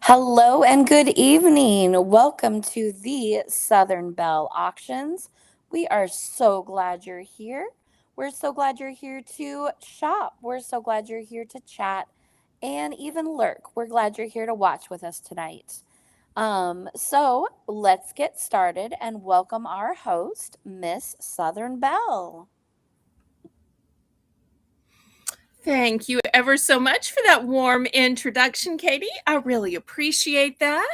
Hello and good evening. Welcome to the Southern Belle Auctions. We are so glad you're here. We're so glad you're here to shop. We're so glad you're here to chat and even lurk. We're glad you're here to watch with us tonight. So let's get started and welcome our host, Miss Southern Belle. Thank you ever so much for that warm introduction, Katie. I really appreciate that.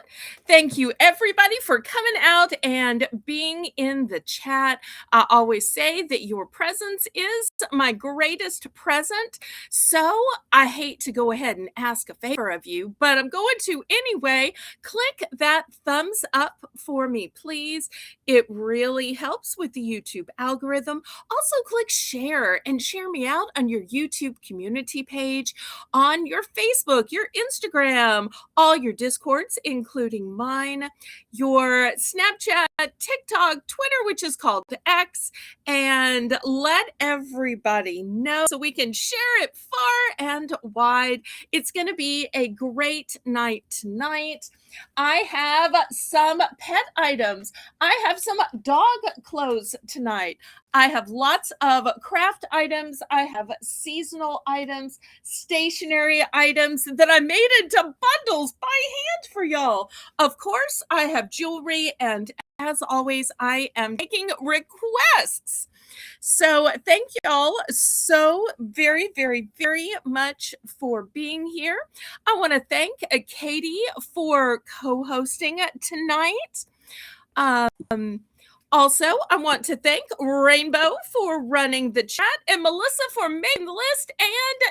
Thank you, everybody, for coming out and being in the chat. I always say that your presence is my greatest present. So I hate to go ahead and ask a favor of you, but I'm going to anyway. Click that thumbs up for me, please. It really helps with the YouTube algorithm. Also, click share and share me out on your YouTube community page, on your Facebook, your Instagram, all your Discords, including mine, your Snapchat, TikTok, Twitter, which is called X, and let everybody know so we can share it far and wide. It's going to be a great night tonight. I have some pet items. I have some dog clothes tonight. I have lots of craft items. I have seasonal items, stationery items that I made into bundles by hand for y'all. Of course, I have jewelry, and as always, I am taking requests. So thank y'all so very, very, very much for being here. I want to thank Katie for co-hosting tonight. Also, I want to thank Rainbow for running the chat and Melissa for making the list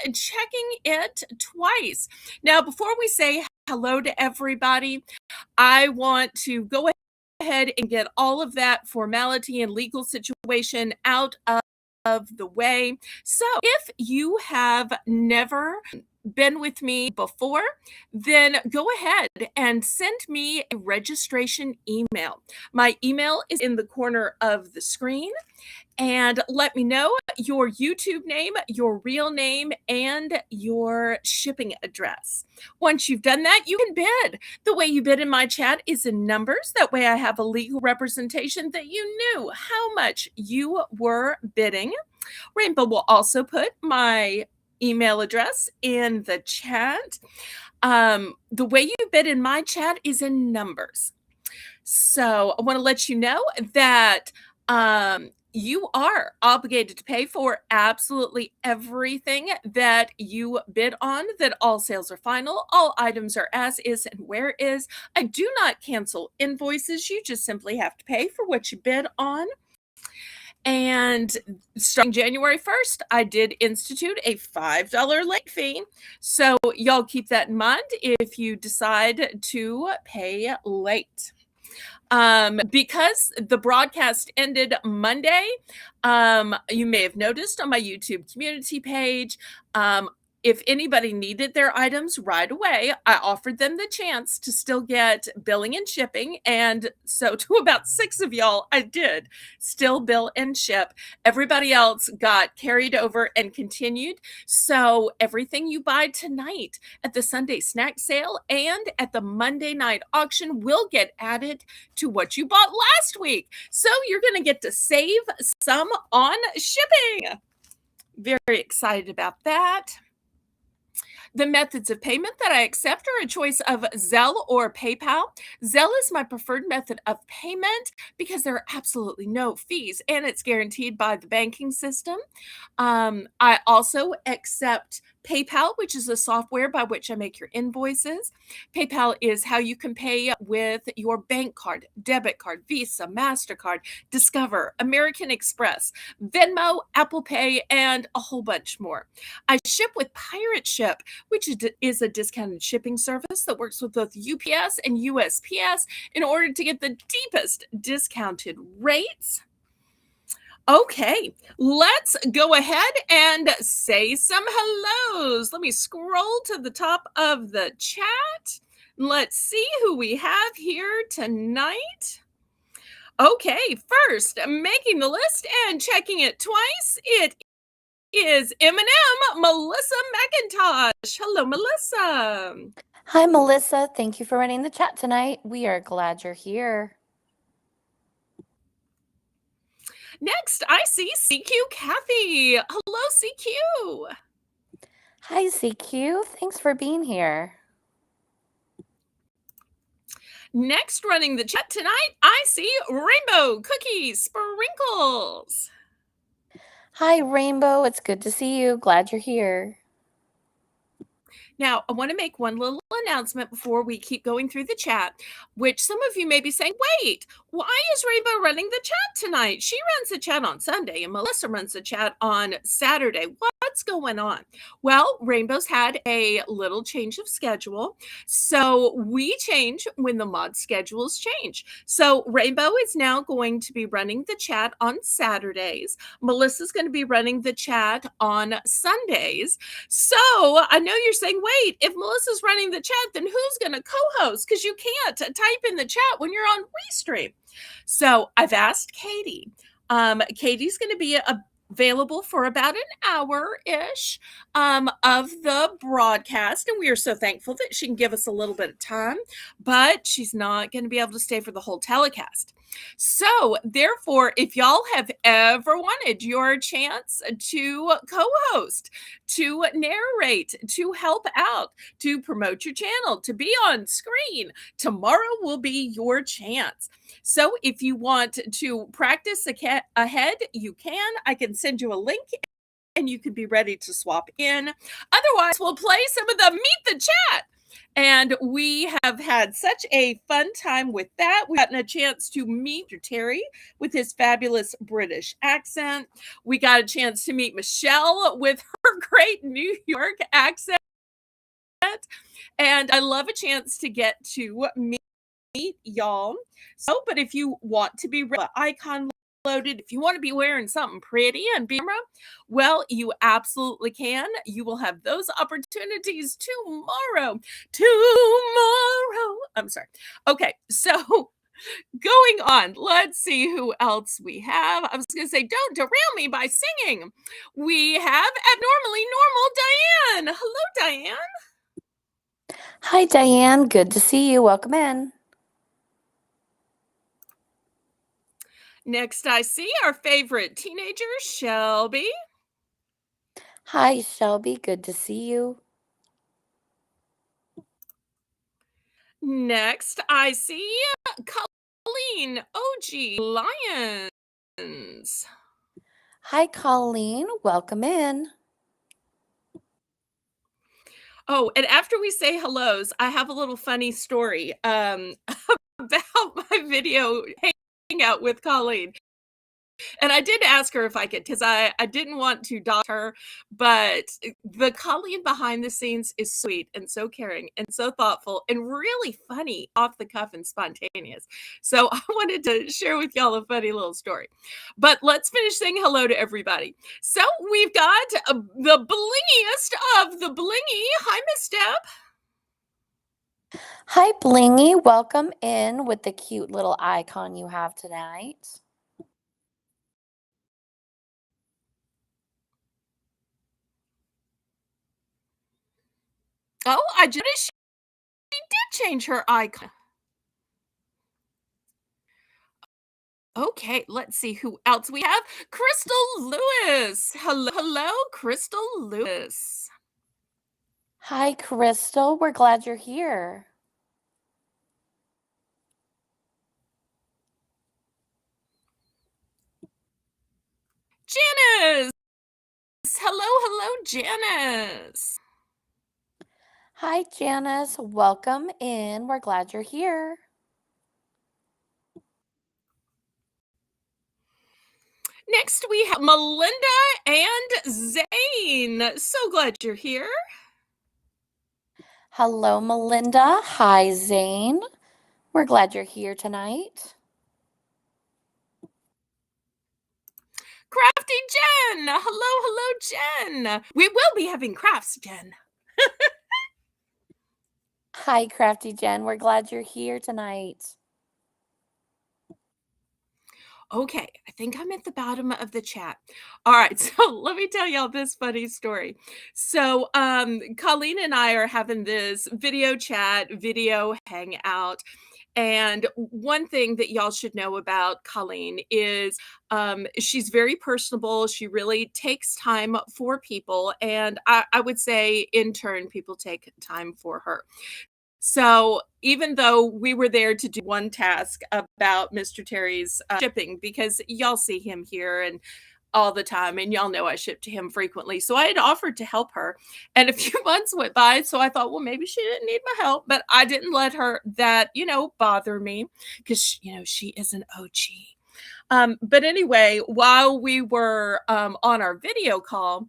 and checking it twice. Now, before we say hello to everybody, I want to go ahead and get all of that formality and legal situation out of the way. So if you have never been with me before, then go ahead and send me a registration email. My email is in the corner of the screen. And let me know your YouTube name, your real name, and your shipping address. Once you've done that, you can bid. The way you bid in my chat is in numbers. That way I have a legal representation that you knew how much you were bidding. Rainbow will also put my email address in the chat. The way you bid in my chat is in numbers. So I want to let you know that you are obligated to pay for absolutely everything that you bid on, that all sales are final, all items are as is and where is. I do not cancel invoices. You just simply have to pay for what you bid on. And starting January 1st, I did institute a $5 late fee. So y'all keep that in mind if you decide to pay late. Because the broadcast ended Monday, you may have noticed on my YouTube community page, if anybody needed their items right away, I offered them the chance to still get billing and shipping. And so to about 6 of y'all, I did still bill and ship. Everybody else got carried over and continued. So everything you buy tonight at the Sunday snack sale and at the Monday night auction will get added to what you bought last week. So you're going to get to save some on shipping. Very excited about that. The methods of payment that I accept are a choice of Zelle or PayPal. Zelle is my preferred method of payment because there are absolutely no fees and it's guaranteed by the banking system. I also accept PayPal, which is the software by which I make your invoices. PayPal is how you can pay with your bank card, debit card, Visa, MasterCard, Discover, American Express, Venmo, Apple Pay, and a whole bunch more. I ship with Pirate Ship, which is a discounted shipping service that works with both UPS and USPS in order to get the deepest discounted rates. Okay, let's go ahead and say some hellos. Let me scroll to the top of the chat. Let's see who we have here tonight. Okay, first, making the list and checking it twice, it is M&M, Melissa McIntosh. Hello, Melissa. Hi, Melissa. Thank you for running the chat tonight. We are glad you're here. Next, I see CQ Kathy. Hello, CQ. Hi, CQ. Thanks for being here. Next, running the chat tonight, I see Rainbow Cookie Sprinkles. Hi, Rainbow. It's good to see you. Glad you're here. Now, I want to make one little announcement before we keep going through the chat, which some of you may be saying, wait, why is Rainbow running the chat tonight? She runs the chat on Sunday and Melissa runs the chat on Saturday. What's going on? Well, Rainbow's had a little change of schedule. So we change when the mod schedules change. So Rainbow is now going to be running the chat on Saturdays. Melissa's going to be running the chat on Sundays. So I know you're saying, wait, if Melissa's running the chat, then who's going to co-host? Because you can't type in the chat when you're on Restream. So I've asked Katie. Katie's going to be available for about an hour-ish of the broadcast, and we are so thankful that she can give us a little bit of time, but she's not going to be able to stay for the whole telecast. So, therefore, if y'all have ever wanted your chance to co-host, to narrate, to help out, to promote your channel, to be on screen, tomorrow will be your chance. So if you want to practice ahead, you can. I can send you a link and you could be ready to swap in. Otherwise, we'll play some of the Meet the Chat. And we have had such a fun time with that. We've gotten a chance to meet Terry with his fabulous British accent. We got a chance to meet Michelle with her great New York accent. And I love a chance to get to meet y'all. So, but if you want to be icon loaded, if you want to be wearing something pretty and camera, well, you absolutely can. You will have those opportunities tomorrow. I'm sorry. Okay, so going on, let's see who else we have. I was going to say, don't derail me by singing. We have abnormally normal Diane. Hello, Diane. Hi, Diane. Good to see you. Welcome in. Next, I see our favorite teenager, Shelby. Hi, Shelby. Good to see you. Next, I see Colleen OG Lions. Hi, Colleen. Welcome in. Oh, and after we say hellos, I have a little funny story about my video hangout with Colleen. And I did ask her if I could, because I didn't want to dodge her, but the Colleen behind the scenes is sweet and so caring and so thoughtful and really funny, off the cuff and spontaneous. So I wanted to share with y'all a funny little story. But let's finish saying hello to everybody. So we've got the blingiest of the blingy. Hi, Miss Deb. Hi, Blingy. Welcome in with the cute little icon you have tonight. Oh, I just she did change her icon. Okay, let's see who else we have. Crystal Lewis. Hello, Crystal Lewis. Hi, Crystal. We're glad you're here. Janice. Hello, Janice. Hi, Janice. Welcome in. We're glad you're here. Next, we have Melinda and Zane. So glad you're here. Hello, Melinda. Hi, Zane. We're glad you're here tonight. Crafty Jen. Hello, Jen. We will be having crafts, Jen. Hi, Crafty Jen. We're glad you're here tonight. Okay, I think I'm at the bottom of the chat. All right, so let me tell y'all this funny story. So, Colleen and I are having this video chat, video hangout, and one thing that y'all should know about Colleen is she's very personable. She really takes time for people, and I would say, in turn, people take time for her. So even though we were there to do one task about Mr. Terry's shipping, because y'all see him here and all the time, and y'all know I ship to him frequently. So I had offered to help her, and a few months went by. So I thought, well, maybe she didn't need my help, but I didn't let her that, bother me because, she is an OG. But anyway, while we were on our video call,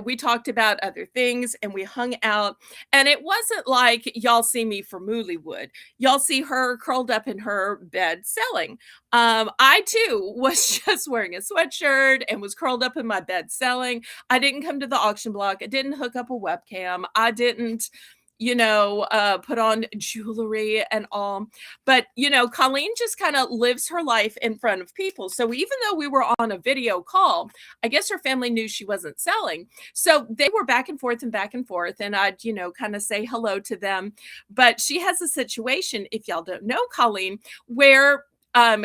we talked about other things and we hung out. And it wasn't like y'all see me for Moolywood. Y'all see her curled up in her bed selling. I too was just wearing a sweatshirt and was curled up in my bed selling. I didn't come to the auction block. I didn't hook up a webcam. I didn't put on jewelry and all. But, Colleen just kind of lives her life in front of people. So even though we were on a video call, I guess her family knew she wasn't selling. So they were back and forth and back and forth. And I'd, kind of say hello to them. But she has a situation, if y'all don't know Colleen, where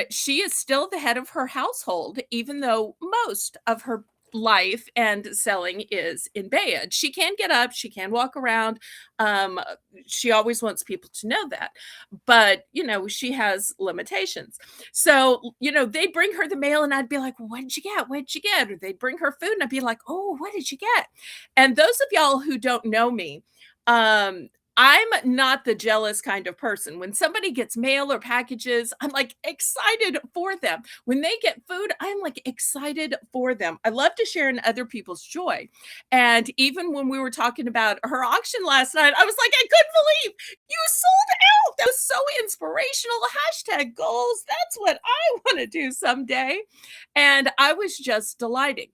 she is still the head of her household, even though most of her life and selling is in bed. She can get up, she can walk around. Um, she always wants people to know that. But, she has limitations. So, they'd bring her the mail and I'd be like, what did you get? What did you get? Or they'd bring her food and I'd be like, oh, what did you get? And those of y'all who don't know me, I'm not the jealous kind of person. When somebody gets mail or packages, I'm like excited for them. When they get food, I'm like excited for them. I love to share in other people's joy. And even when we were talking about her auction last night, I was like, I couldn't believe you sold out. That was so inspirational. Hashtag goals. That's what I want to do someday. And I was just delighted.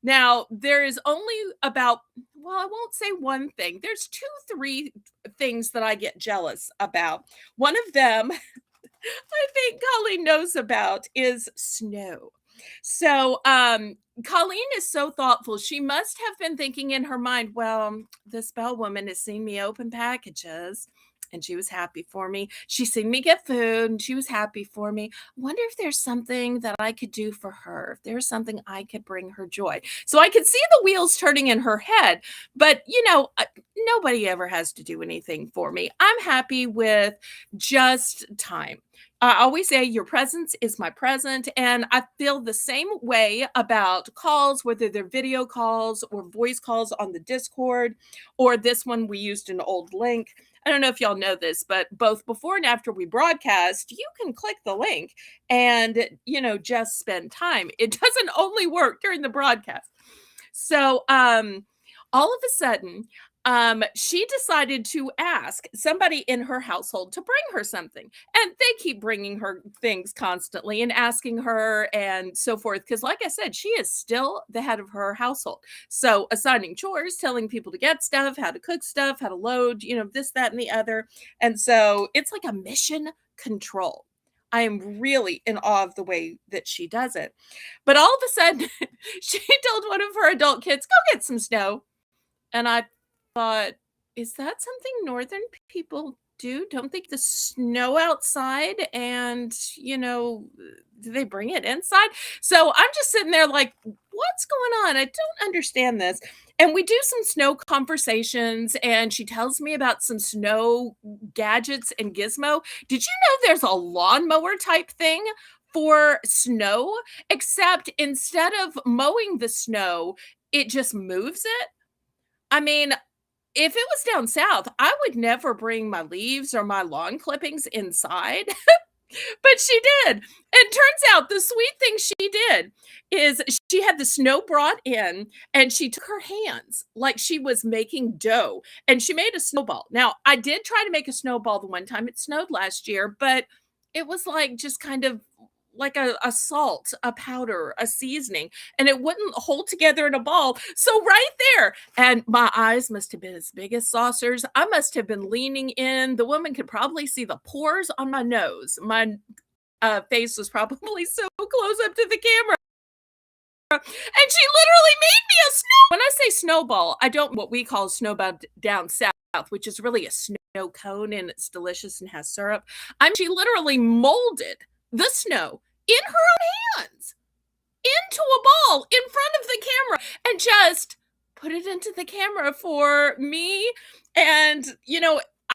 Now, there is only about, well, I won't say one thing. There's 2, 3 things that I get jealous about. One of them I think Colleen knows about is snow. So, Colleen is so thoughtful. She must have been thinking in her mind, well, this Bell woman has seen me open packages and she was happy for me. She's seen me get food and she was happy for me. I wonder if there's something that I could do for her, if there's something I could bring her joy. So I could see the wheels turning in her head, but nobody ever has to do anything for me. I'm happy with just time. I always say your presence is my present. And I feel the same way about calls, whether they're video calls or voice calls on the Discord, or this one we used an old link. I don't know if y'all know this, but both before and after we broadcast, you can click the link and, just spend time. It doesn't only work during the broadcast. So, all of a sudden, she decided to ask somebody in her household to bring her something. And they keep bringing her things constantly and asking her and so forth. Because, like I said, she is still the head of her household. So, assigning chores, telling people to get stuff, how to cook stuff, how to load, this, that, and the other. And so, it's like a mission control. I am really in awe of the way that she does it. But all of a sudden, she told one of her adult kids, go get some snow. And I thought, is that something northern people do? Don't they get the snow outside and, do they bring it inside? So I'm just sitting there like, what's going on? I don't understand this. And we do some snow conversations and she tells me about some snow gadgets and gizmo. Did you know there's a lawnmower type thing for snow? Except instead of mowing the snow, it just moves it. I mean, if it was down south, I would never bring my leaves or my lawn clippings inside, but she did. And turns out the sweet thing she did is she had the snow brought in and she took her hands like she was making dough and she made a snowball. Now, I did try to make a snowball the one time it snowed last year, but it was like just kind of like a salt, a powder, a seasoning, and it wouldn't hold together in a ball. So right there, and my eyes must have been as big as saucers. I must have been leaning in. The woman could probably see the pores on my nose. My face was probably so close up to the camera. And she literally made me a snow. When I say snowball, I don't what we call snowball down south, which is really a snow cone and it's delicious and has syrup. She literally molded the snow in her own hands into a ball in front of the camera and just put it into the camera for me. And,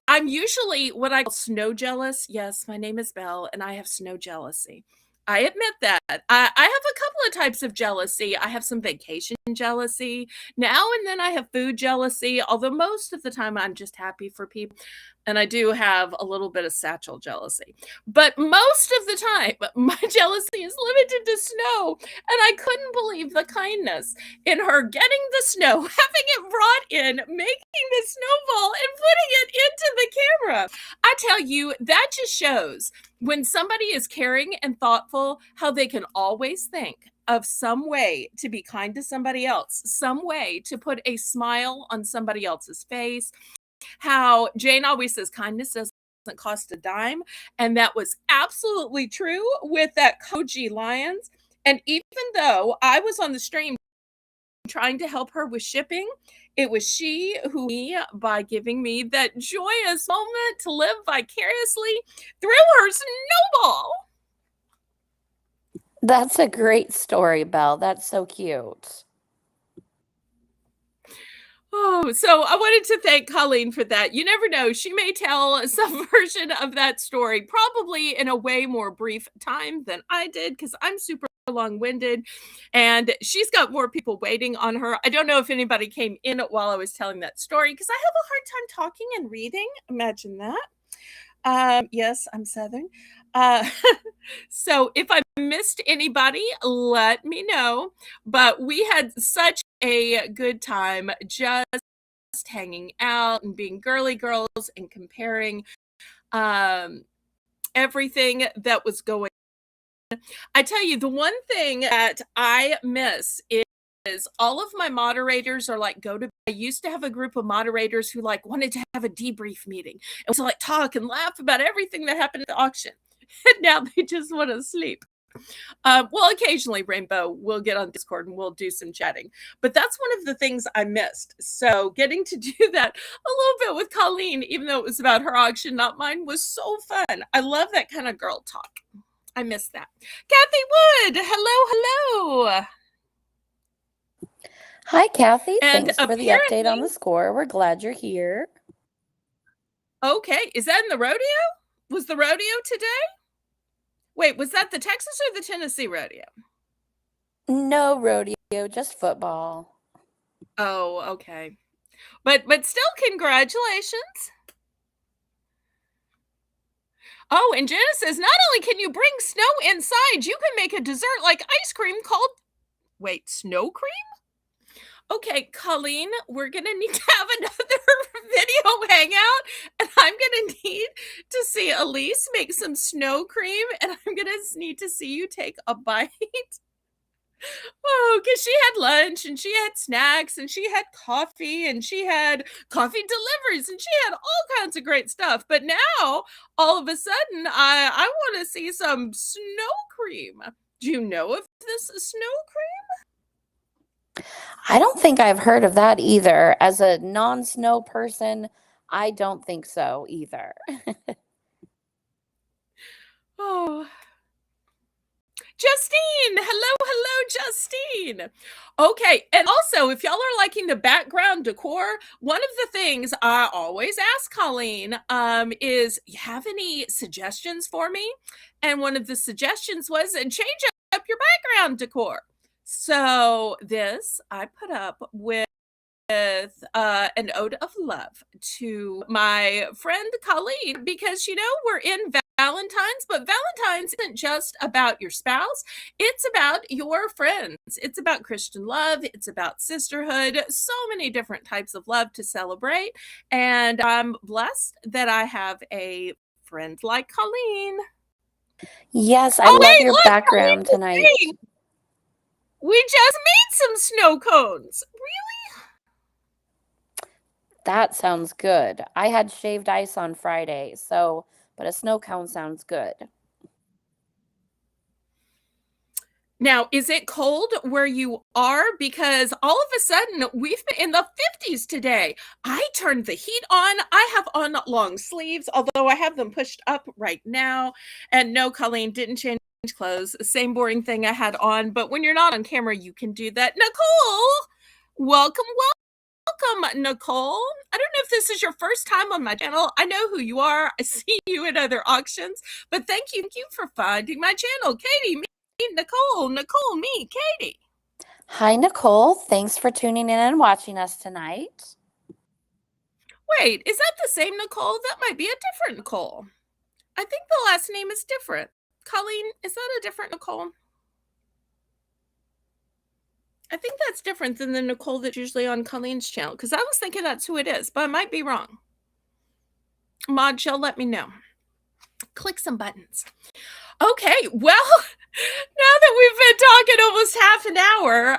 I'm usually what I call snow jealous. Yes, my name is Belle and I have snow jealousy. I admit that. I have a couple of types of jealousy. I have some vacation jealousy. Now and then I have food jealousy, although most of the time I'm just happy for people. And I do have a little bit of satchel jealousy. But most of the time, my jealousy is limited to snow. And I couldn't believe the kindness in her getting the snow, having it brought in, making the snowball, and putting it into the camera. I tell you, that just shows when somebody is caring and thoughtful, how they can always think of some way to be kind to somebody else, some way to put a smile on somebody else's face. How Jane always says kindness doesn't cost a dime. And that was absolutely true with that Koji Lions. And even though I was on the stream trying to help her with shipping, it was she who, by giving me that joyous moment to live vicariously through her snowball. That's a great story, Belle. That's so cute. Oh, so I wanted to thank Colleen for that. You never know. She may tell some version of that story, probably in a way more brief time than I did, because I'm super long-winded and she's got more people waiting on her. I don't know if anybody came in while I was telling that story, because I have a hard time talking and reading. Imagine that. Yes, I'm Southern. So if I missed anybody, let me know. But we had such a good time just hanging out and being girly girls and comparing everything that was going. I tell you, the one thing that I miss is all of my moderators are like go to bed. I used to have a group of moderators who like wanted to have a debrief meeting and to like talk and laugh about everything that happened at the auction. And now they just want to sleep. Well, occasionally Rainbow will get on Discord and we'll do some chatting, but that's one of the things I missed. So getting to do that a little bit with Colleen, even though it was about her auction, not mine, was so fun. I love that kind of girl talk. I miss that. Kathy Wood, hello. Hi, Kathy. And Thanks for the update on the score. We're glad you're here. Okay, is that in the rodeo? Was the rodeo today? Wait, was that the Texas or the Tennessee rodeo? No rodeo, just football. Oh, okay. But still, congratulations. Oh, and Jenna says, not only can you bring snow inside, you can make a dessert like ice cream called, wait, snow cream? Okay, Colleen, we're going to need to have another video hangout, and I'm going to need to see Elise make some snow cream, and I'm going to need to see you take a bite. Oh, because she had lunch and she had snacks and she had coffee and she had coffee deliveries and she had all kinds of great stuff. But now, all of a sudden, I want to see some snow cream. Do you know of this snow cream? I don't think I've heard of that either. As a non-snow person, I don't think so either. Oh. Justine, hello, Justine. Okay, and also, if y'all are liking the background decor, one of the things I always ask Colleen is, you have any suggestions for me? And one of the suggestions was, change up your background decor. So this I put up with an ode of love to my friend Colleen, because we're in Valentine's, but Valentine's isn't just about your spouse, it's about your friends. It's about Christian love, it's about sisterhood, so many different types of love to celebrate. And I'm blessed that I have a friend like Colleen. Yes, I love your background tonight. We just made some snow cones. Really? That sounds good. I had shaved ice on Friday, but a snow cone sounds good. Now, is it cold where you are? Because all of a sudden we've been in the 50s today. I turned the heat on. I have on long sleeves, although I have them pushed up right now. And no, Colleen didn't change clothes. Same boring thing I had on. But when you're not on camera, you can do that. Nicole, welcome, welcome, Nicole. I don't know if this is your first time on my channel. I know who you are. I see you at other auctions. But thank you for finding my channel. Katie, me, Nicole, me, Katie. Hi, Nicole. Thanks for tuning in and watching us tonight. Wait, is that the same Nicole? That might be a different Nicole. I think the last name is different. Colleen, is that a different Nicole? I think that's different than the Nicole that's usually on Colleen's channel, because I was thinking that's who it is, but I might be wrong. Mod Shell, let me know. Click some buttons. Okay, well, now that we've been talking almost half an hour,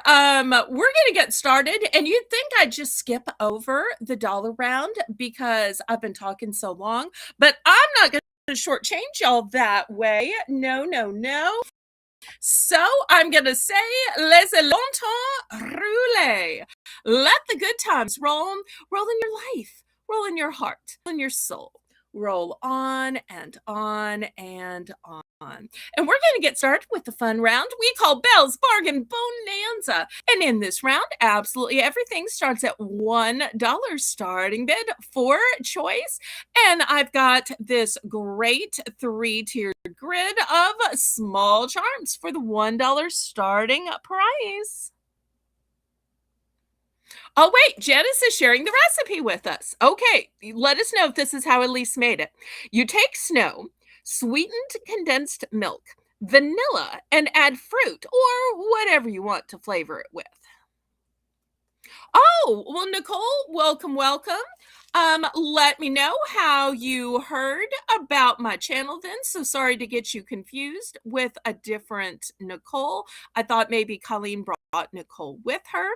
we're going to get started. And you'd think I'd just skip over the dollar round because I've been talking so long, but I'm not going to shortchange y'all that way. No, no, no. So I'm going to say, laissez longtemps rouler. Let the good times roll in your life, roll in your heart, in your soul. Roll on and on and on. And we're going to get started with the fun round we call Belle's Bargain Bonanza. And in this round, absolutely everything starts at $1 starting bid for choice. And I've got this great 3-tiered grid of small charms for the $1 starting price. Oh, wait, Janice is sharing the recipe with us. Okay, let us know if this is how Elise made it. You take snow, sweetened condensed milk, vanilla, and add fruit or whatever you want to flavor it with. Oh, well, Nicole, welcome, welcome. Let me know how you heard about my channel then. So sorry to get you confused with a different Nicole. I thought maybe Colleen brought Nicole with her.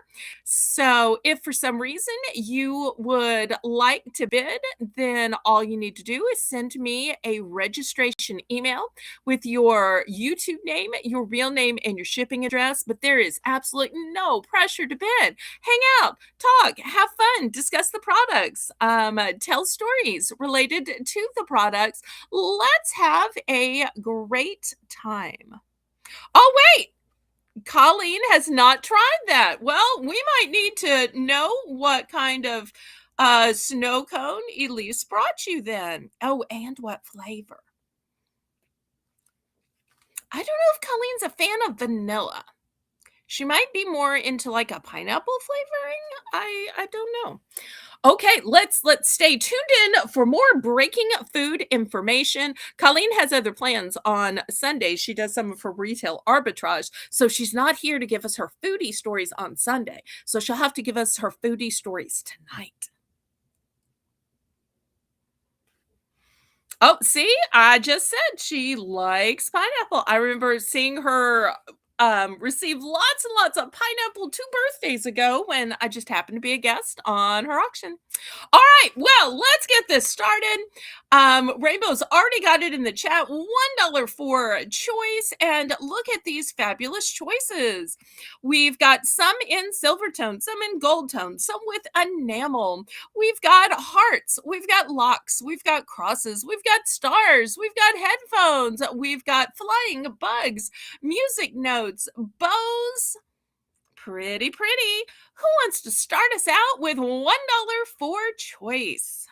So if for some reason you would like to bid, then all you need to do is send me a registration email with your YouTube name, your real name, and your shipping address. But there is absolutely no pressure to bid. Hang out, talk, have fun, discuss the products, tell stories related to the products. Let's have a great time. Oh, wait, Colleen has not tried that. Well, we might need to know what kind of snow cone Elise brought you then. Oh, and what flavor. I don't know if Colleen's a fan of vanilla. She might be more into like a pineapple flavoring. I don't know. Okay, let's stay tuned in for more breaking food information. Colleen has other plans on Sunday. She does some of her retail arbitrage, so she's not here to give us her foodie stories on Sunday. So she'll have to give us her foodie stories tonight. Oh, see, I just said she likes pineapple. I remember seeing her receive lots and lots of pineapple 2 birthdays ago when I just happened to be a guest on her auction. All right, well, let's get this started. Rainbow's already got it in the chat. $1 for choice. And look at these fabulous choices. We've got some in silver tone, some in gold tone, some with enamel. We've got hearts. We've got locks. We've got crosses. We've got stars. We've got headphones. We've got flying bugs, music notes, bows. Pretty. Who wants to start us out with $1 for choice?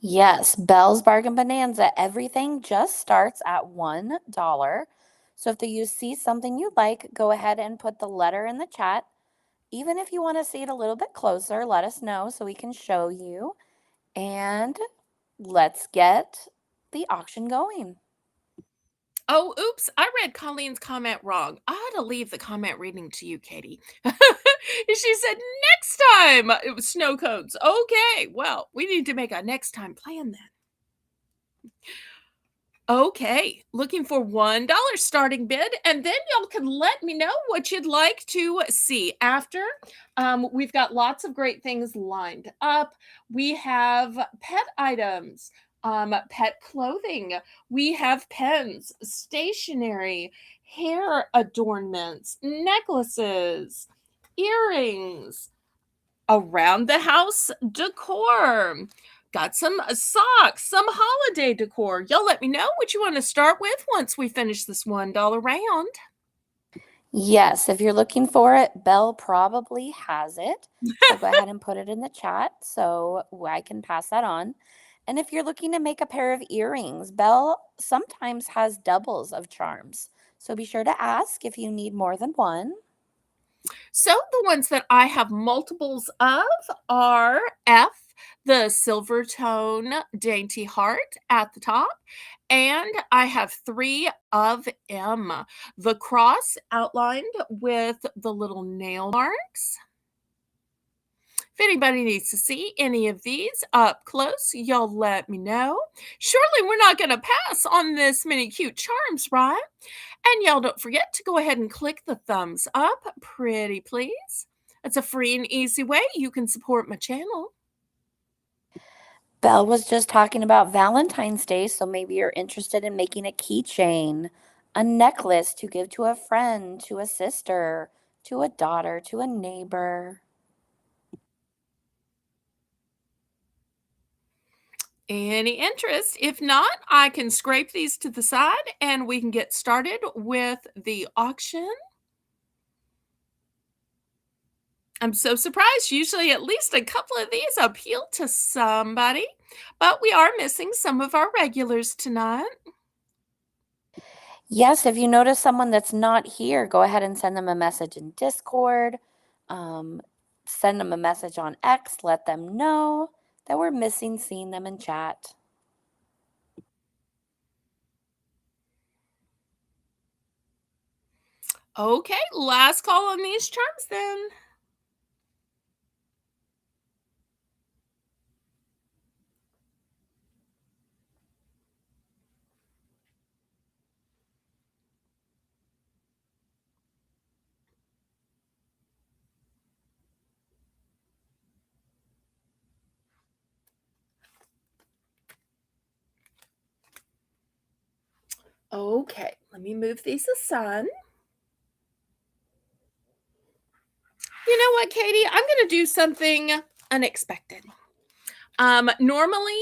Yes, Belle's Bargain Bonanza. Everything just starts at $1. So if you see something you like, go ahead and put the letter in the chat. Even if you want to see it a little bit closer, let us know so we can show you. And let's get the auction going. Oh, oops, I read Colleen's comment wrong. I ought to leave the comment reading to you, Katie. She said next time it was snow cones. Okay, well, we need to make a next time plan then. Okay, looking for $1 starting bid, and then y'all can let me know what you'd like to see after. We've got lots of great things lined up. We have pet items, pet clothing. We have pens, stationery, hair adornments, necklaces, earrings, around the house decor. Got some socks, some holiday decor. Y'all let me know what you want to start with once we finish this $1 round. Yes, if you're looking for it, Belle probably has it. So go ahead and put it in the chat so I can pass that on. And if you're looking to make a pair of earrings, Belle sometimes has doubles of charms. So be sure to ask if you need more than one. So the ones that I have multiples of are F, the silver tone dainty heart at the top, and I have 3 of M, the cross outlined with the little nail marks. If anybody needs to see any of these up close, y'all let me know. Surely we're not going to pass on this many cute charms, right? And y'all don't forget to go ahead and click the thumbs up, pretty please. It's a free and easy way you can support my channel. Belle was just talking about Valentine's Day, so maybe you're interested in making a keychain, a necklace to give to a friend, to a sister, to a daughter, to a neighbor. Any interest? If not, I can scrape these to the side and we can get started with the auction. I'm so surprised. Usually at least a couple of these appeal to somebody, but we are missing some of our regulars tonight. Yes, if you notice someone that's not here, go ahead and send them a message in Discord. Um, Send them a message on X. Let them know that we're missing seeing them in chat. Okay, last call on these charms then. Okay, let me move these aside. You know what, Katie? I'm going to do something unexpected. Normally,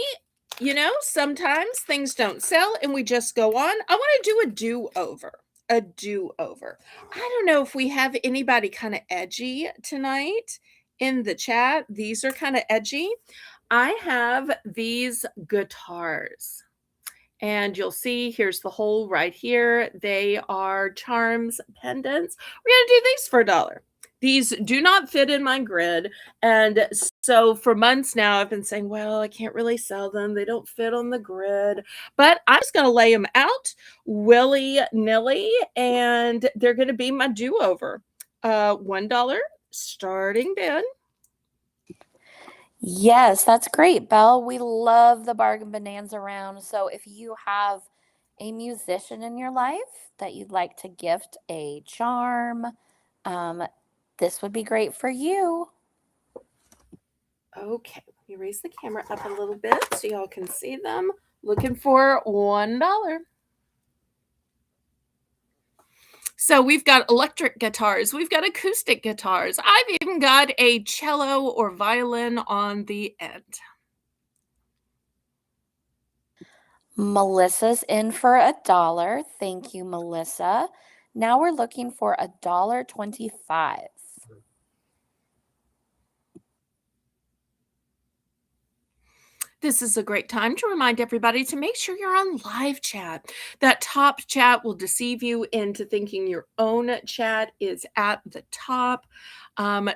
sometimes things don't sell and we just go on. I want to do a do-over. A do-over. I don't know if we have anybody kind of edgy tonight in the chat. These are kind of edgy. I have these guitars. And you'll see here's the hole right here. They are charms, pendants. We're going to do these for $1. These do not fit in my grid. And so for months now, I've been saying, well, I can't really sell them. They don't fit on the grid. But I'm just going to lay them out willy-nilly, and they're going to be my do-over. $1 starting bid. Yes, that's great, Belle. We love the bargain bonanza round. So if you have a musician in your life that you'd like to gift a charm, this would be great for you. Okay, let me raise the camera up a little bit so y'all can see them. Looking for $1. So we've got electric guitars, we've got acoustic guitars. I've even got a cello or violin on the end. Melissa's in for $1. Thank you, Melissa. Now we're looking for $1.25. This is a great time to remind everybody to make sure you're on live chat. That top chat will deceive you into thinking your own chat is at the top.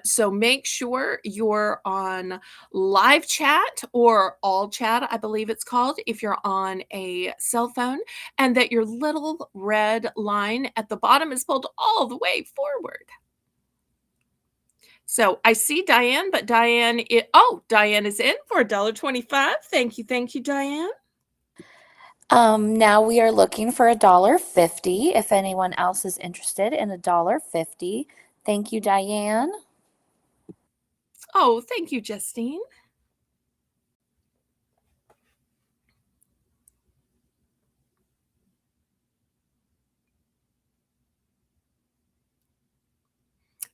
So make sure you're on live chat or all chat, I believe it's called, if you're on a cell phone, and that your little red line at the bottom is pulled all the way forward. So I see Diane, but Diane is in for $1.25. Thank you, Diane. Now we are looking for $1.50. If anyone else is interested in $1.50, thank you, Diane. Oh, thank you, Justine.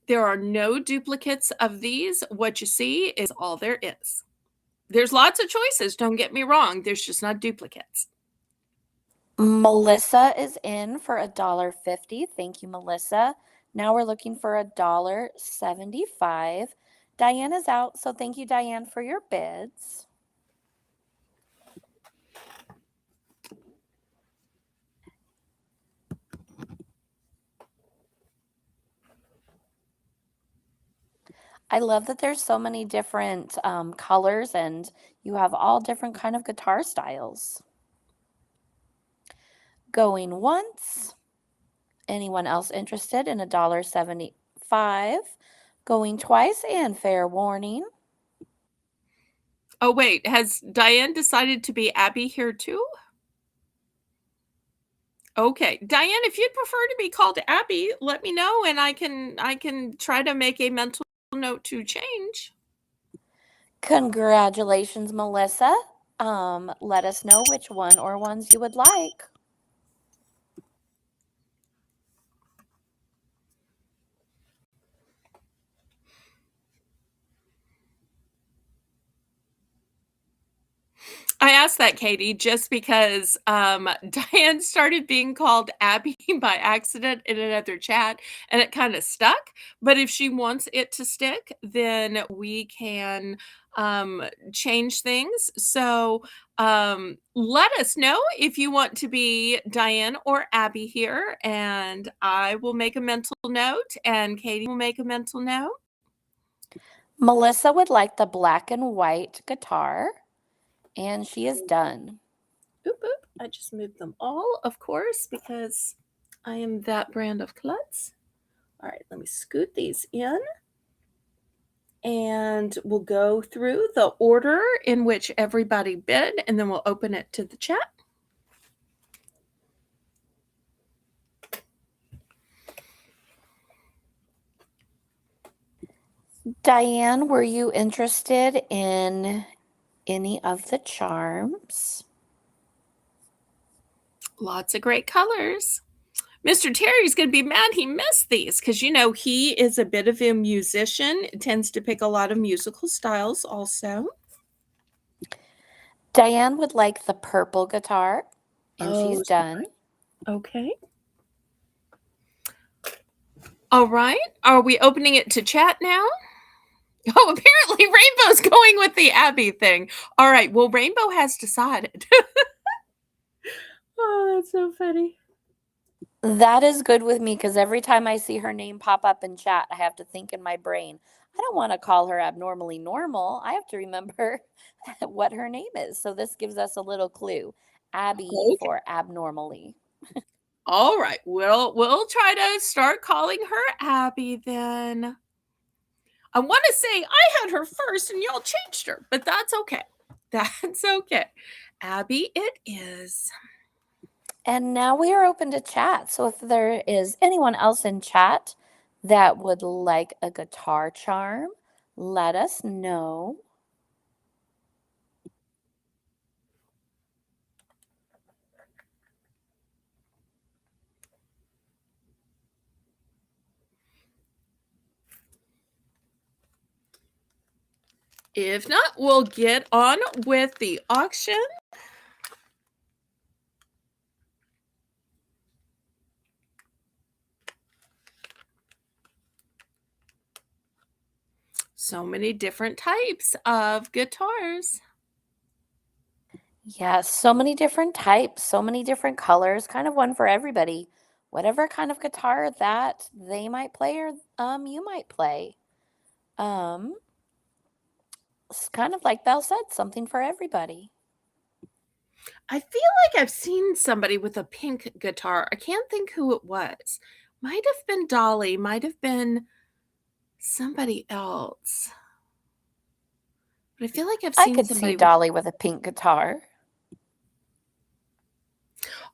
There are no duplicates of these. What you see is all there is. There's lots of choices, don't get me wrong. There's just not duplicates. Melissa is in for $1.50. Thank you, Melissa. Now we're looking for $1.75. Diane is out, so thank you, Diane, for your bids. I love that there's so many different colors and you have all different kind of guitar styles. Going once. Anyone else interested in $1.75? Going twice and fair warning. Oh, wait, has Diane decided to be Abby here too? Okay, Diane, if you'd prefer to be called Abby, let me know and I can try to make a mental note to change. Congratulations, Melissa. Let us know which one or ones you would like. I asked that, Katie, just because Diane started being called Abby by accident in another chat and it kind of stuck. But if she wants it to stick, then we can change things. So let us know if you want to be Diane or Abby here, and I will make a mental note, and Katie will make a mental note. Melissa would like the black and white guitar, and she is done. Oop, oop. I just moved them all, of course, because I am that brand of klutz. All right, let me scoot these in. And we'll go through the order in which everybody bid, and then we'll open it to the chat. Diane, were you interested in any of the charms? Lots of great colors. Mr. Terry's going to be mad he missed these because, you know, he is a bit of a musician, tends to pick a lot of musical styles also. Diane would like the purple guitar, and she's done. Okay. All right. Are we opening it to chat now? Oh, apparently Rainbow's going with the Abby thing. All right. Well, Rainbow has decided. Oh, that's so funny. That is good with me because every time I see her name pop up in chat, I have to think in my brain, I don't want to call her abnormally normal. I have to remember what her name is. So this gives us a little clue. Abby for abnormally. All right. We'll try to start calling her Abby then. I want to say I had her first and y'all changed her, but that's okay. That's okay. Abby it is. And now we are open to chat. So if there is anyone else in chat that would like a guitar charm, let us know. If not, we'll get on with the auction. So many different types of guitars. Yes, so many different types, so many different colors, kind of one for everybody. Whatever kind of guitar that they might play or you might play. It's kind of like Belle said, something for everybody. I feel like I've seen somebody with a pink guitar. I can't think who it was. Might have been Dolly, might have been somebody else. But I feel like I've seen I could see Dolly with a pink guitar.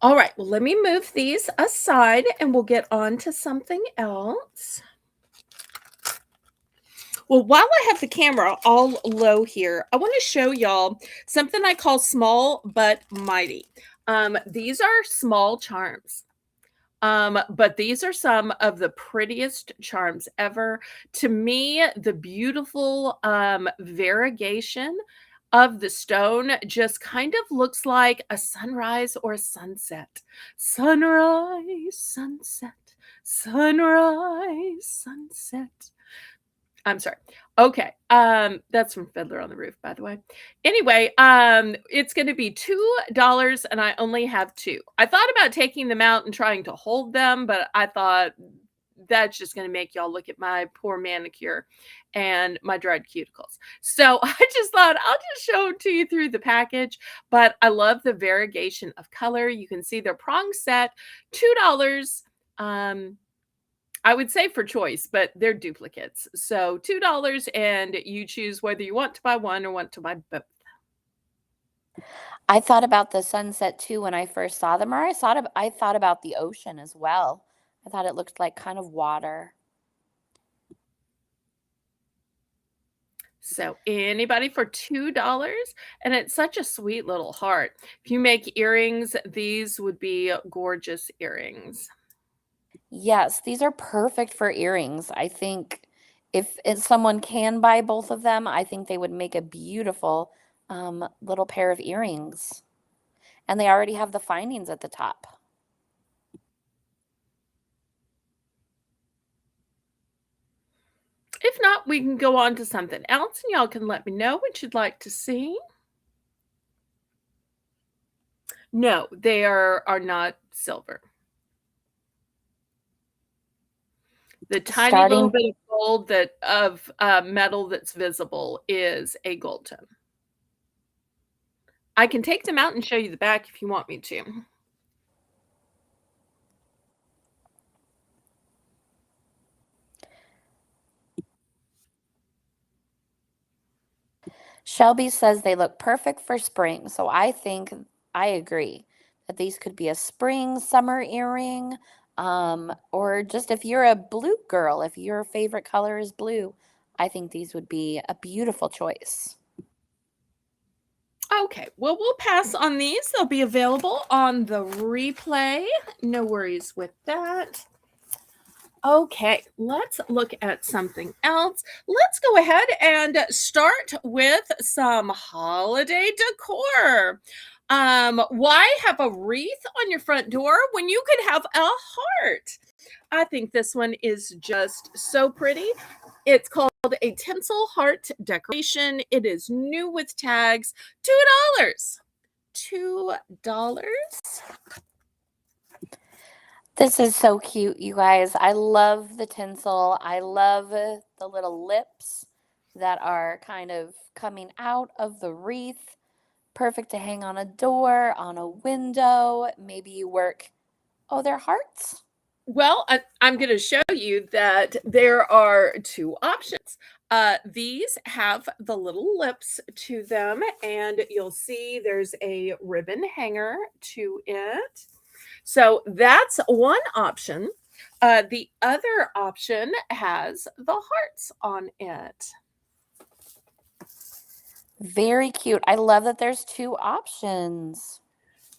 All right, well, let me move these aside and we'll get on to something else. Well, while I have the camera all low here, I want to show y'all something I call small but mighty. These are small charms. But these are some of the prettiest charms ever. To me, the beautiful variegation of the stone just kind of looks like a sunrise or a sunset. Sunrise, sunset, sunrise, sunset. I'm sorry. Okay. That's from Fiddler on the Roof, by the way. Anyway, it's going to be $2 and I only have two. I thought about taking them out and trying to hold them, but I thought that's just going to make y'all look at my poor manicure and my dried cuticles. So I just thought I'll just show it to you through the package, but I love the variegation of color. You can see their prong set, $2. I would say for choice, but they're duplicates. So $2 and you choose whether you want to buy one or want to buy both. I thought about the sunset too when I first saw them, or I thought about the ocean as well. I thought it looked like kind of water. So anybody for $2, and it's such a sweet little heart. If you make earrings, these would be gorgeous earrings. Yes, these are perfect for earrings. I think if someone can buy both of them, I think they would make a beautiful little pair of earrings. And they already have the findings at the top. If not, we can go on to something else and y'all can let me know what you'd like to see. No, they are not silver. The tiny little Starting bit of gold of metal that's visible is a gold tone. I can take them out and show you the back if you want me to. Shelby says they look perfect for spring, so I agree that these could be a spring, summer earring, or just if you're a blue girl, if your favorite color is blue, I think these would be a beautiful choice. Okay, well, we'll pass on these. They'll be available on the replay. No worries with that. Okay, let's look at something else. Let's go ahead and start with some holiday decor. Why have a wreath on your front door when you could have a heart? I think this one is just so pretty. It's called a tinsel heart decoration. It is new with tags. $2. $2. This is so cute, you guys. I love the tinsel. I love the little lips that are kind of coming out of the wreath. Perfect to hang on a door, on a window. Maybe you work. Oh, they're hearts. Well, I'm going to show you that there are two options. These have the little lips to them, and you'll see there's a ribbon hanger to it. So that's one option. The other option has the hearts on it. Very cute. I love that there's two options.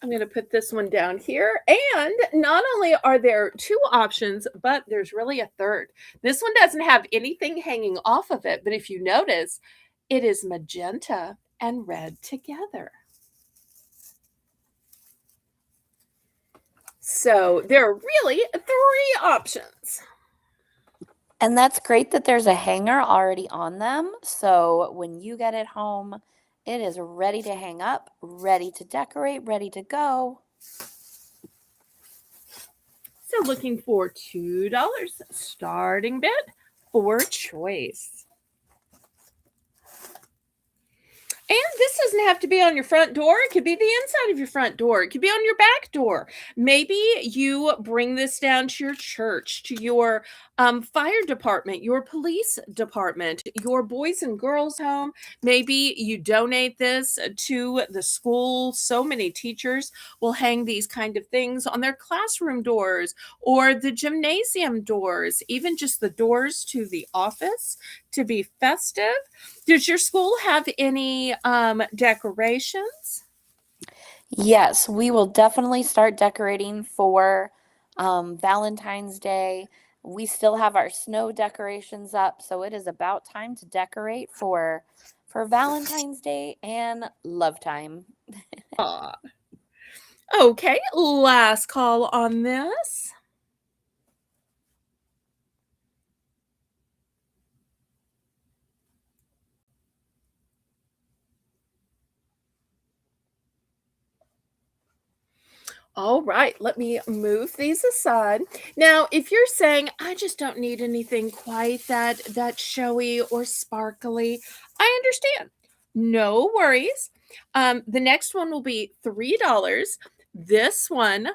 I'm going to put this one down here. And not only are there two options, but there's really a third. This one doesn't have anything hanging off of it, but if you notice, it is magenta and red together. So there are really three options. And that's great that there's a hanger already on them. So when you get it home, it is ready to hang up, ready to decorate, ready to go. So looking for $2 starting bid for choice. And this doesn't have to be on your front door. It could be the inside of your front door. It could be on your back door. Maybe you bring this down to your church, to your fire department, your police department, your boys and girls home. Maybe you donate this to the school. So many teachers will hang these kind of things on their classroom doors or the gymnasium doors, even just the doors to the office to be festive. Does your school have any decorations? Yes, we will definitely start decorating for Valentine's Day. We still have our snow decorations up, so it is about time to decorate for Valentine's Day and love time. Aw. Okay, last call on this. All right, let me move these aside. Now, if you're saying I just don't need anything quite that showy or sparkly, I understand. No worries. The next one will be $3. This one,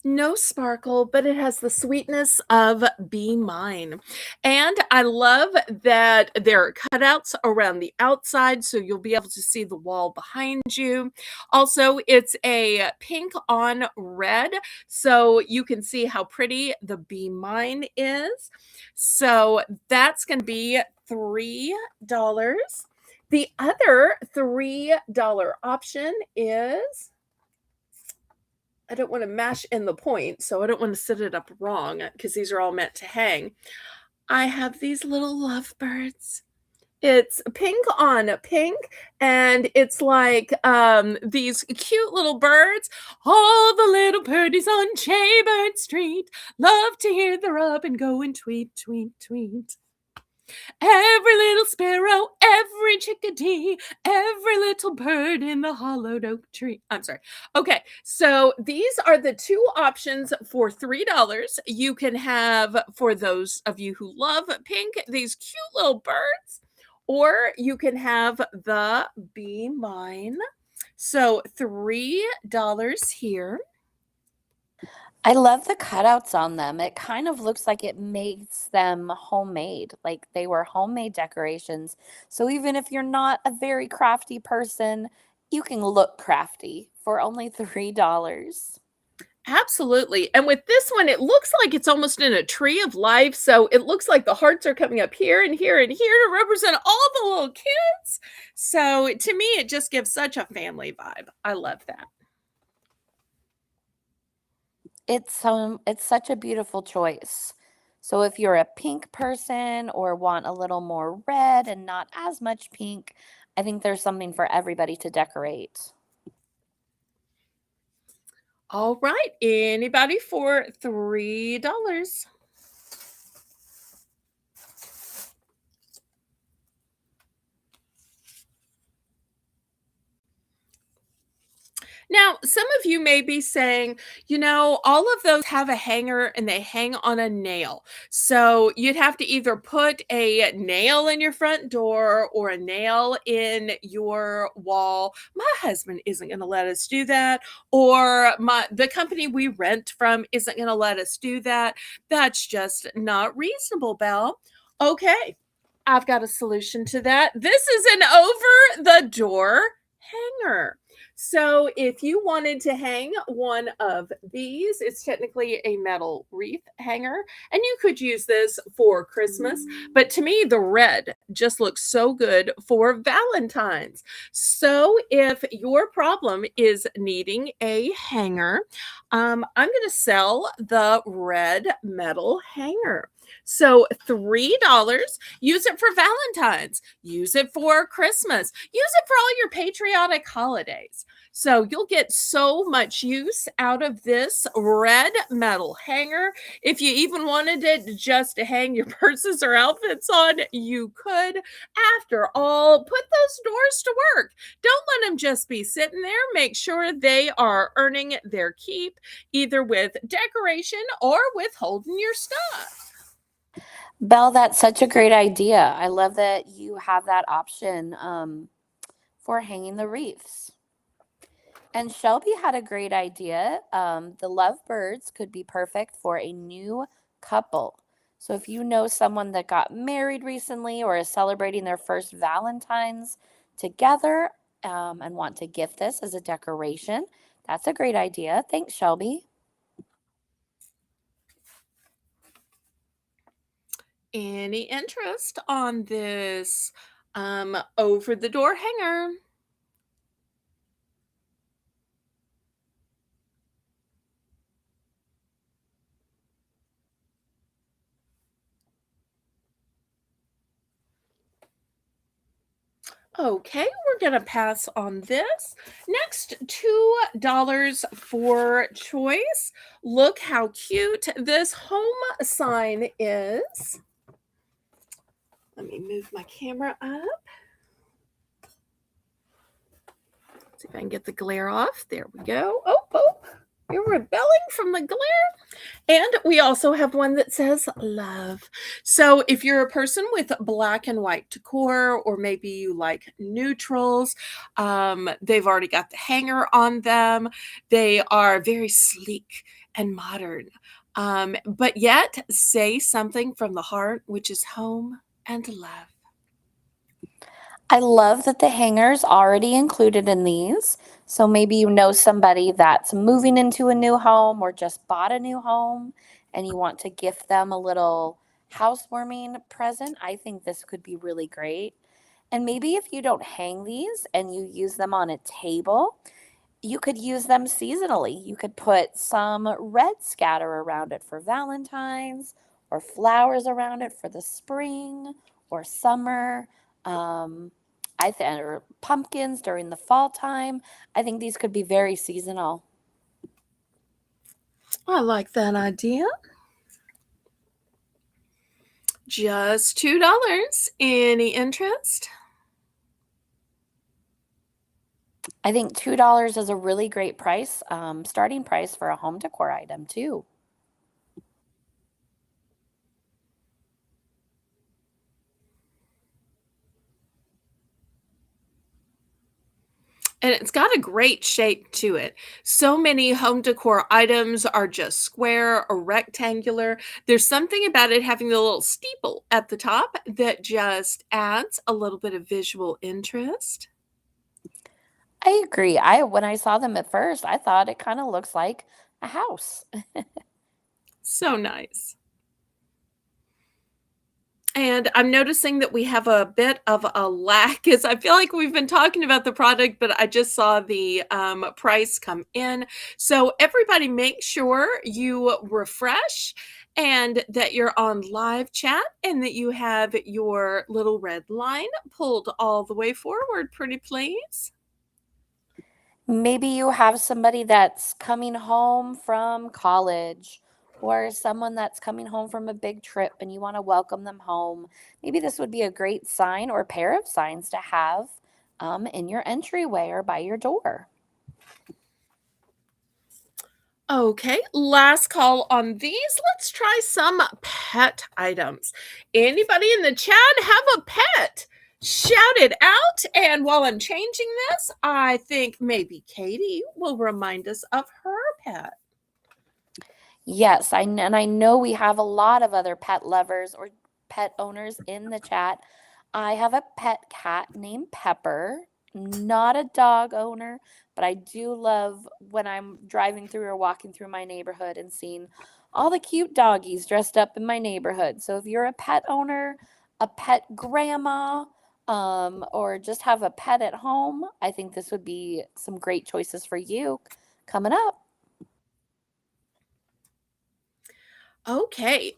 no sparkle, but it has the sweetness of Be Mine. And I love that there are cutouts around the outside so you'll be able to see the wall behind you. Also, it's a pink on red, so you can see how pretty the Be Mine is. So that's going to be $3. The other $3 option is, I don't want to mash in the point, so I don't want to set it up wrong because these are all meant to hang. I have these little lovebirds. It's pink on pink, and it's like these cute little birds. All the little birdies on Jaybird Street love to hear the robin go and tweet, tweet, tweet. Every little sparrow, every chickadee, every little bird in the hollowed oak tree. I'm sorry. Okay, so these are the two options for $3. You can have, for those of you who love pink, these cute little birds, or you can have the Be Mine. So $3 here. I love the cutouts on them. It kind of looks like it makes them homemade, like they were homemade decorations. So even if you're not a very crafty person, you can look crafty for only $3. Absolutely. And with this one, it looks like it's almost in a tree of life. So it looks like the hearts are coming up here and here and here to represent all the little kids. So to me, it just gives such a family vibe. I love that. It's such a beautiful choice. So if you're a pink person or want a little more red and not as much pink, I think there's something for everybody to decorate. All right. Anybody for $3? Now, some of you may be saying, all of those have a hanger and they hang on a nail. So you'd have to either put a nail in your front door or a nail in your wall. My husband isn't going to let us do that, or the company we rent from isn't going to let us do that. That's just not reasonable, Belle. Okay, I've got a solution to that. This is an over the door hanger. So if you wanted to hang one of these, it's technically a metal wreath hanger, and you could use this for Christmas. But to me, the red just looks so good for Valentine's. So if your problem is needing a hanger, I'm going to sell the red metal hanger. So $3, use it for Valentine's, use it for Christmas, use it for all your patriotic holidays. So you'll get so much use out of this red metal hanger. If you even wanted it just to hang your purses or outfits on, you could. After all, put those doors to work. Don't let them just be sitting there. Make sure they are earning their keep, either with decoration or with holding your stuff. Belle, that's such a great idea. I love that you have that option for hanging the wreaths. And Shelby had a great idea. The lovebirds could be perfect for a new couple. So if you know someone that got married recently or is celebrating their first Valentine's together and want to gift this as a decoration, that's a great idea. Thanks, Shelby. Any interest on this over the door hanger? Okay, we're going to pass on this. Next, $2 for choice. Look how cute this home sign is. Let me move my camera up. See if I can get the glare off. There we go. Oh, you're rebelling from the glare. And we also have one that says love. So if you're a person with black and white decor, or maybe you like neutrals, they've already got the hanger on them. They are very sleek and modern, but yet say something from the heart, which is home and love. I love that the hanger's already included in these. So maybe you know somebody that's moving into a new home or just bought a new home and you want to gift them a little housewarming present. I think this could be really great. And maybe if you don't hang these and you use them on a table, you could use them seasonally. You could put some red scatter around it for Valentine's, or flowers around it for the spring or summer. Um, or pumpkins during the fall time. I think these could be very seasonal. I like that idea. Just $2. Any interest? I think $2 is a really great price, starting price for a home decor item too. And it's got a great shape to it. So many home decor items are just square or rectangular. There's something about it having the little steeple at the top that just adds a little bit of visual interest. I agree. When I saw them at first, I thought it kind of looks like a house. So nice. And I'm noticing that we have a bit of a lag, because I feel like we've been talking about the product, but I just saw the price come in. So everybody make sure you refresh and that you're on live chat and that you have your little red line pulled all the way forward, pretty please. Maybe you have somebody that's coming home from college or someone that's coming home from a big trip and you want to welcome them home. Maybe this would be a great sign or pair of signs to have in your entryway or by your door. Okay, last call on these. Let's try some pet items. Anybody in the chat have a pet? Shout it out. And while I'm changing this, I think maybe Katie will remind us of her pet. Yes, and I know we have a lot of other pet lovers or pet owners in the chat. I have a pet cat named Pepper, not a dog owner, but I do love when I'm driving through or walking through my neighborhood and seeing all the cute doggies dressed up in my neighborhood. So if you're a pet owner, a pet grandma, or just have a pet at home, I think this would be some great choices for you coming up. Okay,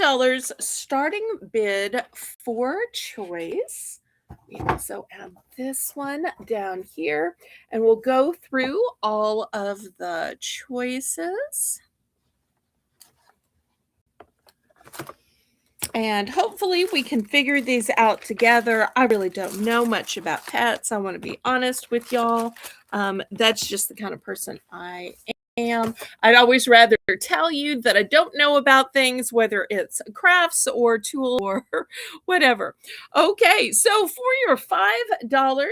$5 starting bid for choice. We also add this one down here, and we'll go through all of the choices. And hopefully we can figure these out together. I really don't know much about pets. I want to be honest with y'all. That's just the kind of person I am. I'd always rather tell you that I don't know about things, whether it's crafts or tool or whatever. Okay, so for your $5,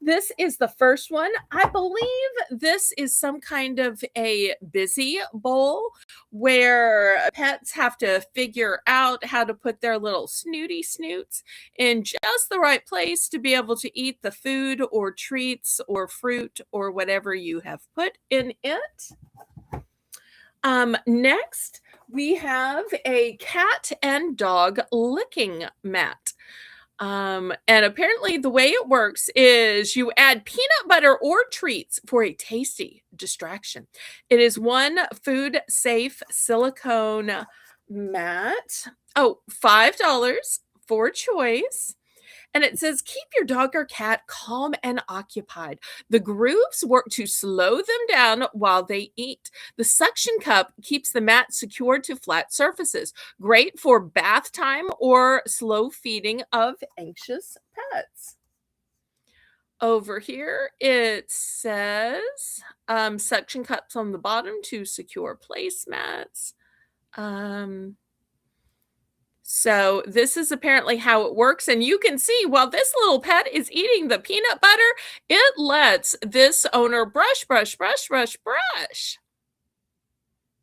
this is the first one. I believe this is some kind of a busy bowl where pets have to figure out how to put their little snooty snoots in just the right place to be able to eat the food or treats or fruit or whatever you have put in it. Next, we have a cat and dog licking mat. And apparently the way it works is you add peanut butter or treats for a tasty distraction. It is one food safe silicone mat. Oh, $5 for choice. And it says, keep your dog or cat calm and occupied. The grooves work to slow them down while they eat. The suction cup keeps the mat secured to flat surfaces. Great for bath time or slow feeding of anxious pets. Over here, it says suction cups on the bottom to secure placemats. So this is apparently how it works. And you can see while this little pet is eating the peanut butter, it lets this owner brush, brush, brush, brush, brush.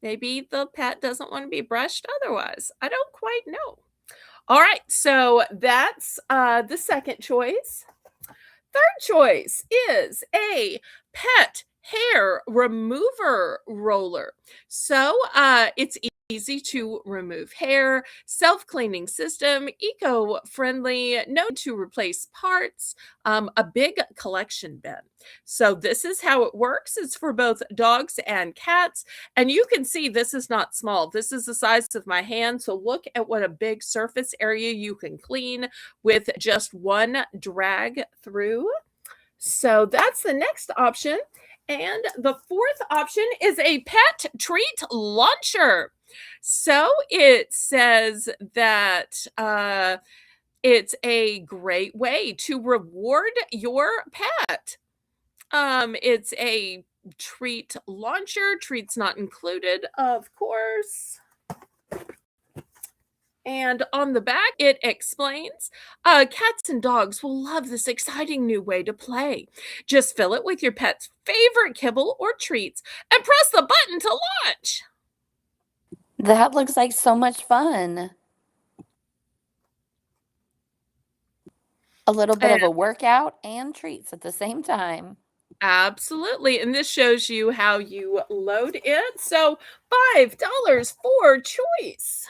Maybe the pet doesn't want to be brushed otherwise. I don't quite know. All right, so that's the second choice. Third choice is a pet hair remover roller. So it's easy to remove hair, self-cleaning system, eco-friendly, no need to replace parts, a big collection bin. So this is how it works. It's for both dogs and cats. And you can see this is not small. This is the size of my hand. So look at what a big surface area you can clean with just one drag through. So that's the next option. And the fourth option is a pet treat launcher. So it says that it's a great way to reward your pet. It's a treat launcher, treats not included, of course. And on the back, it explains cats and dogs will love this exciting new way to play. Just fill it with your pet's favorite kibble or treats and press the button to launch. That looks like so much fun. A little bit And of a workout and treats at the same time. absolutely. And this shows you how you load it. So $5 for choice.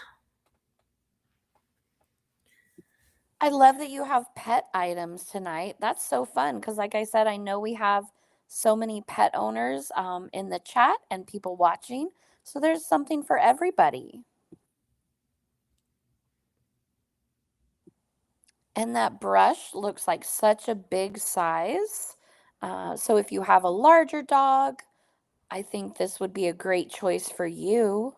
I love that you have pet items tonight. That's so fun because, like I said, I know we have so many pet owners in the chat and people watching. So there's something for everybody. And that brush looks like such a big size. So if you have a larger dog, I think this would be a great choice for you.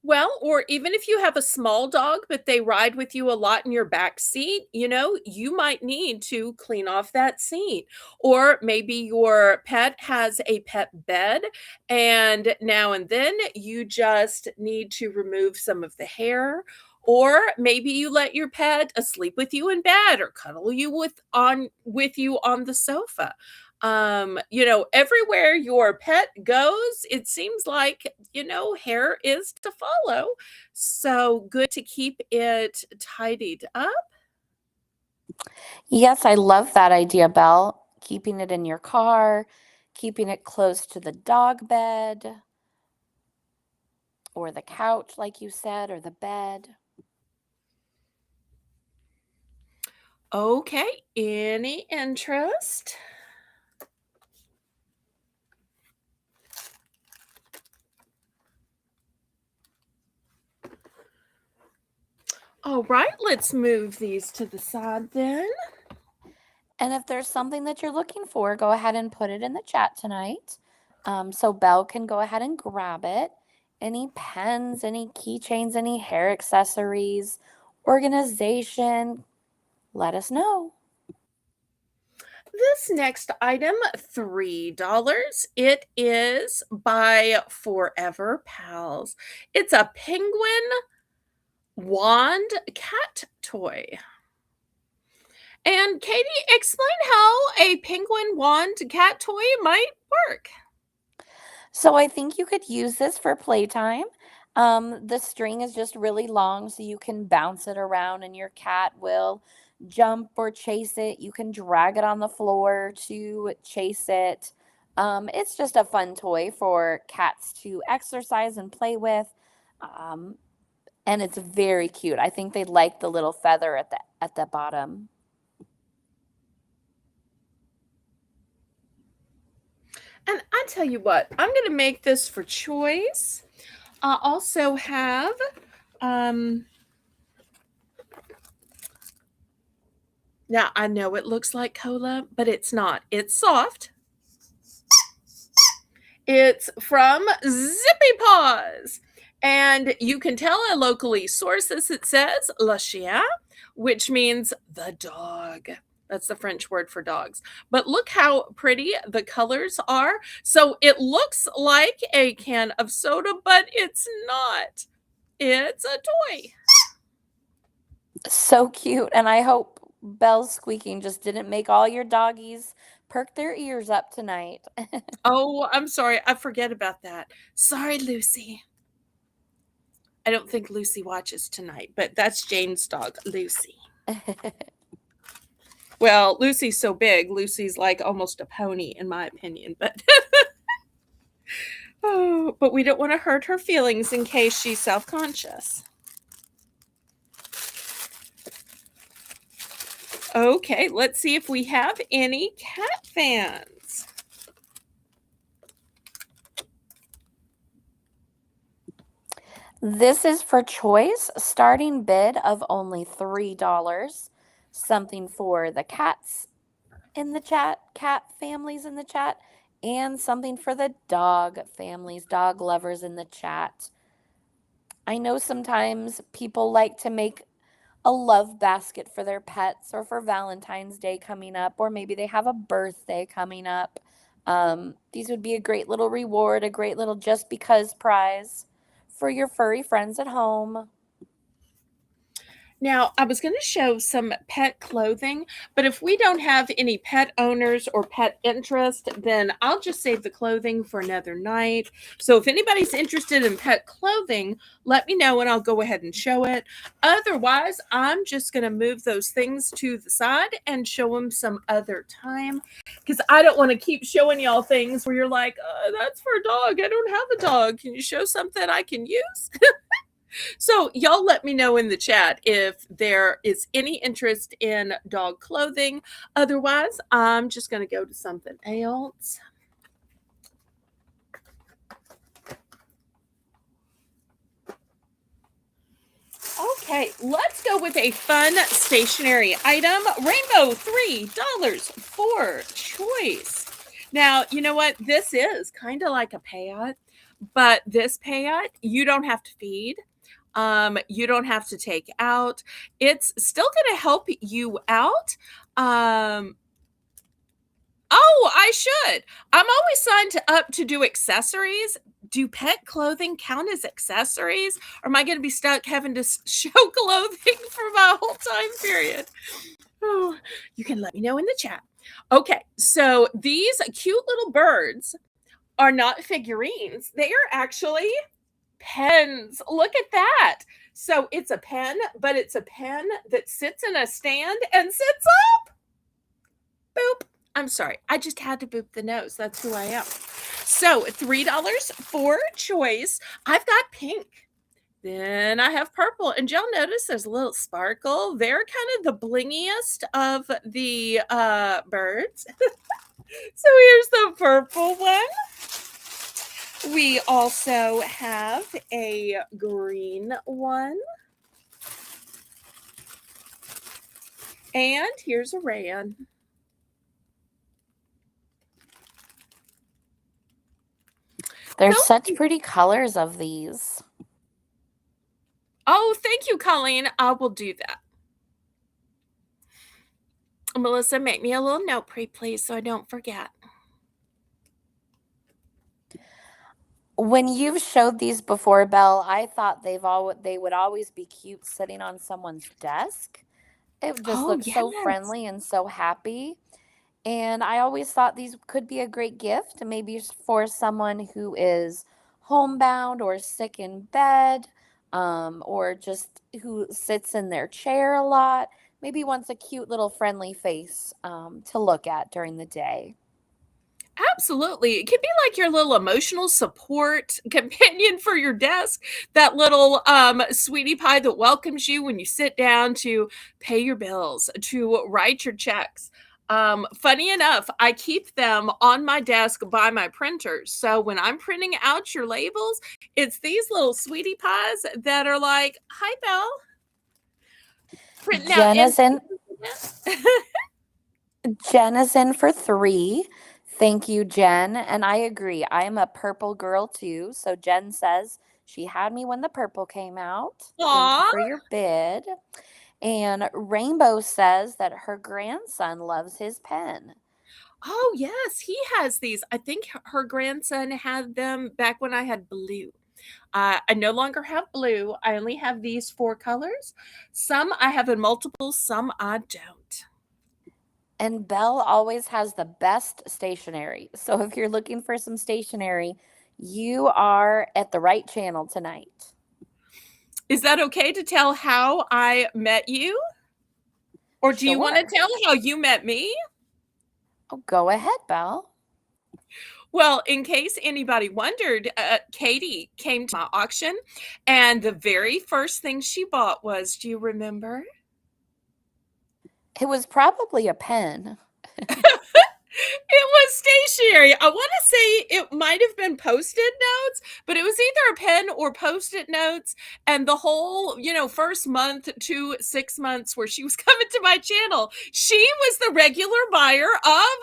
Well, or even if you have a small dog, but they ride with you a lot in your back seat, you might need to clean off that seat. Or maybe your pet has a pet bed, and now and then you just need to remove some of the hair. Or maybe you let your pet asleep with you in bed or cuddle you with you on the sofa. Everywhere your pet goes, it seems like, hair is to follow. So good to keep it tidied up. Yes, I love that idea, Belle. Keeping it in your car, keeping it close to the dog bed or the couch, like you said, or the bed. Okay, any interest? All right, let's move these to the side then. And if there's something that you're looking for, go ahead and put it in the chat tonight. So Belle can go ahead and grab it. Any pens, any keychains, any hair accessories, organization, let us know. This next item, $3. It is by Forever Pals. It's a penguin wand cat toy. And Katie, explain how a penguin wand cat toy might work. So I think you could use this for playtime. The string is just really long, so you can bounce it around, and your cat will jump or chase it. You can drag it on the floor to chase it. It's just a fun toy for cats to exercise and play with. Um, and it's very cute. I think they like the little feather at the bottom. And I tell you what, I'm going to make this for choice. I also have Now, I know it looks like cola, but it's not. It's soft. It's from Zippy Paws. And you can tell a locally sources it says Le Chien, which means the dog. That's the French word for dogs. But look how pretty the colors are. So it looks like a can of soda, but it's not. It's a toy. So cute. And I hope Belle's squeaking just didn't make all your doggies perk their ears up tonight. Oh, I'm sorry. I forget about that. Sorry, Lucy. I don't think Lucy watches tonight, but that's Jane's dog, Lucy. Well, Lucy's so big. Lucy's like almost a pony, in my opinion. But oh, but we don't want to hurt her feelings in case she's self-conscious. Okay, let's see if we have any cat fans. This is for choice, starting bid of only $3. Something for the cats in the chat, cat families in the chat, and something for the dog families, dog lovers in the chat. I know sometimes people like to make a love basket for their pets or for Valentine's Day coming up, or maybe they have a birthday coming up. These would be a great little reward, a great little just because prize for your furry friends at home. Now, I was going to show some pet clothing, but if we don't have any pet owners or pet interest, then I'll just save the clothing for another night. So if anybody's interested in pet clothing, let me know and I'll go ahead and show it. Otherwise, I'm just going to move those things to the side and show them some other time because I don't want to keep showing y'all things where you're like, that's for a dog. I don't have a dog. Can you show something I can use? So y'all let me know in the chat if there is any interest in dog clothing. Otherwise, I'm just going to go to something else. Okay, let's go with a fun stationery item. Rainbow, $3 for choice. Now, you know what? This is kind of like a payot, but this payot, you don't have to feed. You don't have to take out. It's still going to help you out. Oh, I should. I'm always signed up to do accessories. Do pet clothing count as accessories? Or am I going to be stuck having to show clothing for my whole time period? Oh, you can let me know in the chat. Okay, so these cute little birds are not figurines. They are actually pens. Look at that. So it's a pen, but it's a pen that sits in a stand and sits up. Boop. I'm sorry. I just had to boop the nose. That's who I am. So $3 for choice. I've got pink. Then I have purple. And y'all notice there's a little sparkle. They're kind of the blingiest of the birds. So here's the purple one. We also have a green one. And here's a red. There's such pretty colors of these. Oh, thank you, Colleen. I will do that. Melissa, make me a little note, please, so I don't forget. When you've showed these before, Belle, I thought they would always be cute sitting on someone's desk. It just looks so friendly and so happy. And I always thought these could be a great gift, maybe for someone who is homebound or sick in bed, or just who sits in their chair a lot. Maybe wants a cute little friendly face to look at during the day. Absolutely. It can be like your little emotional support companion for your desk, that little sweetie pie that welcomes you when you sit down to pay your bills, to write your checks. Funny enough, I keep them on my desk by my printers. So when I'm printing out your labels, it's these little sweetie pies that are like, hi, Belle. Jen is in for 3. Thank you, Jen. And I agree. I'm a purple girl too. So Jen says she had me when the purple came out. Thank you Aw. for your bid. And Rainbow says that her grandson loves his pen. Oh, yes, he has these. I think her grandson had them back when I had blue. I no longer have blue. I only have these 4 colors. Some I have in multiples, some I don't. And Belle always has the best stationery. So if you're looking for some stationery, you are at the right channel tonight. Is that okay to tell how I met you? Or do you want to Sure. tell how you met me? Oh, go ahead, Belle. Well, in case anybody wondered, Katie came to my auction, and the very first thing she bought was, do you remember? It was probably a pen. It was stationery. I want to say it might have been post-it notes, but it was either a pen or post-it notes. And the whole, first month to 6 months where she was coming to my channel, she was the regular buyer of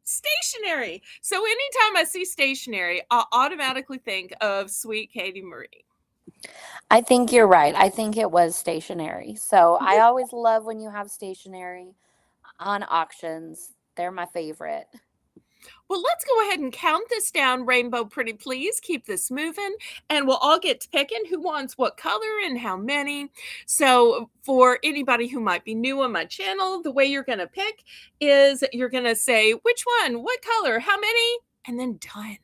stationery. So anytime I see stationery, I automatically think of sweet Katie Marie. I think you're right. I think it was stationery. So I always love when you have stationery on auctions. They're my favorite. Well, let's go ahead and count this down, Rainbow Pretty Please. Keep this moving, and we'll all get to picking who wants what color and how many. So, for anybody who might be new on my channel, the way you're going to pick is you're going to say which one, what color, how many, and then done.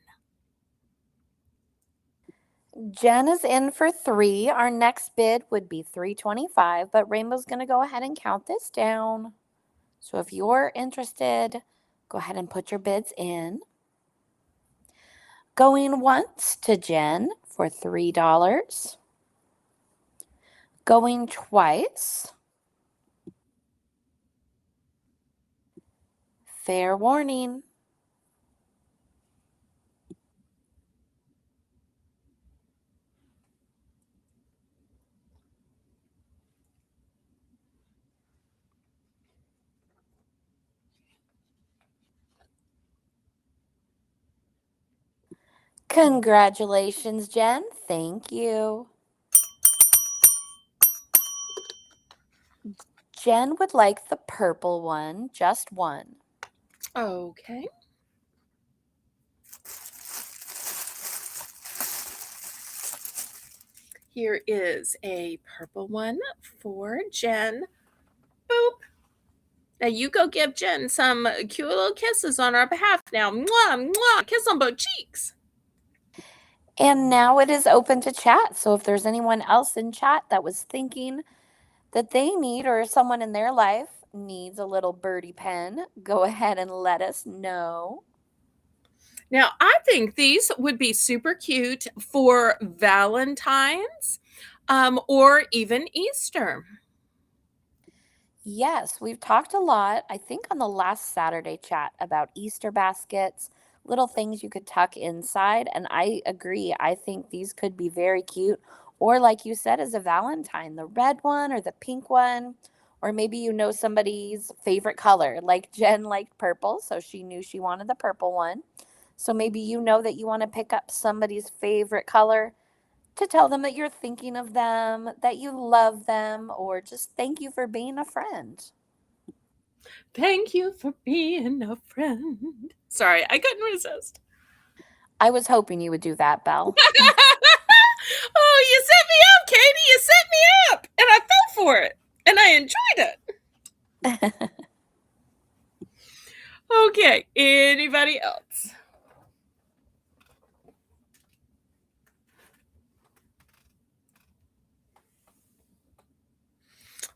Jen is in for 3. Our next bid would be $3.25, but Rainbow's going to go ahead and count this down. So if you're interested, go ahead and put your bids in. Going once to Jen for $3. Going twice. Fair warning. Congratulations, Jen. Thank you. Jen would like the purple one, just one. Okay. Here is a purple one for Jen. Boop. Now you go give Jen some cute little kisses on our behalf now. Mwah, mwah. Kiss on both cheeks. And now it is open to chat. So if there's anyone else in chat that was thinking that they need or someone in their life needs a little birdie pen, go ahead and let us know. Now, I think these would be super cute for Valentine's or even Easter. Yes, we've talked a lot, I think on the last Saturday chat about Easter baskets, little things you could tuck inside. And I agree. I think these could be very cute. Or, like you said, as a Valentine, the red one or the pink one. Or maybe you know somebody's favorite color, like Jen liked purple, so she knew she wanted the purple one. So maybe you know that you want to pick up somebody's favorite color to tell them that you're thinking of them, that you love them, or just thank you for being a friend. Thank you for being a friend. Sorry, I couldn't resist. I was hoping you would do that, Belle. Oh, you set me up, Katie. You set me up. And I fell for it. And I enjoyed it. Okay, anybody else?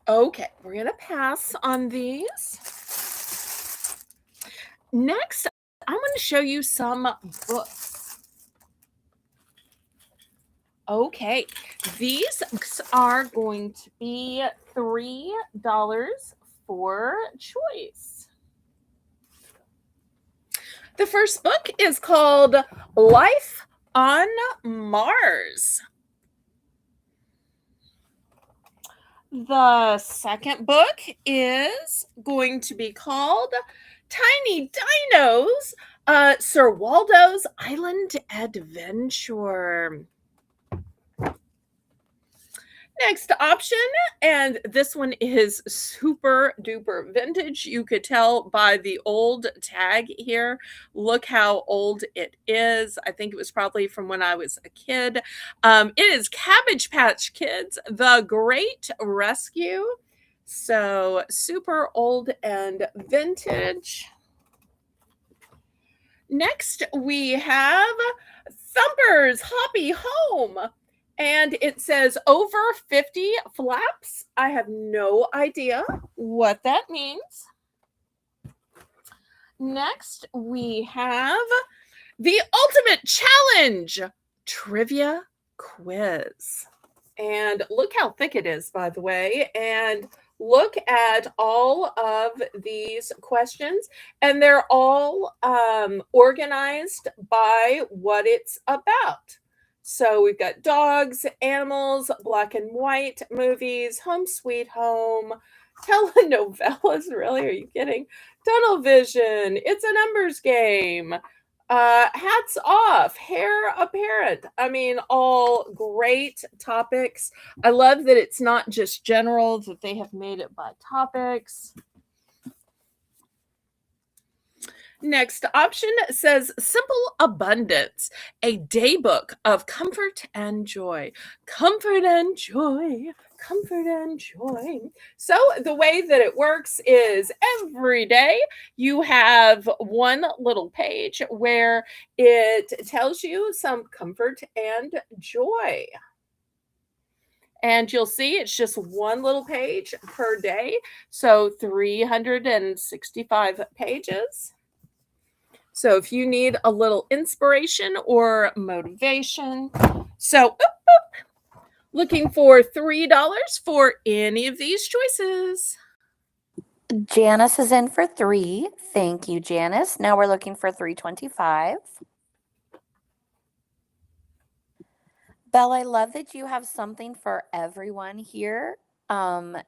Okay, we're going to pass on these. Next, I'm going to show you some books. Okay, these books are going to be $3 for choice. The first book is called Life on Mars. The second book is going to be called Tiny Dinos, Sir Waldo's Island Adventure. Next option, and this one is super duper vintage. You could tell by the old tag here. Look how old it is. I think it was probably from when I was a kid. It is Cabbage Patch Kids, The Great Rescue. So super old and vintage. Next, we have Thumper's Hoppy Home. And it says over 50 flaps. I have no idea what that means. Next, we have the Ultimate Challenge Trivia Quiz. And look how thick it is, by the way. And look at all of these questions. And they're all organized by what it's about. So we've got dogs, animals, black and white movies, Home Sweet Home, telenovelas. Really? Are you kidding? Tunnel vision. It's a numbers game. Hats off, hair apparent. I mean, all great topics. I love that it's not just general, that they have made it by topics. Next option says Simple Abundance, a daybook of comfort and joy. Comfort and joy. Comfort and joy. So the way that it works is every day you have one little page where it tells you some comfort and joy. And you'll see it's just one little page per day. So 365 pages. So if you need a little inspiration or motivation, so looking for $3 for any of these choices. Janice is in for 3. Thank you, Janice. Now we're looking for 325. Belle, I love that you have something for everyone here. And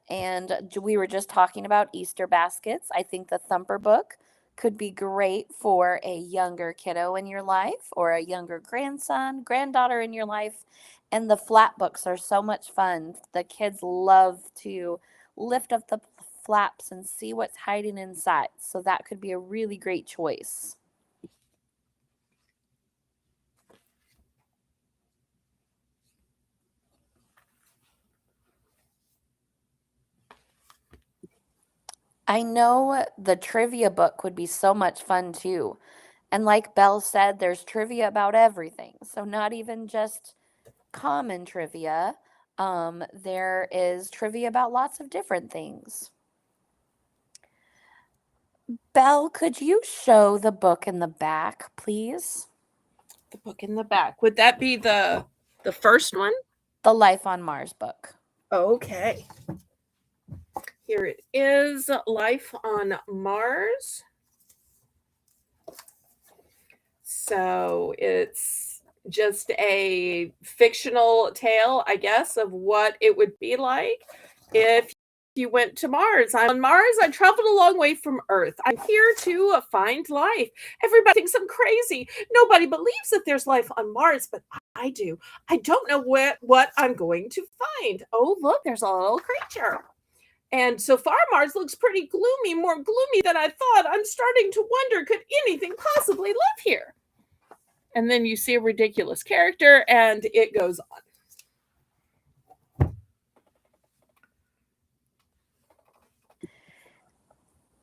we were just talking about Easter baskets. I think the Thumper book could be great for a younger kiddo in your life or a younger grandson, granddaughter in your life. And the flat books are so much fun. The kids love to lift up the flaps and see what's hiding inside. So that could be a really great choice. I know the trivia book would be so much fun too. And like Belle said, there's trivia about everything. So not even just common trivia. There is trivia about lots of different things. Belle, could you show the book in the back, please? The book in the back. Would that be the first one? The Life on Mars book. Okay. Here it is, Life on Mars. So it's just a fictional tale, I guess, of what it would be like if you went to Mars. I'm on Mars. I traveled a long way from Earth. I'm here to find life. Everybody thinks I'm crazy. Nobody believes that there's life on Mars, but I do. I don't know what I'm going to find. Oh, look, there's a little creature. And so far, Mars looks pretty gloomy, more gloomy than I thought. I'm starting to wonder, could anything possibly live here? And then you see a ridiculous character, and it goes on.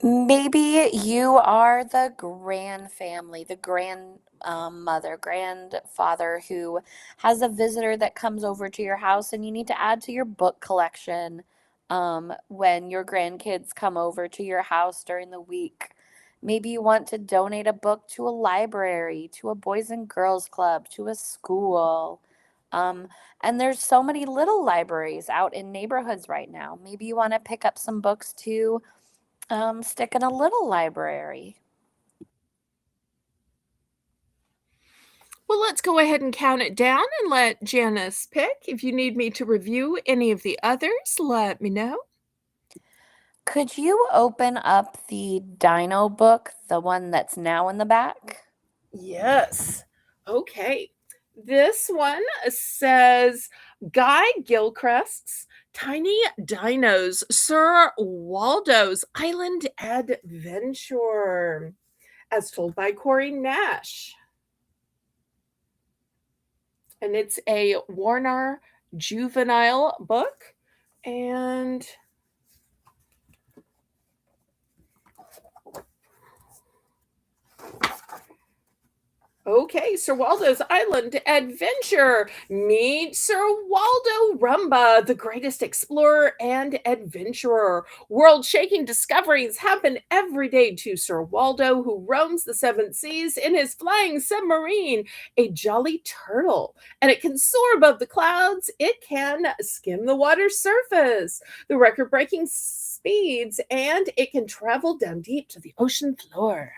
Maybe you are the grand family, the grandmother, grandfather who has a visitor that comes over to your house, and you need to add to your book collection when your grandkids come over to your house during the week. Maybe you want to donate a book to a library, to a boys and girls club, to a school. Um, and there's so many little libraries out in neighborhoods right now. Maybe you want to pick up some books to stick in a little library. Well, let's go ahead and count it down and let Janice pick. If you need me to review any of the others, let me know. Could you open up the Dino book, the one that's now in the back? Yes. Okay. This one says Guy Gilchrist's Tiny Dinos, Sir Waldo's Island Adventure, as told by Corey Nash. And it's a Warner juvenile book. And okay, Sir Waldo's Island Adventure. Meet Sir Waldo Rumba, the greatest explorer and adventurer. World shaking discoveries happen every day to Sir Waldo, who roams the seven seas in his flying submarine, a jolly turtle. And it can soar above the clouds, it can skim the water's surface, the record breaking speeds, and it can travel down deep to the ocean floor.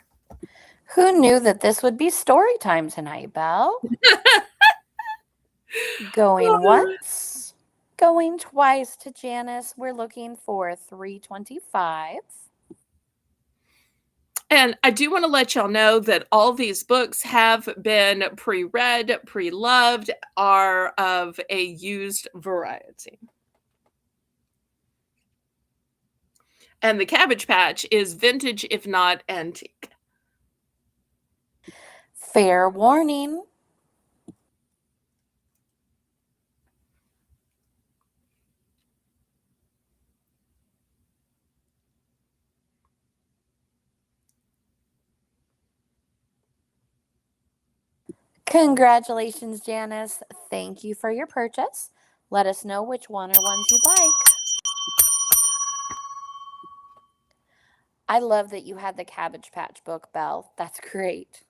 Who knew that this would be story time tonight, Belle? Going once, going twice to Janice. We're looking for 325. And I do want to let y'all know that all these books have been pre-read, pre-loved, are of a used variety. And the Cabbage Patch is vintage, if not antique. Fair warning. Congratulations, Janice. Thank you for your purchase. Let us know which one or ones you'd like. I love that you had the Cabbage Patch book, Belle. That's great.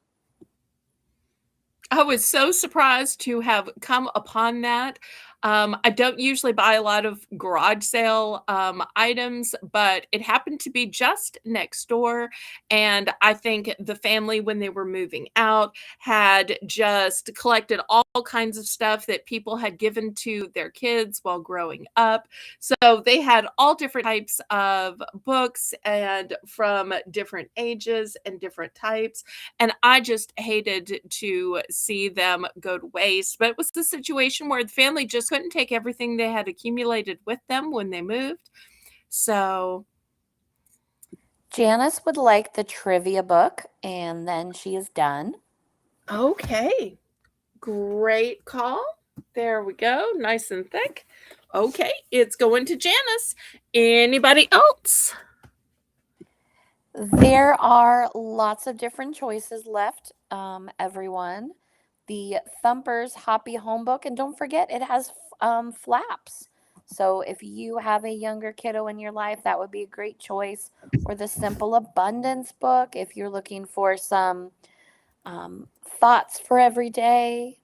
I was so surprised to have come upon that. I don't usually buy a lot of garage sale items, but it happened to be just next door. And I think the family, when they were moving out, had just collected all kinds of stuff that people had given to their kids while growing up. So they had all different types of books and from different ages and different types. And I just hated to see them go to waste. But it was the situation where the family just couldn't take everything they had accumulated with them when they moved. So, Janice would like the trivia book, and then she is done. okay. Great call. There we go. Nice and thick. Okay, it's going to Janice. Anybody else? There are lots of different choices left, everyone. The Thumper's Hoppy Home Book, and don't forget it has flaps. So if you have a younger kiddo in your life, that would be a great choice. Or the Simple Abundance book, if you're looking for some thoughts for every day.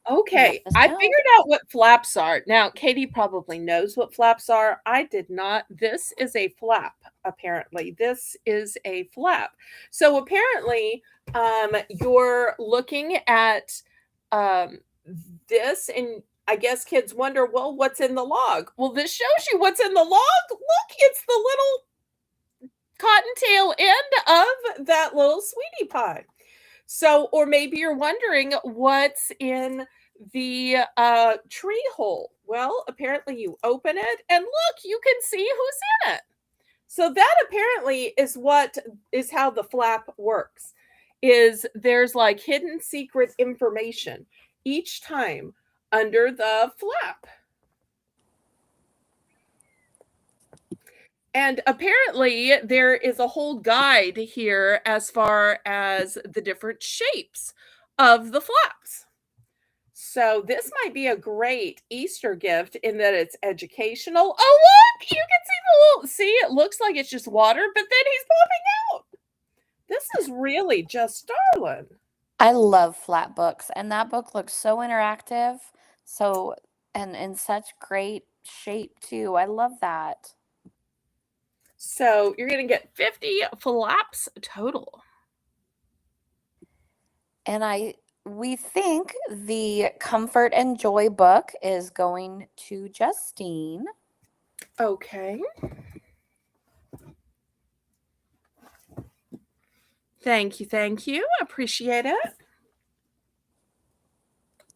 Let Okay, us I know. figured out what flaps are. Now, Katie probably knows what flaps are. I did not. This is a flap, apparently. This is a flap. So apparently, you're looking at um, this, and I guess kids wonder, well, what's in the log? Well, this shows you what's in the log. Look, it's the little cottontail end of that little sweetie pie. So, or maybe you're wondering what's in the tree hole. Well, apparently you open it and look, you can see who's in it. So that apparently is how the flap works. Is there's like hidden secret information each time under the flap. And apparently, there is a whole guide here as far as the different shapes of the flaps. So, this might be a great Easter gift in that it's educational. Oh, look, you can see the little, see, it looks like it's just water, but then he's popping out. This is really just darling. I love flat books, and that book looks so interactive. So, and in such great shape, too. I love that. So, you're going to get 50 flaps total. And I we think the Comfort and Joy book is going to Justine. Okay. Thank you. Thank you. Appreciate it.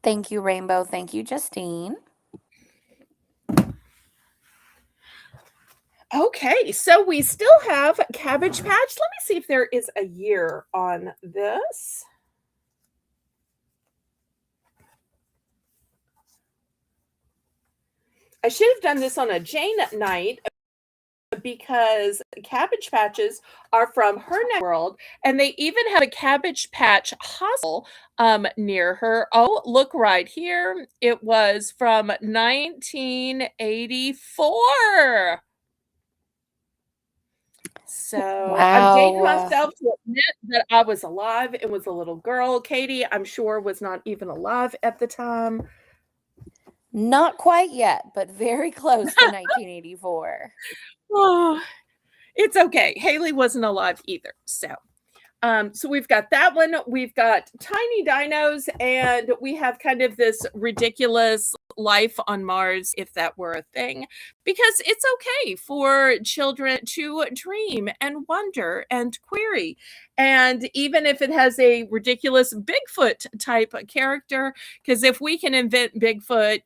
Thank you, Rainbow. Thank you, Justine. Okay, so we still have Cabbage Patch. Let me see if there is a year on this. I should have done this on a Jane night because Cabbage Patches are from her neck world, and they even have a Cabbage Patch hospital near her. Oh, look right here. It was from 1984. So I'm dating Wow. myself to admit that I was alive and was a little girl. Katie, I'm sure, was not even alive at the time. Not quite yet, but very close to 1984. Oh, it's okay. Haley wasn't alive either. So we've got that one. We've got tiny dinos, and we have kind of this ridiculous life on Mars, if that were a thing, because it's okay for children to dream and wonder and query. And even if it has a ridiculous Bigfoot type character, because if we can invent Bigfoot,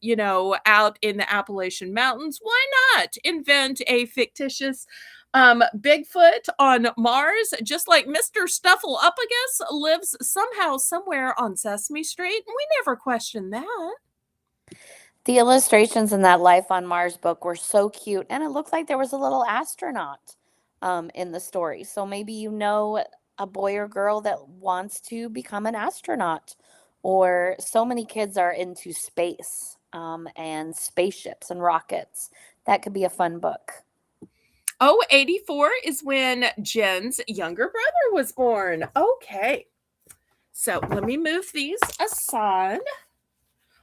out in the Appalachian Mountains, why not invent a fictitious Bigfoot on Mars, just like Mr. Snuffleupagus lives somehow somewhere on Sesame Street. We never questioned that. The illustrations in that Life on Mars book were so cute, and it looked like there was a little astronaut in the story. So maybe you know a boy or girl that wants to become an astronaut, or so many kids are into space and spaceships and rockets. That could be a fun book. Oh, 84 is when Jen's younger brother was born. Okay. So let me move these aside.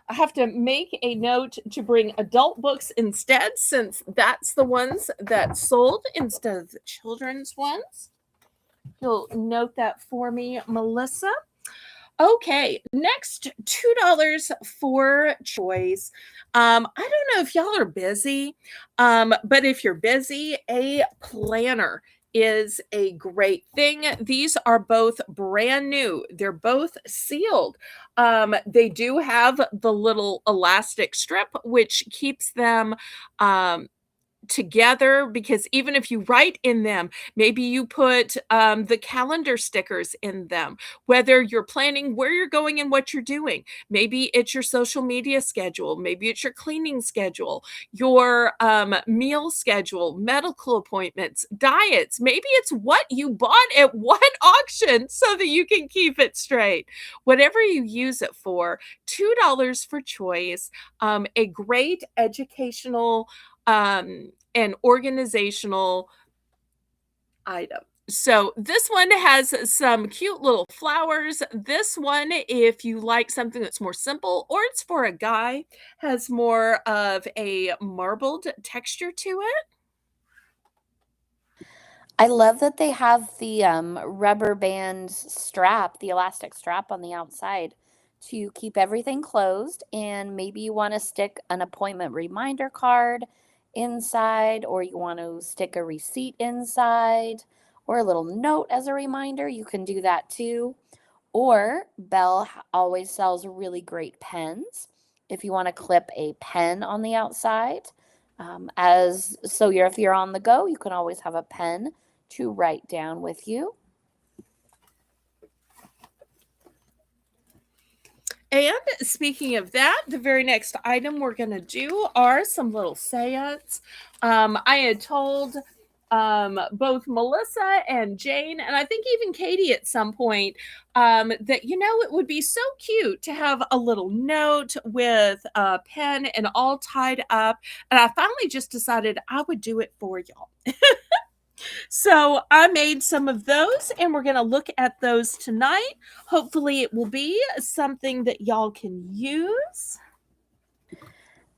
I have to make a note to bring adult books instead, since that's the ones that sold instead of the children's ones. You'll note that for me, Melissa. Okay, next $2 for choice. I don't know if y'all are busy, but if you're busy, a planner is a great thing. These are both brand new. They're both sealed. They do have the little elastic strip, which keeps them together, because even if you write in them, maybe you put the calendar stickers in them, whether you're planning where you're going and what you're doing. Maybe it's your social media schedule, maybe it's your cleaning schedule, your meal schedule, medical appointments, diets. Maybe it's what you bought at what auction so that you can keep it straight. Whatever you use it for, $2 for choice. A great educational an organizational item. So this one has some cute little flowers. This one, if you like something that's more simple or it's for a guy, has more of a marbled texture to it. I love that they have the rubber band strap, the elastic strap on the outside to keep everything closed. And maybe you want to stick an appointment reminder card inside, or you want to stick a receipt inside, or a little note as a reminder. You can do that too. Or Belle always sells really great pens. If you want to clip a pen on the outside, as so if you're on the go, you can always have a pen to write down with you. And speaking of that, the very next item we're going to do are some little seance. I had told both Melissa and Jane, and I think even Katie at some point, that, it would be so cute to have a little note with a pen and all tied up. And I finally just decided I would do it for y'all. So I made some of those, and we're going to look at those tonight. Hopefully it will be something that y'all can use.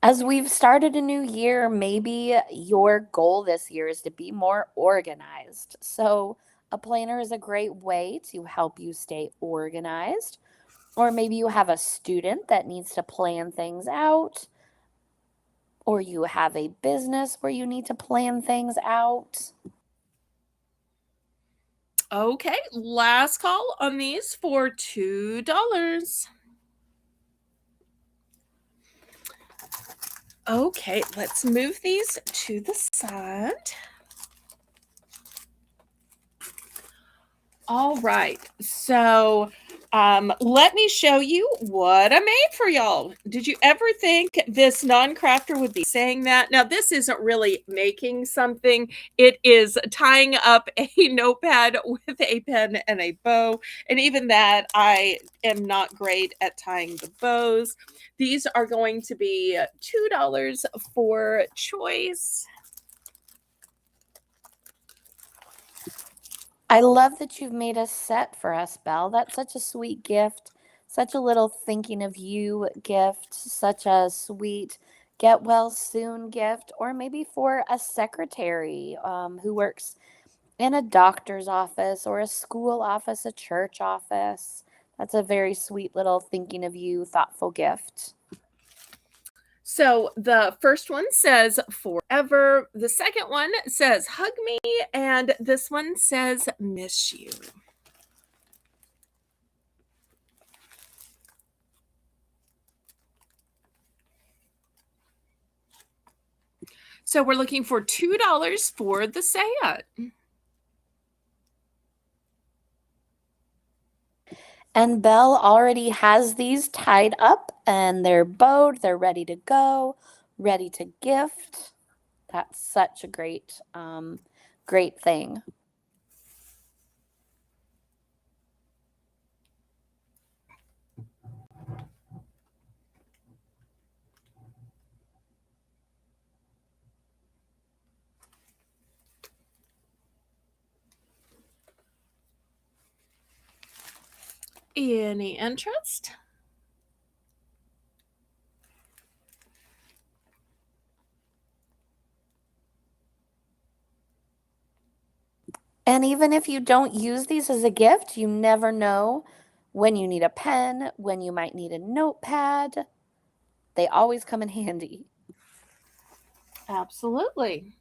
As we've started a new year, maybe your goal this year is to be more organized. So, a planner is a great way to help you stay organized. Or maybe you have a student that needs to plan things out, or you have a business where you need to plan things out. Okay, last call on these for $2. Okay, let's move these to the side. All right. So let me show you what I made for y'all. Did you ever think this non-crafter would be saying that? Now, this isn't really making something. It is tying up a notepad with a pen and a bow. And even that, I am not great at tying the bows. These are going to be $2 for choice. I love that you've made a set for us, Belle. That's such a sweet gift, such a little thinking of you gift, such a sweet get well soon gift, or maybe for a secretary who works in a doctor's office or a school office, a church office. That's a very sweet little thinking of you, thoughtful gift. So the first one says forever. The second one says hug me. And this one says miss you. So we're looking for $2 for the set. And Belle already has these tied up and they're bowed, they're ready to go, ready to gift. That's such a great thing. Any interest? And even if you don't use these as a gift, you never know when you need a pen, when you might need a notepad. They always come in handy. Absolutely.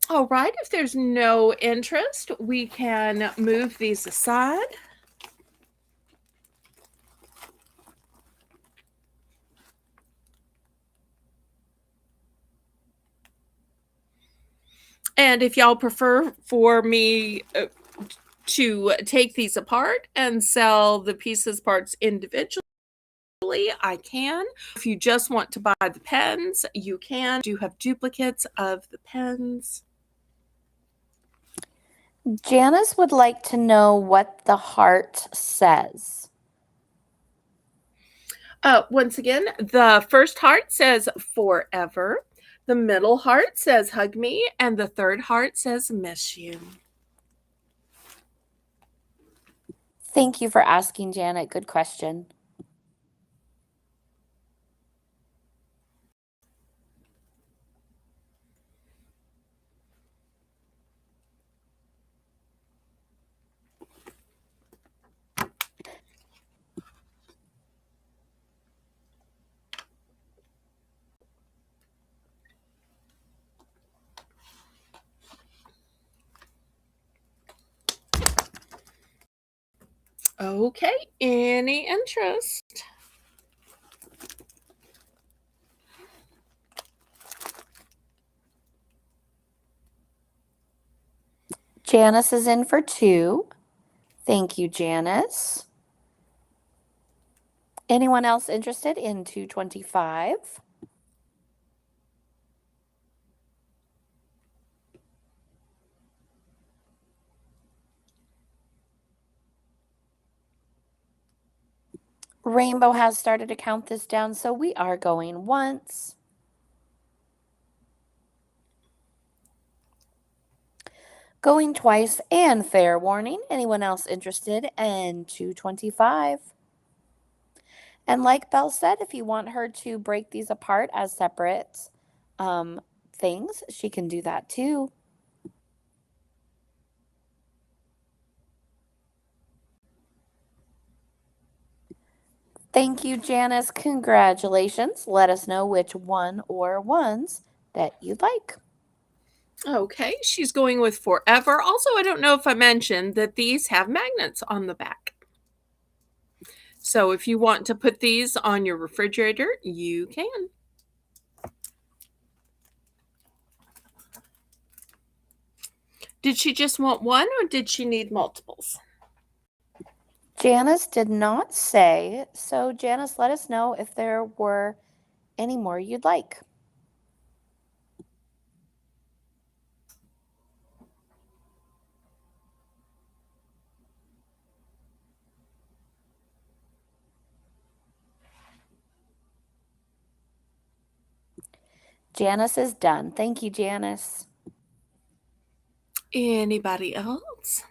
All right, if there's no interest, we can move these aside. And if y'all prefer for me to take these apart and sell the pieces parts individually, I can. If you just want to buy the pens, you can. Do have duplicates of the pens. Janice would like to know what the heart says. Once again, the first heart says forever. The middle heart says hug me. And the third heart says miss you. Thank you for asking, Janet. Good question. Okay, any interest? Janice is in for 2. Thank you, Janice. Anyone else interested in 225? Rainbow has started to count this down, so we are going once. Going twice, and fair warning. Anyone else interested in 225? And like Belle said, if you want her to break these apart as separate things, she can do that too. Thank you, Janice. Congratulations. Let us know which one or ones that you'd like. Okay, she's going with forever. Also, I don't know if I mentioned that these have magnets on the back. So if you want to put these on your refrigerator, you can. Did she just want one or did she need multiples? Janice did not say, so Janice, let us know if there were any more you'd like. Janice is done. Thank you, Janice. Anybody else?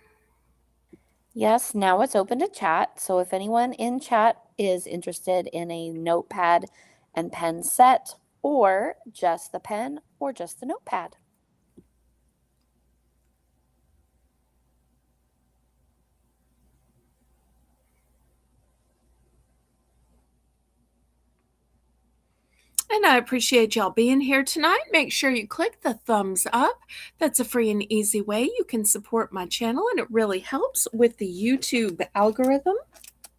Yes, now it's open to chat. So if anyone in chat is interested in a notepad and pen set, or just the pen, or just the notepad. And I appreciate y'all being here tonight. Make sure you click the thumbs up. That's a free and easy way you can support my channel, and it really helps with the YouTube algorithm.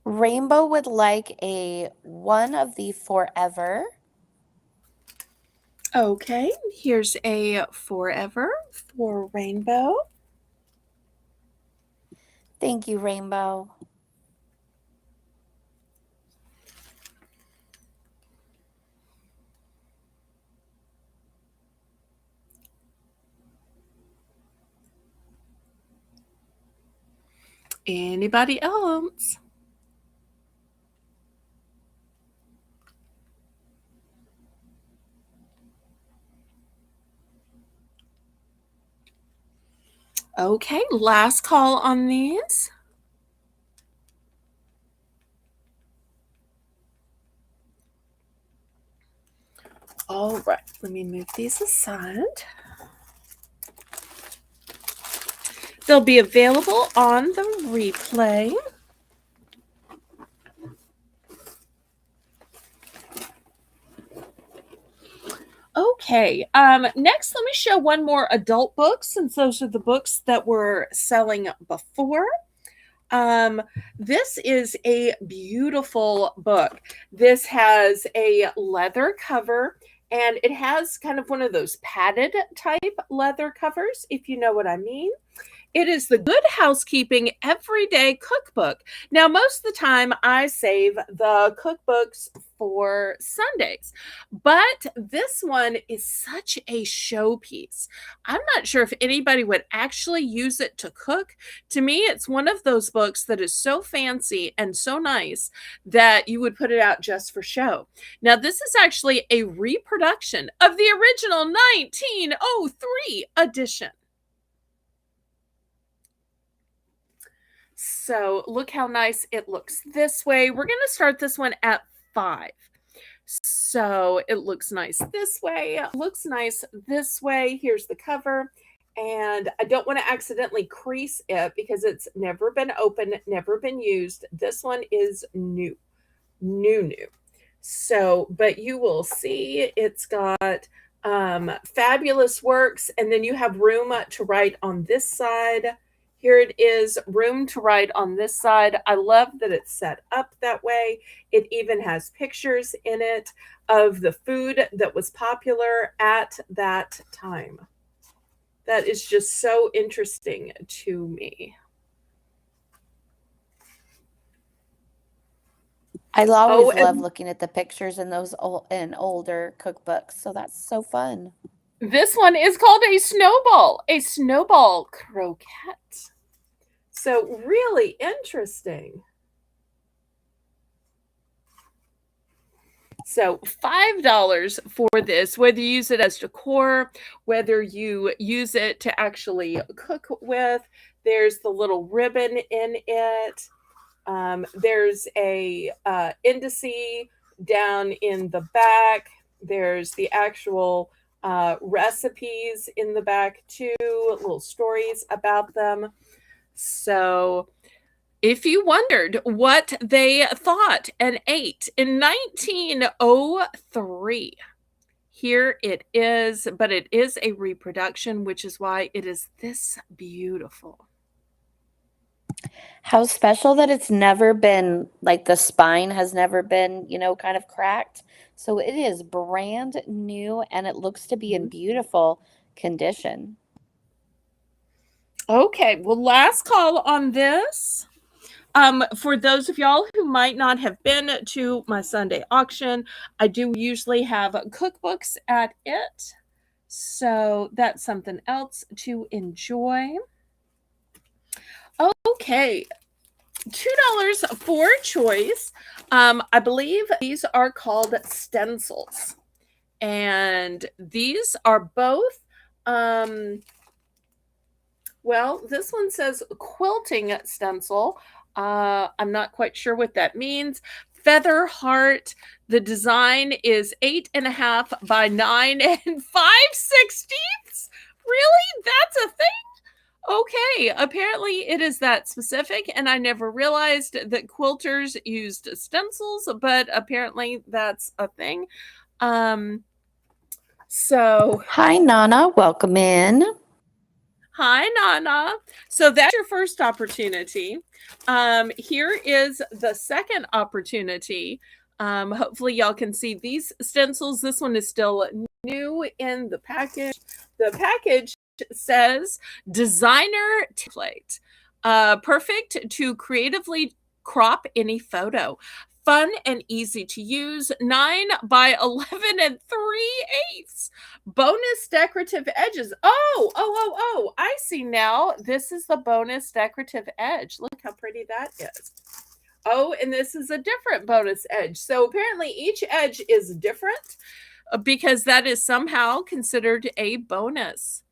Rainbow would like a one of the forever. Okay, here's a forever for Rainbow. Thank you, Rainbow. Anybody else? Okay, last call on these. All right, let me move these aside. They'll be available on the replay. Okay, next let me show one more adult book, since those are the books that were selling before. This is a beautiful book. This has a leather cover, and it has kind of one of those padded type leather covers, if you know what I mean. It is the Good Housekeeping Everyday Cookbook. Now, most of the time, I save the cookbooks for Sundays, but this one is such a showpiece. I'm not sure if anybody would actually use it to cook. To me, it's one of those books that is so fancy and so nice that you would put it out just for show. Now, this is actually a reproduction of the original 1903 edition. So look how nice it looks this way. We're going to start this one at 5. So it looks nice this way, looks nice this way. Here's the cover. And I don't want to accidentally crease it because it's never been opened, never been used. This one is new. So, but you will see it's got fabulous works, and then you have room to write on this side. Here it is, room to write on this side. I love that it's set up that way. It even has pictures in it of the food that was popular at that time. That is just so interesting to me. I always love looking at the pictures in those older cookbooks. So that's so fun. This one is called a snowball croquette. So really interesting. So $5 for this, whether you use it as decor, whether you use it to actually cook with. There's the little ribbon in it. There's a indice down in the back. There's the actual recipes in the back too, little stories about them. So if you wondered what they thought and ate in 1903, here it is, but it is a reproduction, which is why it is this beautiful. How special that it's never been like the spine has never been, kind of cracked. So it is brand new and it looks to be in beautiful condition. Okay, well, last call on this. For those of y'all who might not have been to my Sunday auction, I do usually have cookbooks at it. So that's something else to enjoy. Okay, $2 for choice. I believe these are called stencils. And these are both, well, this one says quilting stencil. I'm not quite sure what that means. Feather heart. The design is 8.5 by 9 5/16. Really? That's a thing? Okay, apparently it is that specific, and I never realized that quilters used stencils, but apparently that's a thing. So Hi, Nana. Welcome in. hi, Nana. So that's your first opportunity. Here is the second opportunity. Hopefully y'all can see these stencils. This one is still new in the package. The package says designer template. Perfect to creatively crop any photo. Fun and easy to use. 9 by 11 and 3/8. Bonus decorative edges. Oh, I see now. This is the bonus decorative edge. Look how pretty that is. Oh, and this is a different bonus edge. So apparently each edge is different because that is somehow considered a bonus.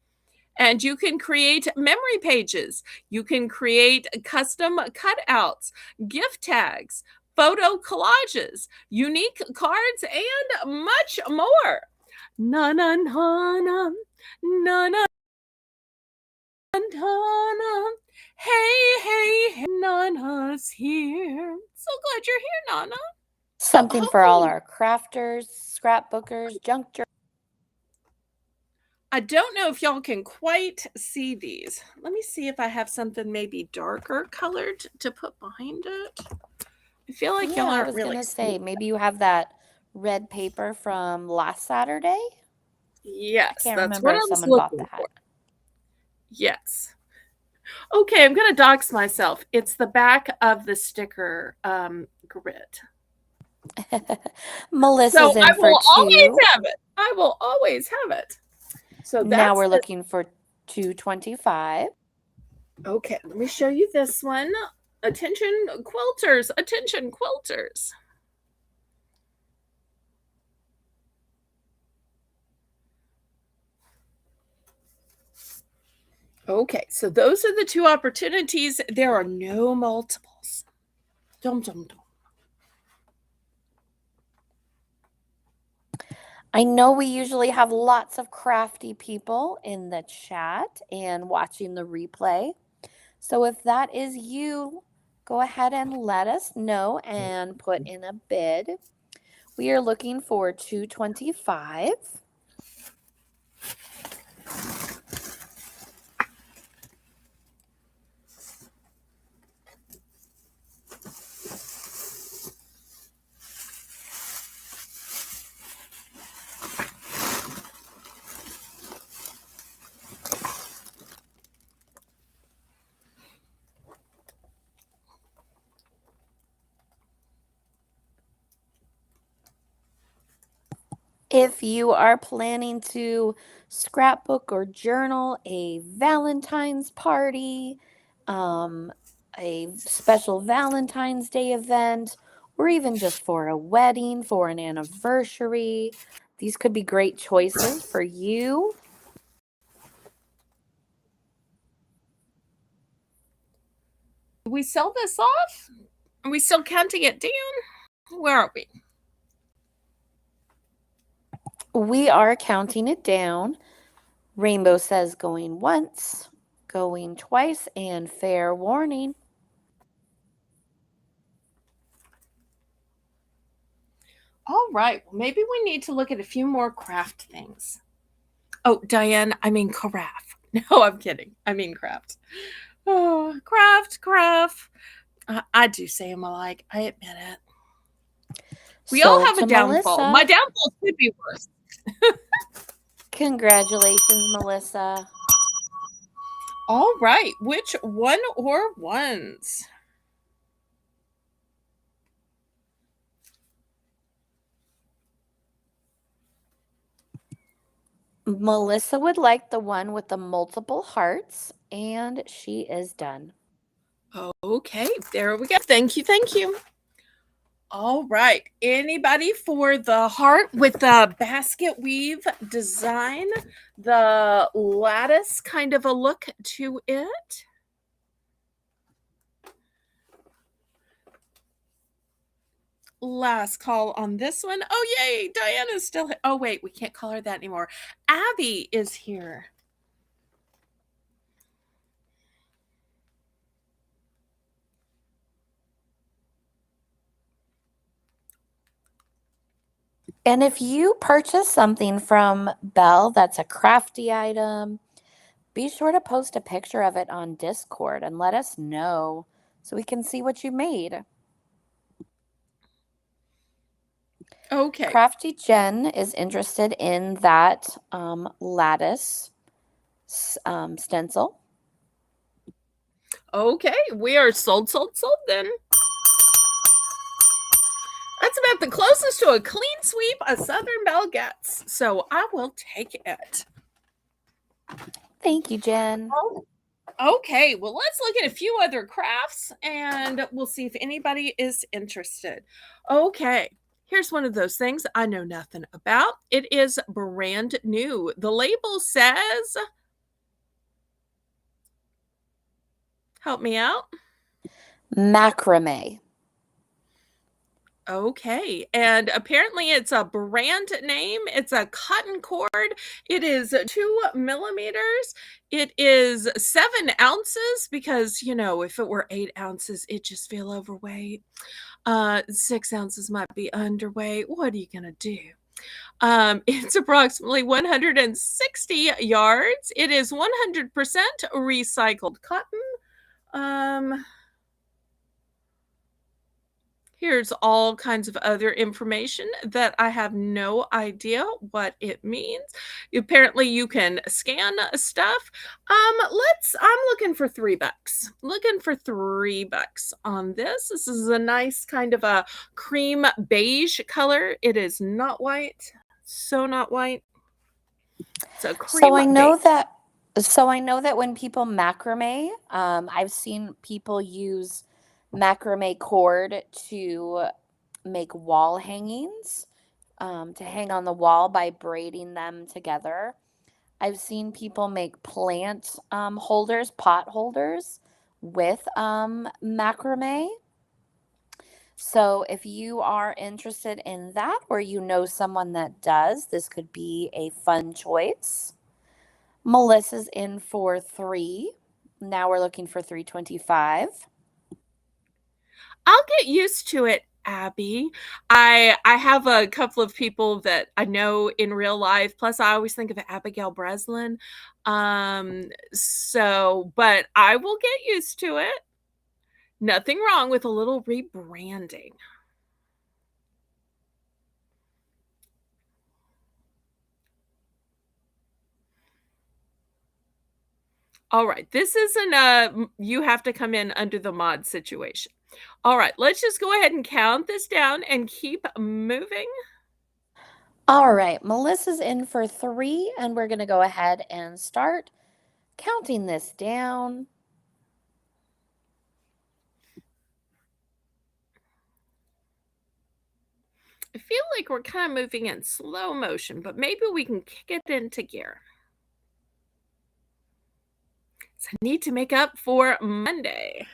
And you can create memory pages. You can create custom cutouts, gift tags, photo collages, unique cards, and much more. Na na na na na na na. Hey, Nana's here. So glad you're here, Nana. Something for all our crafters, scrapbookers, junk journals. I don't know if y'all can quite see these. Let me see if I have something maybe darker colored to put behind it. I feel like y'all aren't really. I was gonna say maybe you have that red paper from last Saturday. Yes, I can't that's remember what if I was someone bought looking that. for. Yes. Okay, I'm gonna dox myself. It's the back of the sticker grid. Melissa's So in I for will always 2. have it. I will always have it. So Now that's we're looking for 225. okay. Let me show you this one. Attention quilters, attention quilters. Okay, so those are the two opportunities. There are no multiples. Dum dum dum. I know we usually have lots of crafty people in the chat and watching the replay. So if that is you, go ahead and let us know and put in a bid. We are looking for 225. If you are planning to scrapbook or journal a Valentine's party, a special Valentine's Day event, or even just for a wedding, for an anniversary, these could be great choices for you. We sell this off? Are we still counting it down? Where are we? We are counting it down. Rainbow says going once, going twice, and fair warning. All right, well, maybe we need to look at a few more craft things. Oh, Diane, I mean carafe. No, I'm kidding. I mean craft. Oh, craft. I do say them alike. I admit it. We all Sold have a to downfall. My Melissa. downfall could be worse. Congratulations, Melissa. All right, which one or ones? Melissa would like the one with the multiple hearts, and she is done. Okay, there we go. Thank you, thank you. All right, anybody for the heart with the basket weave design, the lattice kind of a look to it? Last call on this one. Oh, yay, Diana's still here. Oh, wait, we can't call her that anymore. Abby is here. And if you purchase something from Belle that's a crafty item, be sure to post a picture of it on Discord and let us know so we can see what you made. Okay. Crafty Jen is interested in that lattice stencil. Okay, we are sold then. That's about the closest to a clean sweep a Southern Belle gets. So I will take it. Thank you, Jen. Okay, well, let's look at a few other crafts and we'll see if anybody is interested. Okay, here's one of those things I know nothing about. It is brand new. The label says, help me out. Macrame. Okay, and apparently it's a brand name. It's a cotton cord. It is 2 millimeters. It is 7 ounces because, you know, if it were 8 ounces, it'd just feel overweight. 6 ounces might be underweight. What are you gonna do? It's approximately 160 yards. It is 100% recycled cotton. Here's all kinds of other information that I have no idea what it means. Apparently you can scan stuff. I'm looking for $3. Looking for $3 on this. This is a nice kind of a cream beige color. It is not white. So not white. It's a cream So I know beige. that when people macrame, I've seen people use macrame cord to make wall hangings, to hang on the wall by braiding them together. I've seen people make plant holders, pot holders with macrame. So if you are interested in that or you know someone that does, this could be a fun choice. Melissa's in for 3. Now we're looking for 325. I'll get used to it, Abby. I have a couple of people that I know in real life. Plus, I always think of Abigail Breslin. But I will get used to it. Nothing wrong with a little rebranding. All right, this isn't a you have to come in under the mod situation. All right, let's just go ahead and count this down and keep moving. All right, Melissa's in for 3, and we're going to go ahead and start counting this down. I feel like we're kind of moving in slow motion, but maybe we can kick it into gear. So I need to make up for Monday.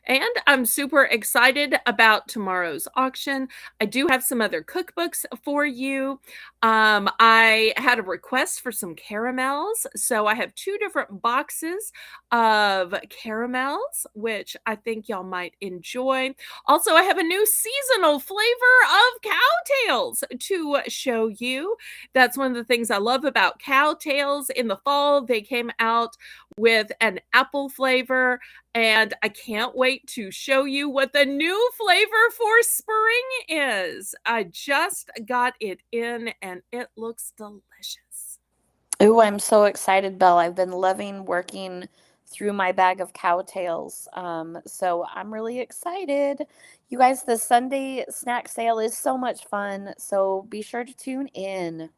And I'm super excited about tomorrow's auction. I do have some other cookbooks for you. I had a request for some caramels. So I have two different boxes of caramels, which I think y'all might enjoy. Also, I have a new seasonal flavor of cowtails to show you. That's one of the things I love about cowtails. In the fall, they came out with an apple flavor, and I can't wait to show you what the new flavor for spring is. I just got it in and it looks delicious. Ooh, I'm so excited, Belle. I've been loving working through my bag of cowtails. So I'm really excited. You guys, the Sunday snack sale is so much fun. So be sure to tune in.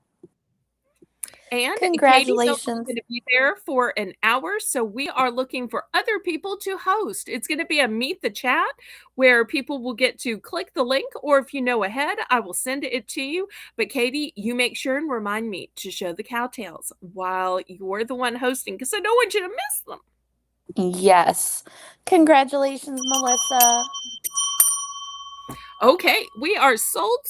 And Katie's only Congratulations. going to be there for an hour, so we are looking for other people to host. It's going to be a meet the chat where people will get to click the link, or if you know ahead, I will send it to you. But Katie, you make sure and remind me to show the cowtails while you're the one hosting, because I don't want you to miss them. Yes. Congratulations, Melissa. Okay, we are sold.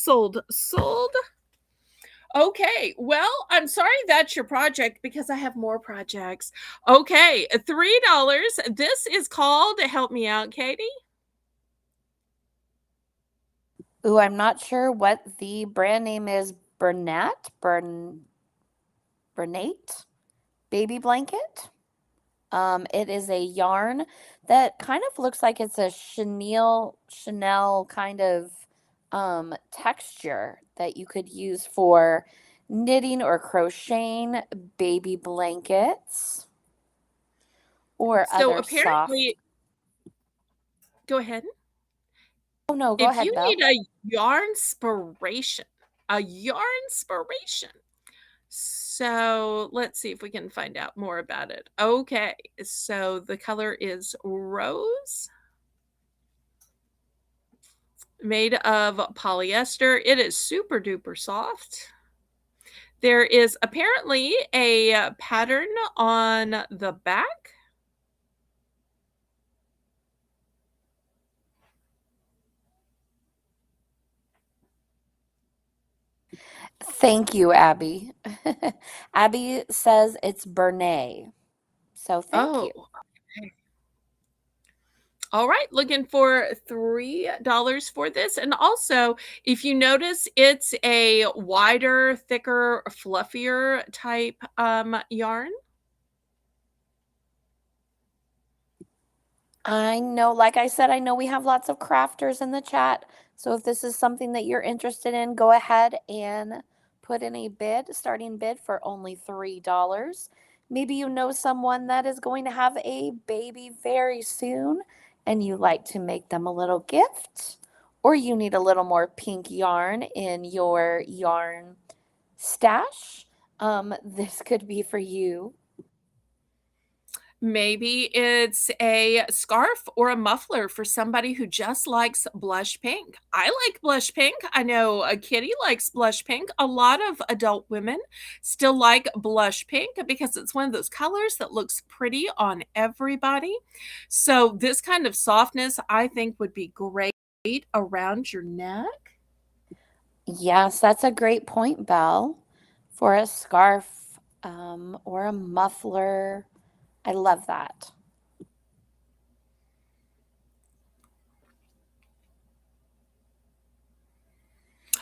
Okay, well, I'm sorry that's your project because I have more projects. Okay, $3. This is called, help me out, Katie. Ooh, I'm not sure what the brand name is. Bernate baby blanket. It is a yarn that kind of looks like it's a Chanel kind of texture that you could use for knitting or crocheting baby blankets or So other soft. apparently, go ahead. Oh no, go If you ahead, Belle. need a yarn inspiration. So let's see if we can find out more about it. Okay, so the color is rose, made of polyester. It is super duper soft. There is apparently a pattern on the back. Thank you, Abby. Abby says it's Bernay. So thank Oh, you. okay. All right, looking for $3 for this. And also, if you notice, it's a wider, thicker, fluffier type yarn. I know, like I said, I know we have lots of crafters in the chat. So if this is something that you're interested in, go ahead and put in a bid, starting bid for only $3. Maybe you know someone that is going to have a baby very soon and you like to make them a little gift, or you need a little more pink yarn in your yarn stash. This could be for you. Maybe it's a scarf or a muffler for somebody who just likes blush pink. I like blush pink. I know a Kitty likes blush pink. A lot of adult women still like blush pink because it's one of those colors that looks pretty on everybody. So, this kind of softness I think would be great around your neck. Yes, that's a great point, Belle, for a scarf or a muffler. I love that.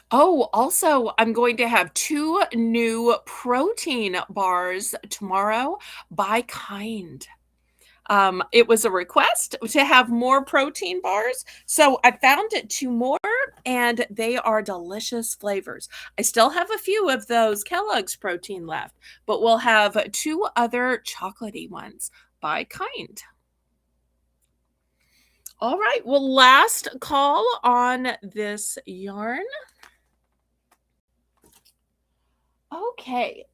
Oh, also, I'm going to have two new protein bars tomorrow by Kind. It was a request to have more protein bars. So I found two more and they are delicious flavors. I still have a few of those Kellogg's protein left, but we'll have two other chocolatey ones by Kind. All right. Well, last call on this yarn. Okay.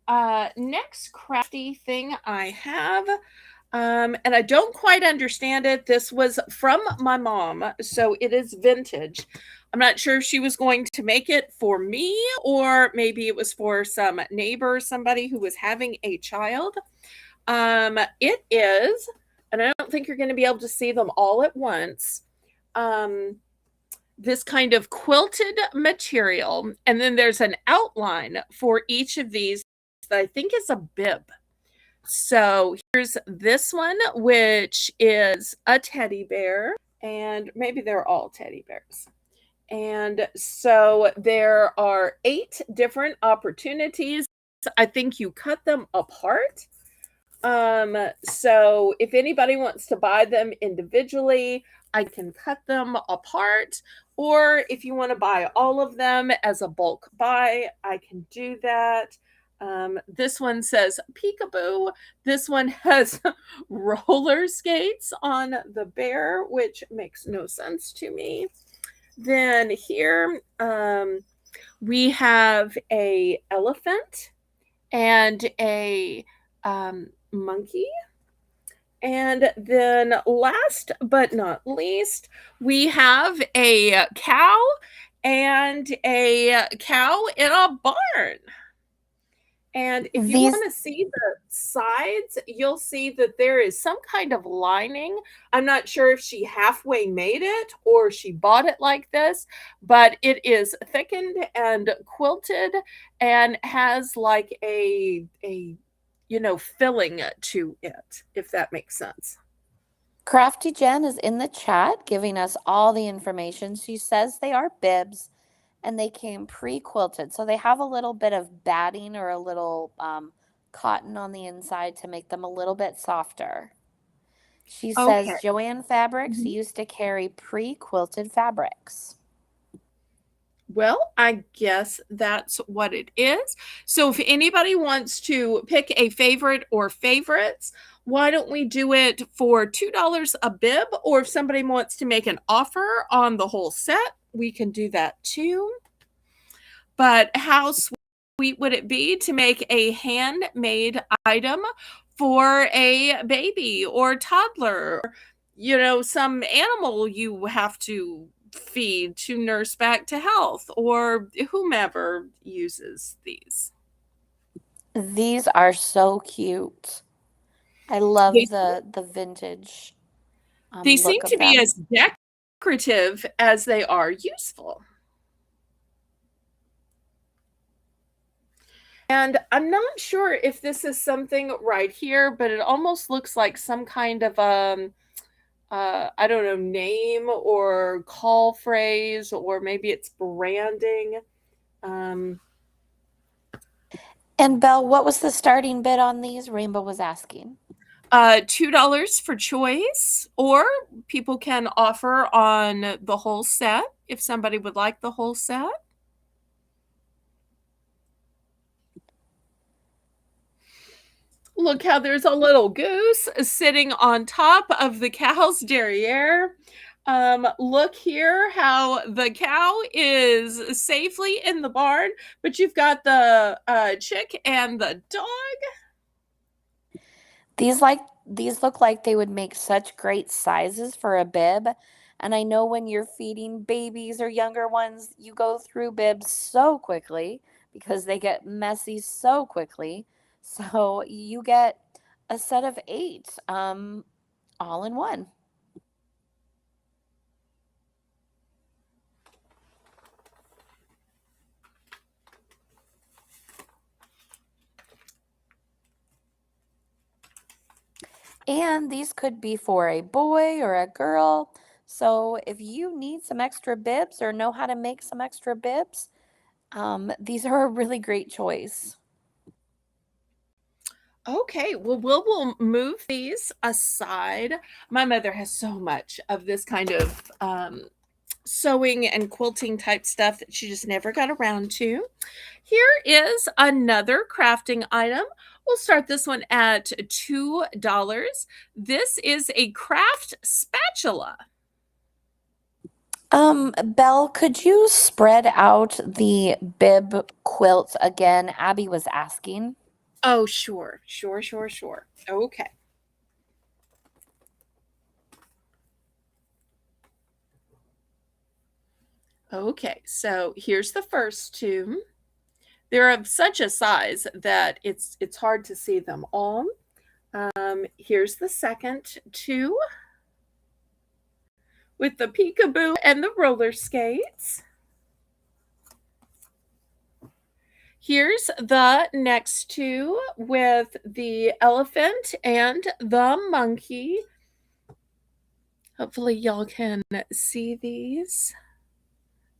Next crafty thing I have, and I don't quite understand it. This was from my mom, so it is vintage. I'm not sure if she was going to make it for me or maybe it was for some neighbor, somebody who was having a child. It is and I don't think you're going to be able to see them all at once. This kind of quilted material, and then there's an outline for each of these that I think is a bib. So here's this one, which is a teddy bear, and maybe they're all teddy bears. And so there are 8 different opportunities. I think you cut them apart. So if anybody wants to buy them individually, I can cut them apart. Or if you want to buy all of them as a bulk buy, I can do that. This one says peekaboo. This one has roller skates on the bear, which makes no sense to me. Then here we have a elephant and a monkey. And then last but not least, we have a cow and a cow in a barn. And if you These want to see the sides, you'll see that there is some kind of lining. I'm not sure if she halfway made it or she bought it like this, but it is thickened and quilted and has like a filling to it, if that makes sense. Crafty Jen is in the chat giving us all the information. She says they are bibs and they came pre-quilted. So they have a little bit of batting or a little cotton on the inside to make them a little bit softer. She Okay. says Joanne Fabrics Mhm. used to carry pre-quilted fabrics. Well, I guess that's what it is. So if anybody wants to pick a favorite or favorites, why don't we do it for $2 a bib? Or if somebody wants to make an offer on the whole set, we can do that too. But how sweet would it be to make a handmade item for a baby or toddler, some animal you have to feed to nurse back to health, or whomever uses these? These are so cute. I They, love the vintage they seem look of to be them. as decorative as they are useful. And I'm not sure if this is something right here, but it almost looks like some kind of I don't know, name or call phrase, or maybe it's branding. Um, And Belle, what was the starting bid on these? Rainbow was asking. $2 for choice, or people can offer on the whole set if somebody would like the whole set. Look how there's a little goose sitting on top of the cow's derriere. Look here how the cow is safely in the barn, but you've got the chick and the dog. These look like they would make such great sizes for a bib. And I know when you're feeding babies or younger ones, you go through bibs so quickly because they get messy so quickly. So you get a set of 8 all in one. And these could be for a boy or a girl. So if you need some extra bibs or know how to make some extra bibs, these are a really great choice. Okay, well, we'll move these aside. My mother has so much of this kind of sewing and quilting type stuff that she just never got around to. Here is another crafting item. We'll start this one at $2. This is a craft spatula. Belle, could you spread out the bib quilt again? Abby was asking. Oh, sure, sure, sure, sure. Okay. Okay, so here's the first two. They're of such a size that it's hard to see them all. Here's the second two with the peekaboo and the roller skates. Here's the next two with the elephant and the monkey. Hopefully y'all can see these.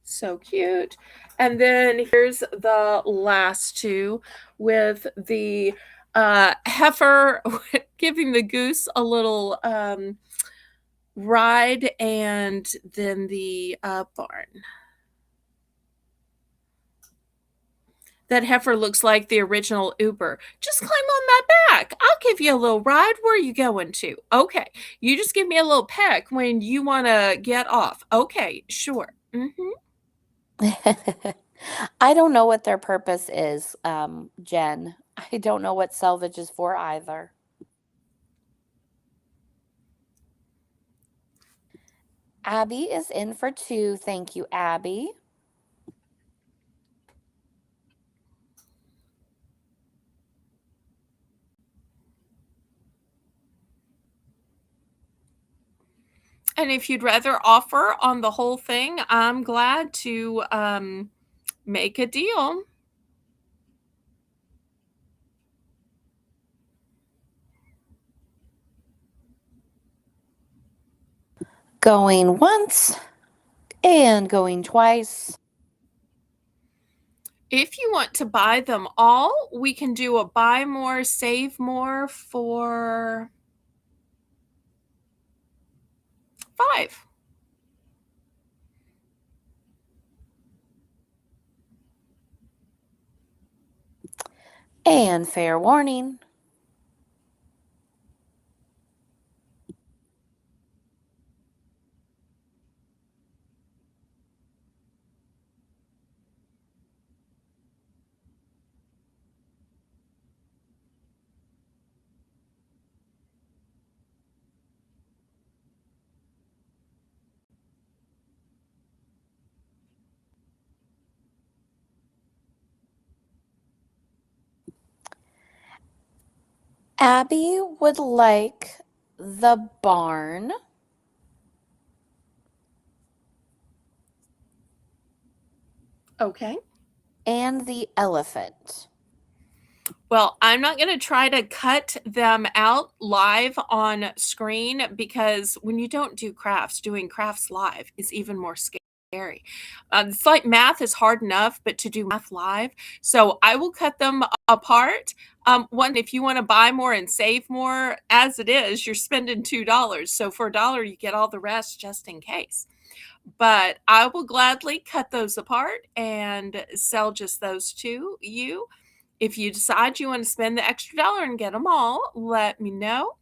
So cute. And then here's the last two with the heifer giving the goose a little ride, and then the barn. That heifer looks like the original Uber. Just climb on my back. I'll give you a little ride. Where are you going to? Okay. You just give me a little peck when you want to get off. Okay, sure. I don't know what their purpose is, Jen. I don't know what selvage is for either. Abby is in for two. Thank you, Abby. And if you'd rather offer on the whole thing, I'm glad to make a deal. Going once and going twice. If you want to buy them all, we can do a buy more, save more for 5. And fair warning. Abby would like the barn Okay. and the elephant. Well, I'm not going to try to cut them out live on screen, because when you don't do crafts, doing crafts live is even more scary. It's like math is hard enough, but to do math live. So I will cut them apart. One, if you want to buy more and save more, as it is, you're spending $2. So for $1, you get all the rest just in case. But I will gladly cut those apart and sell just those to you. If you decide you want to spend the extra dollar and get them all, let me know.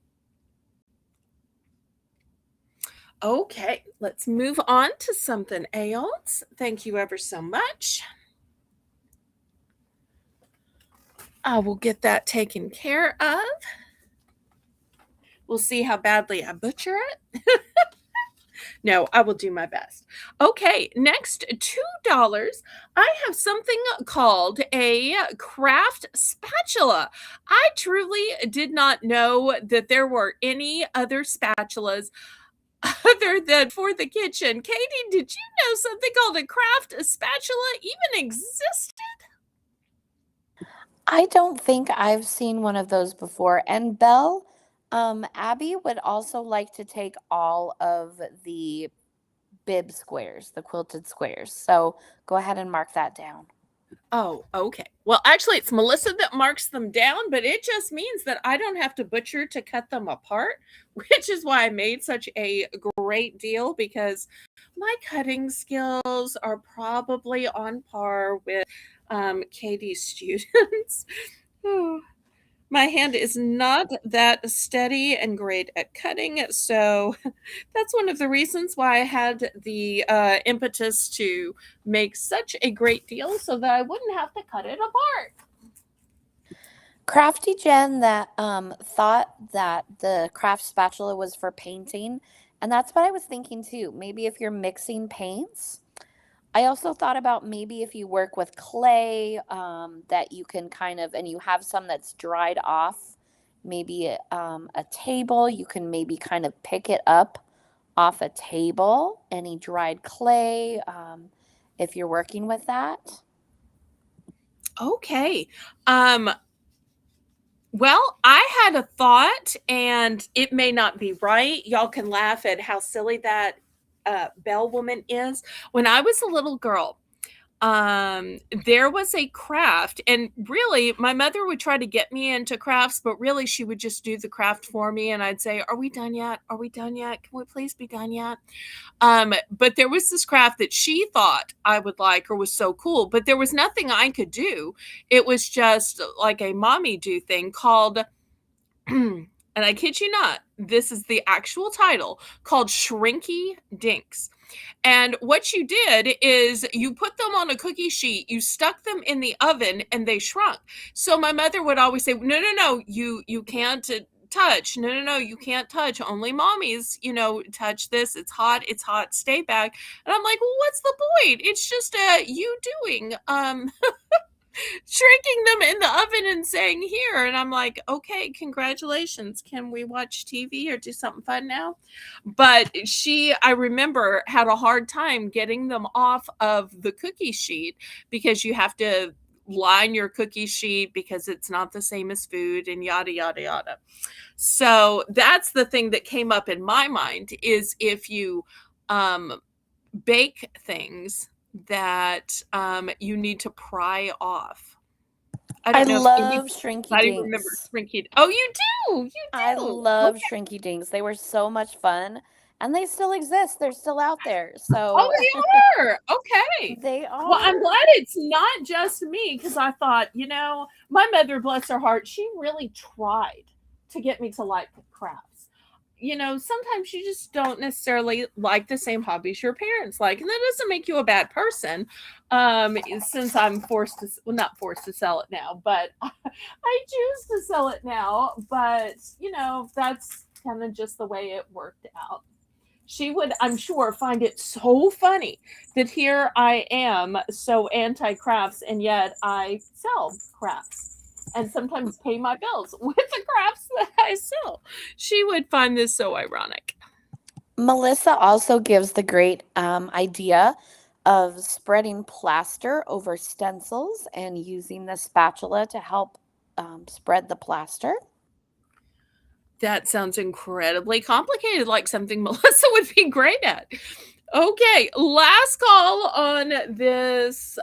Okay, let's move on to something else. Thank you ever so much. I will get that taken care of. We'll see how badly I butcher it. No, I will do my best. Okay, next $2. I have something called a craft spatula. I truly did not know that there were any other spatulas other than for the kitchen. Katie, did you know something called a craft spatula even existed? I don't think I've seen one of those before. And Belle, Abby would also like to take all of the bib squares, the quilted squares. So go ahead and mark that down. Oh, okay. Well, actually, it's Melissa that marks them down, but it just means that I don't have to butcher to cut them apart, which is why I made such a great deal, because my cutting skills are probably on par with Katie's students. Oh, my hand is not that steady and great at cutting, so that's one of the reasons why I had the impetus to make such a great deal, so that I wouldn't have to cut it apart. Crafty Jen that thought that the craft spatula was for painting, and that's what I was thinking too. Maybe if you're mixing paints. I also thought about maybe if you work with clay, that you can kind of, and you have some that's dried off, maybe a table. You can maybe kind of pick it up off a table, any dried clay, if you're working with that. Okay. Um, well, I had a thought, and it may not be right. Y'all can laugh at how silly that Bell woman is. When I was a little girl, there was a craft, and really my mother would try to get me into crafts, but really she would just do the craft for me, and I'd say, are we done yet? Are we done yet? Can we please be done yet? But there was this craft that she thought I would like or was so cool, but there was nothing I could do. It was just like a mommy do thing called and I kid you not, this is the actual title, called Shrinky Dinks. And what you did is you put them on a cookie sheet, you stuck them in the oven, and they shrunk. So my mother would always say, "No, no, no, you can't touch. No, no, no, you can't touch. Only mommies, touch this. It's hot. It's hot. Stay back." And I'm like, "Well, what's the point? It's just you doing shrinking them in the oven and saying here." And I'm like, okay, congratulations, can we watch TV or do something fun now? But she, I remember, had a hard time getting them off of the cookie sheet, because you have to line your cookie sheet because it's not the same as food, and yada yada yada. So that's the thing that came up in my mind, is if you um bake things that you need to pry off. I I don't know if love Shrinky anybody remembers Dinks. Shrinky. Oh, you do. You I do. love Okay. Shrinky Dinks. They were so much fun, and they still exist. They're still out there. Oh, So they are. Okay. they Well, I'm are. glad it's not just me, because I thought, my mother, bless her heart, she really tried to get me to like crafts. Sometimes you just don't necessarily like the same hobbies your parents like, and that doesn't make you a bad person. Since I'm forced to, well, not forced to sell it now, but I choose to sell it now. But that's kind of just the way it worked out. She would, I'm sure, find it so funny that here I am so anti crafts, and yet I sell crafts and sometimes pay my bills with the crafts that I sell. She would find this so ironic. Melissa also gives the great idea of spreading plaster over stencils and using the spatula to help spread the plaster. That sounds incredibly complicated, like something Melissa would be great at. Okay, last call on this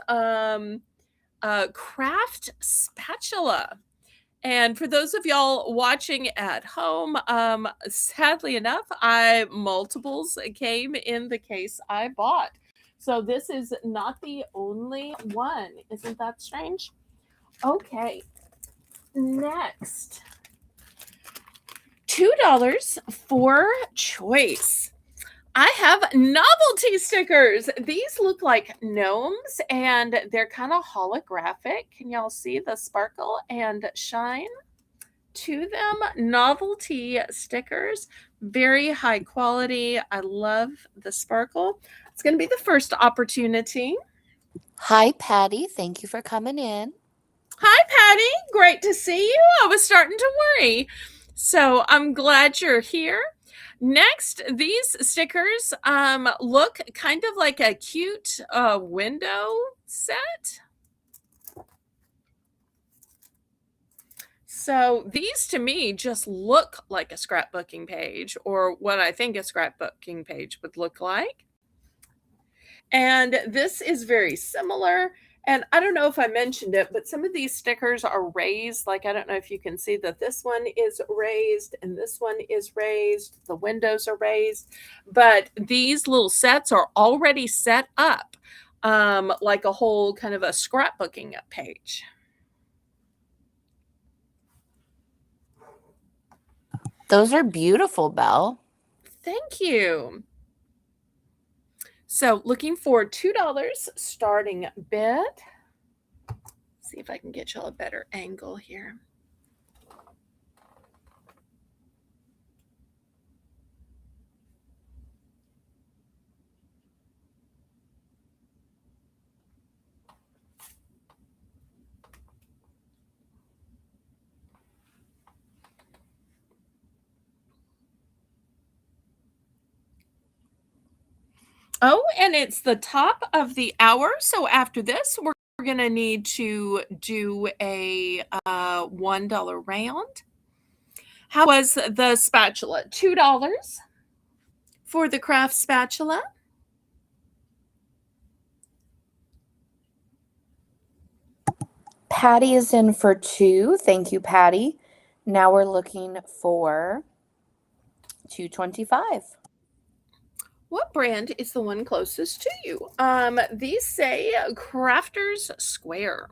craft spatula. And for those of y'all watching at home, sadly enough, I multiples came in the case I bought. So this is not the only one. Isn't that strange? Okay, next. $2 for choice. I have novelty stickers. These look like gnomes, and they're kind of holographic. Can y'all see the sparkle and shine to them? Novelty stickers, very high quality. I love the sparkle. It's going to be the first opportunity. Hi, Patty. Thank you for coming in. Hi, Patty. Great to see you. I was starting to worry. So I'm glad you're here. Next, these stickers look kind of like a cute window set. So these to me just look like a scrapbooking page, or what I think a scrapbooking page would look like. And this is very similar. And I don't know if I mentioned it, but some of these stickers are raised. Like, I don't know if you can see that this one is raised and this one is raised. The windows are raised. But these little sets are already set up like a whole kind of a scrapbooking page. Those are beautiful, Belle. Thank you. So looking for $2 starting bid. See if I can get y'all a better angle here. Oh, and it's the top of the hour. So after this, we're going to need to do a $1 round. How was the spatula? $2 for the craft spatula. Patty is in for 2. Thank you, Patty. Now we're looking for $2.25. What brand is the one closest to you? These say Crafters Square.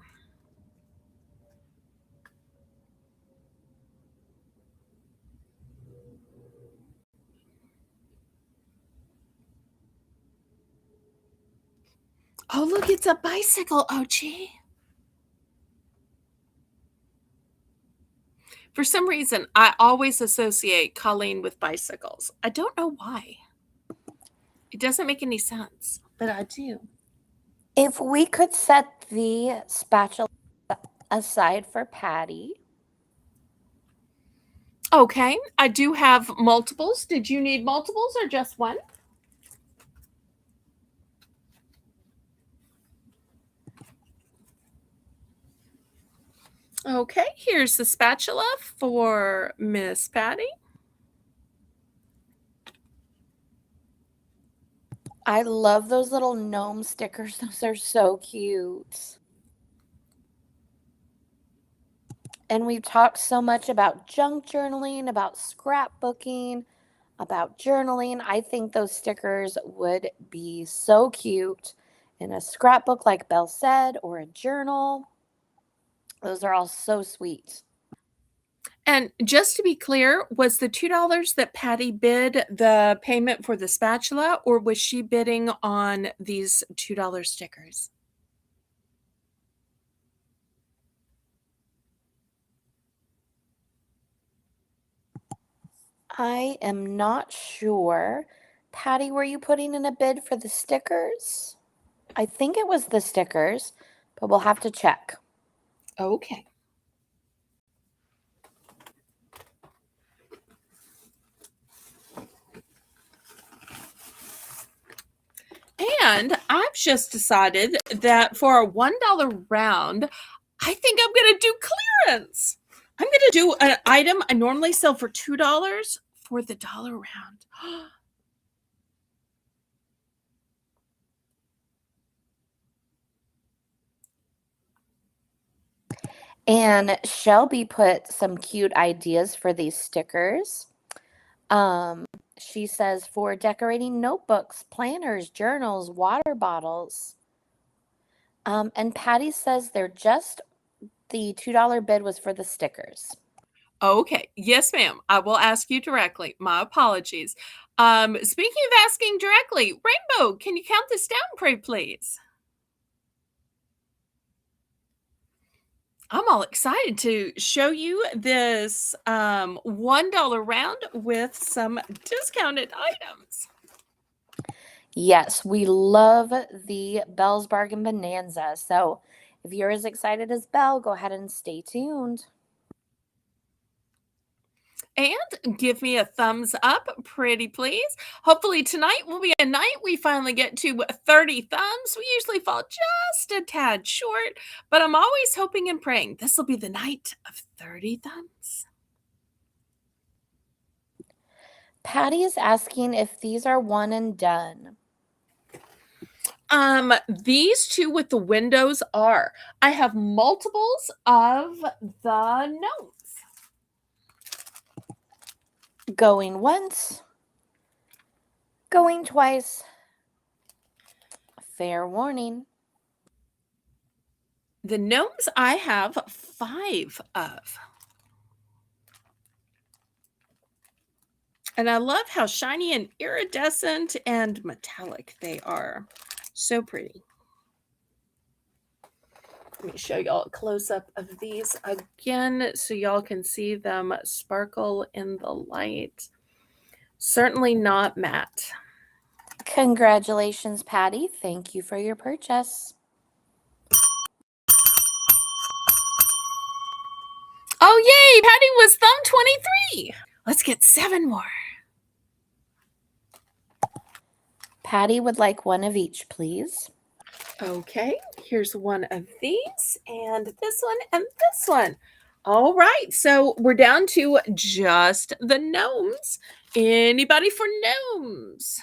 Oh, look, it's a bicycle, OG. For some reason, I always associate Colleen with bicycles. I don't know why. It doesn't make any sense, but I do. If we could set the spatula aside for Patty. Okay, I do have multiples. Did you need multiples or just one? Okay, here's the spatula for Miss Patty. I love those little gnome stickers. Those are so cute. And we've talked so much about junk journaling, about scrapbooking, about journaling. I think those stickers would be so cute in a scrapbook, like Belle said, or a journal. Those are all so sweet. And just to be clear, was the $2 that Patty bid the payment for the spatula, or was she bidding on these $2 stickers? I am not sure. Patty, were you putting in a bid for the stickers? I think it was the stickers, but we'll have to check. Okay. And I've just decided that for a $1 round, I think I'm going to do clearance. I'm going to do an item I normally sell for $2 for the dollar round. And Shelby put some cute ideas for these stickers. She says for decorating notebooks, planners, journals, water bottles. And Patty says they're just the $2 bid was for the stickers. Okay. Yes, ma'am. I will ask you directly. My apologies. Speaking of asking directly, Rainbow, can you count this down, pray please? I'm all excited to show you this $1 round with some discounted items. Yes, we love the Belle's Bargain Bonanza. So if you're as excited as Belle, go ahead and stay tuned. And give me a thumbs up, pretty please. Hopefully tonight will be a night we finally get to 30 thumbs. We usually fall just a tad short, but I'm always hoping and praying this will be the night of 30 thumbs. Patty is asking if these are one and done. These two with the windows are. I have multiples of the gnomes. Going once, going twice. Fair warning. The gnomes I have 5 of. And I love how shiny and iridescent and metallic they are. So pretty. Let me show y'all a close-up of these again so y'all can see them sparkle in the light. Certainly not matte. Congratulations, Patty. Thank you for your purchase. Oh, yay! Patty was thumb 23. Let's get 7 more. Patty would like one of each, please. Okay, here's one of these, and this one, and this one. All right, so we're down to just the gnomes. Anybody for gnomes?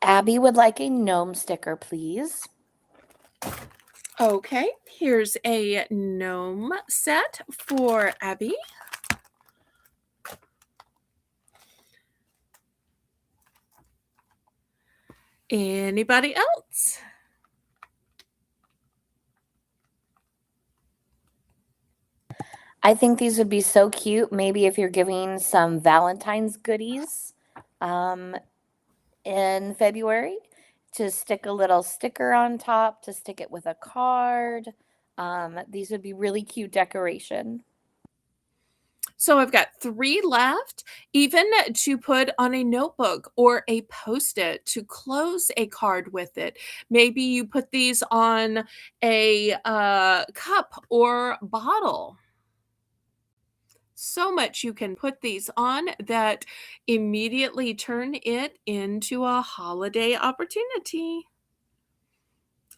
Abby would like a gnome sticker, please. Okay, here's a gnome set for Abby. Anybody else? I think these would be so cute. Maybe if you're giving some Valentine's goodies in February, to stick a little sticker on top, to stick it with a card. These would be really cute decoration. So I've got 3 left, even to put on a notebook or a Post-it to close a card with it. Maybe you put these on a, cup or bottle. So much you can put these on that immediately turn it into a holiday opportunity.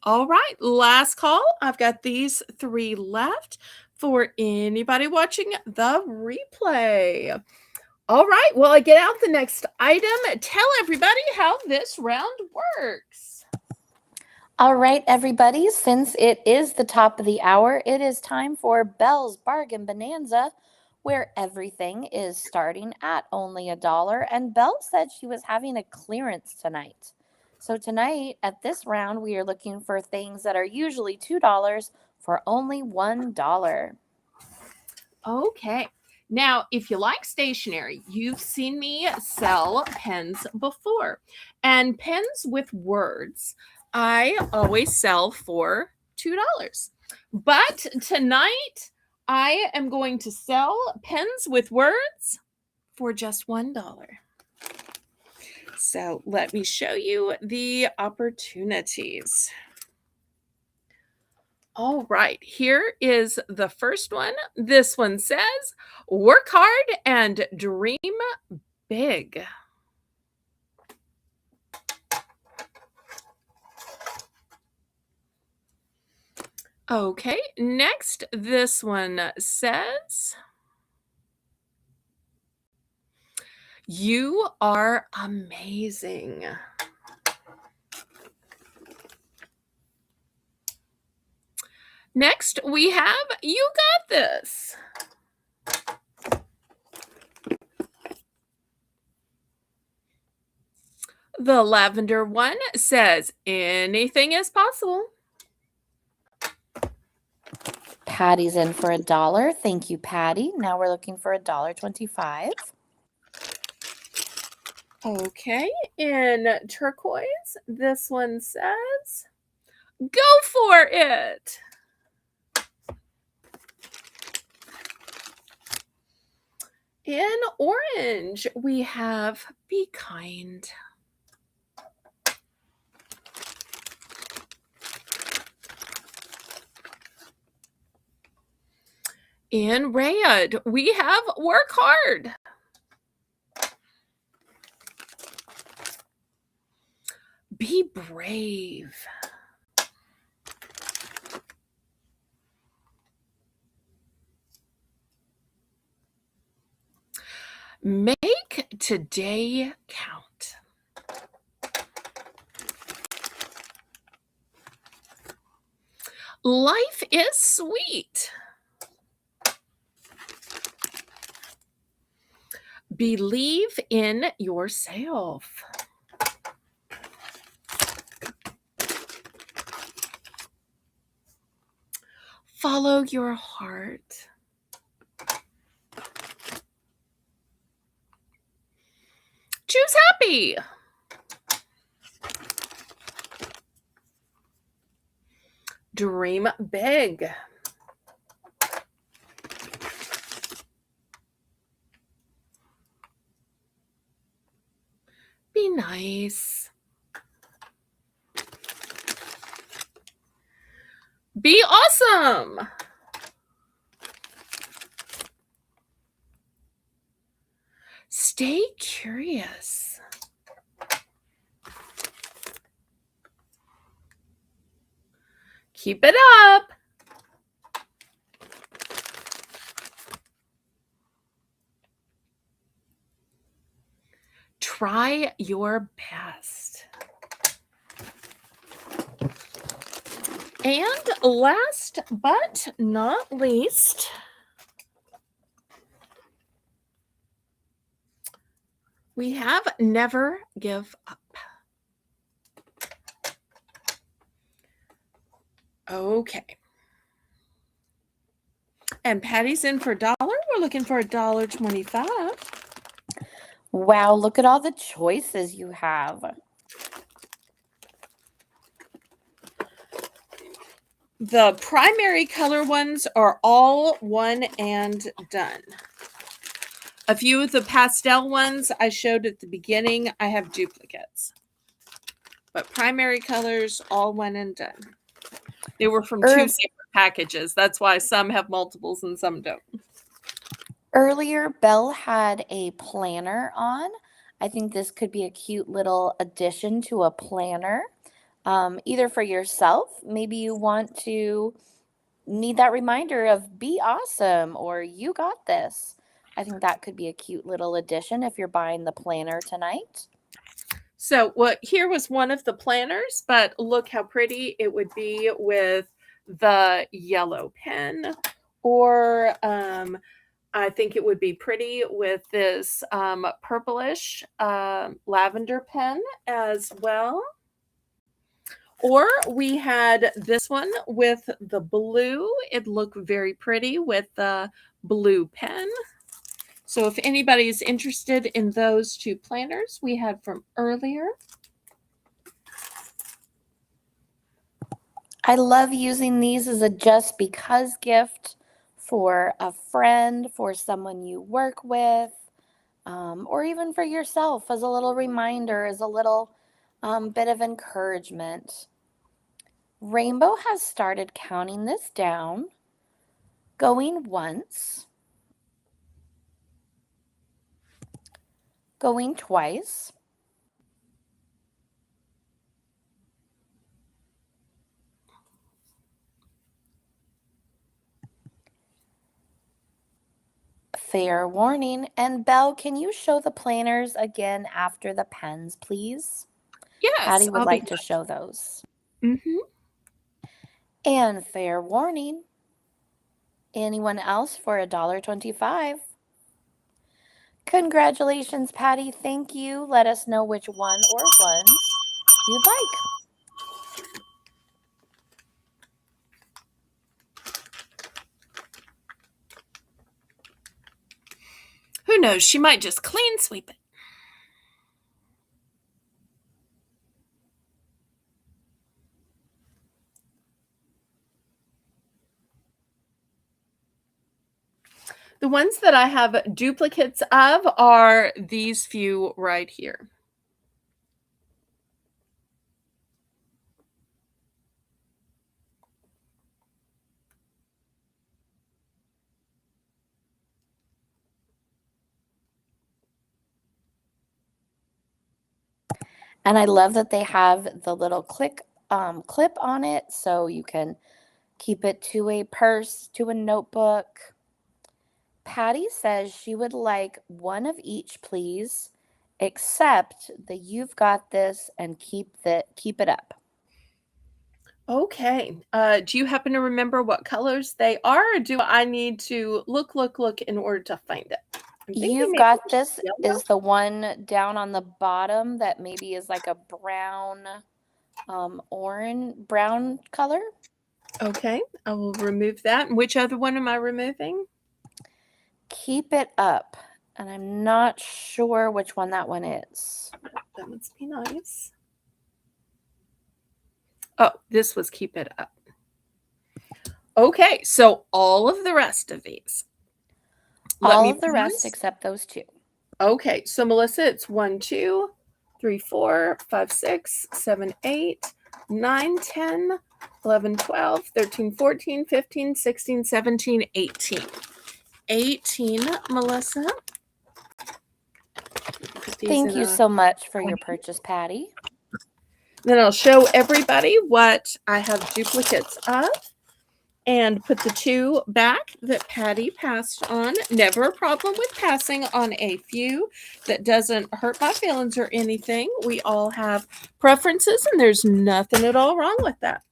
All right, last call. I've got these 3 left for anybody watching the replay. All right, well, I get out the next item. Tell everybody how this round works. All right, everybody, since it is the top of the hour, it is time for Belle's Bargain Bonanza, where everything is starting at only $1. And Belle said she was having a clearance tonight. So tonight, at this round, we are looking for things that are usually $2 for only $1. Okay. Now, if you like stationery, you've seen me sell pens before. And pens with words, I always sell for $2. But tonight, I am going to sell pens with words for just $1. So let me show you the opportunities. All right, here is the first one. This one says, work hard and dream big. Okay, next, this one says, you are amazing. Next, we have, you got this. The lavender one says, anything is possible. Patty's in for $1. Thank you, Patty. Now we're looking for $1.25. Okay, in turquoise, this one says, go for it. In orange, we have be kind. In red, we have work hard. Be brave. Make today count. Life is sweet. Believe in yourself. Follow your heart. Choose happy. Dream big. Be nice. Be awesome. Stay curious. Keep it up. Try your best. And last but not least, we have never give up. Okay. And Patty's in for $1. We're looking for $1.25. Wow, look at all the choices you have. The primary color ones are all one and done. A few of the pastel ones I showed at the beginning, I have duplicates. But primary colors, all one and done. They were from two separate packages. That's why some have multiples and some don't. Earlier, Belle had a planner on. I think this could be a cute little addition to a planner, either for yourself. Maybe you want to need that reminder of be awesome or you got this. I think that could be a cute little addition if you're buying the planner tonight. So here was one of the planners, but look how pretty it would be with the yellow pen, or I think it would be pretty with this purplish lavender pen as well. Or we had this one with the blue. It looked very pretty with the blue pen. So if anybody's interested in those two planners we had from earlier. I love using these as a just because gift for a friend, for someone you work with, or even for yourself as a little reminder, as a little bit of encouragement. Rainbow has started counting this down, going once, going twice, fair warning. And Belle, can you show the planners again after the pens, please? Yes, Patty would like to show those. And fair warning. Anyone else for $1.25? Congratulations, Patty. Thank you. Let us know which one or ones you'd like. Who knows? She might just clean sweep it. The ones that I have duplicates of are these few right here. And I love that they have the little clip on it so you can keep it to a purse, to a notebook. Patty says she would like one of each, please, except the you've got this and keep it up. Okay. Do you happen to remember what colors they are, or do I need to look in order to find it? You've got this is the one down on the bottom that maybe is like a brown, brown color. Okay, I will remove that. And which other one am I removing? Keep it up. And I'm not sure which one that one is. That must be nice. Oh, this was keep it up. Okay, so all of the rest of these. All of the rest except those two. Okay, so Melissa, it's 1, 2, 3, 4, 5, 6, 7, 8, 9, 10, 11, 12, 13, 14, 15, 16, 17, 18. 18, Melissa. these Thank in you a so much for your plan. purchase, Patty. Then I'll show everybody what I have duplicates of and put the 2 back that Patty passed on. Never a problem with passing on a few. That doesn't hurt my feelings or anything. We all have preferences, and there's nothing at all wrong with that.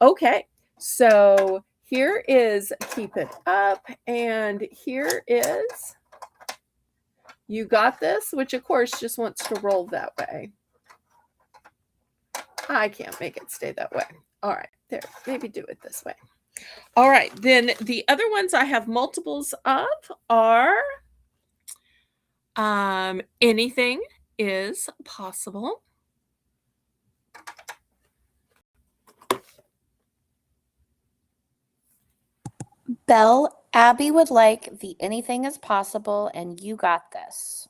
Okay, so here is Keep It Up, and here is You Got This, which of course just wants to roll that way. I can't make it stay that way. All right, there, maybe do it this way. All right, then the other ones I have multiples of are Anything Is Possible, Belle, Abby would like the Anything is Possible and You Got This.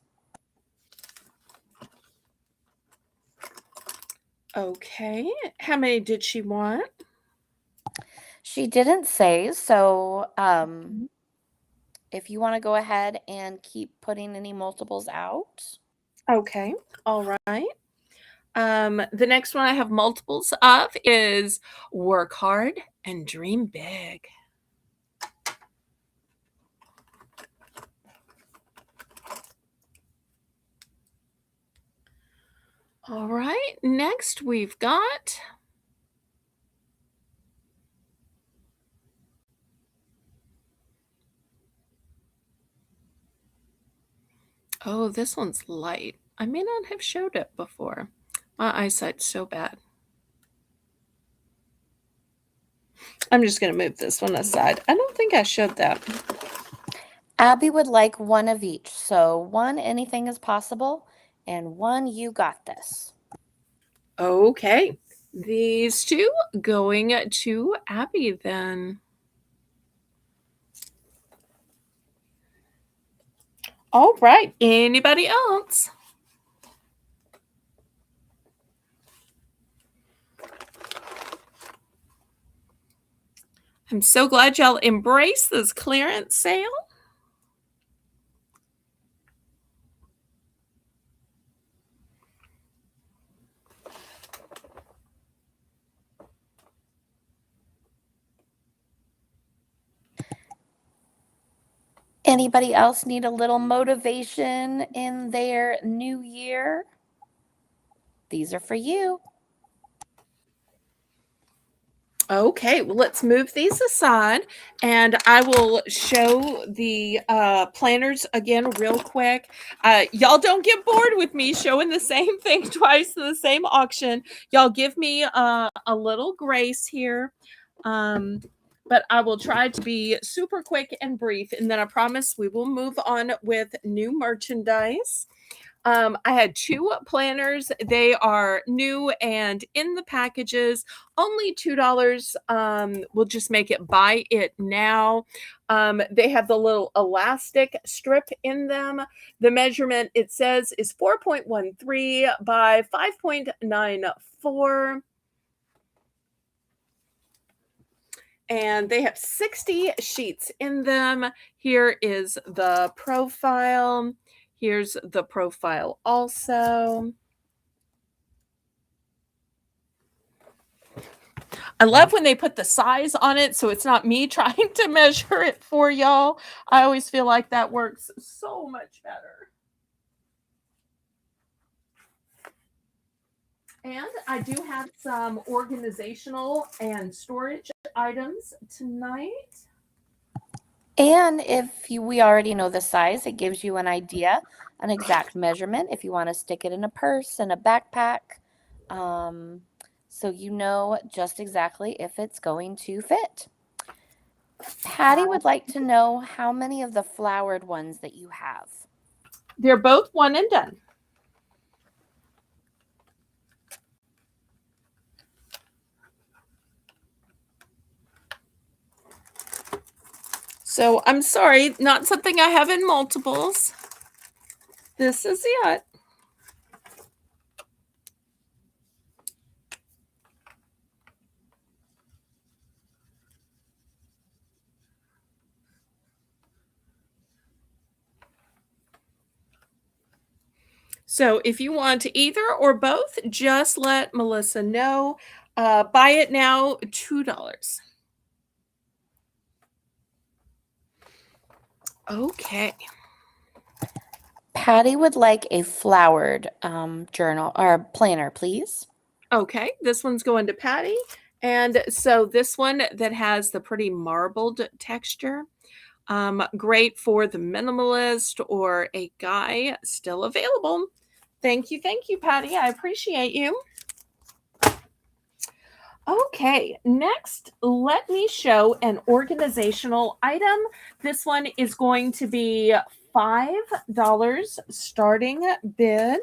okay. How many did she want? She didn't say, so if you want to go ahead and keep putting any multiples out. Okay, all right. The next one I have multiples of is Work Hard and Dream Big. All right, next we've got oh, this one's light. I may not have showed it before. My eyesight's so bad. I'm just going to move this one aside. I don't think I showed that. Abby would like one of each. So one Anything is Possible and one You Got This. Okay, these 2 going to Abby then. All right, anybody else? I'm so glad y'all embrace this clearance sale. Anybody else need a little motivation in their new year? These are for you. Okay, well, let's move these aside and I will show the planners again real quick. Y'all don't get bored with me showing the same thing twice in the same auction. Y'all give me a little grace here. But I will try to be super quick and brief, and then I promise we will move on with new merchandise. I had 2 planners. They are new and in the packages, only $2. We'll just make it buy it now. They have the little elastic strip in them. The measurement, it says, is 4.13 by 5.94. And they have 60 sheets in them. Here is the profile. Here's the profile also. I love when they put the size on it so it's not me trying to measure it for y'all. I always feel like that works so much better. And I do have some organizational and storage items tonight. And if we already know the size, it gives you an idea, an exact measurement if you want to stick it in a purse, in a backpack. So you know just exactly if it's going to fit. Patty would like to know how many of the flowered ones that you have. They're both one and done. So I'm sorry, not something I have in multiples. This is it. So if you want either or both, just let Melissa know. Buy it now, $2. Okay. Patty would like a flowered journal or planner, please. Okay, this one's going to Patty. And so this one that has the pretty marbled texture, great for the minimalist or a guy, still available. Thank you, Patty. I appreciate you. Okay, next, let me show an organizational item. This one is going to be $5 starting bid.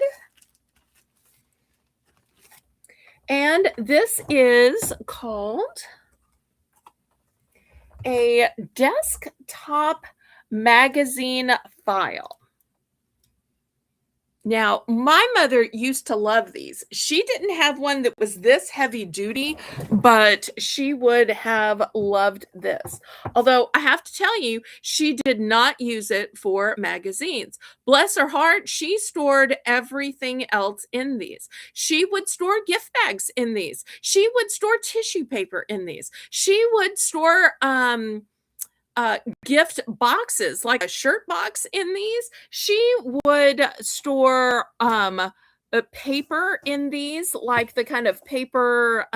And this is called a desktop magazine file. Now, my mother used to love these. She didn't have one that was this heavy duty, but she would have loved this. Although I have to tell you, she did not use it for magazines. Bless her heart, she stored everything else in these. She would store gift bags in these. She would store tissue paper in these. She would store gift boxes, like a shirt box in these. She would store a paper in these, like the kind of paper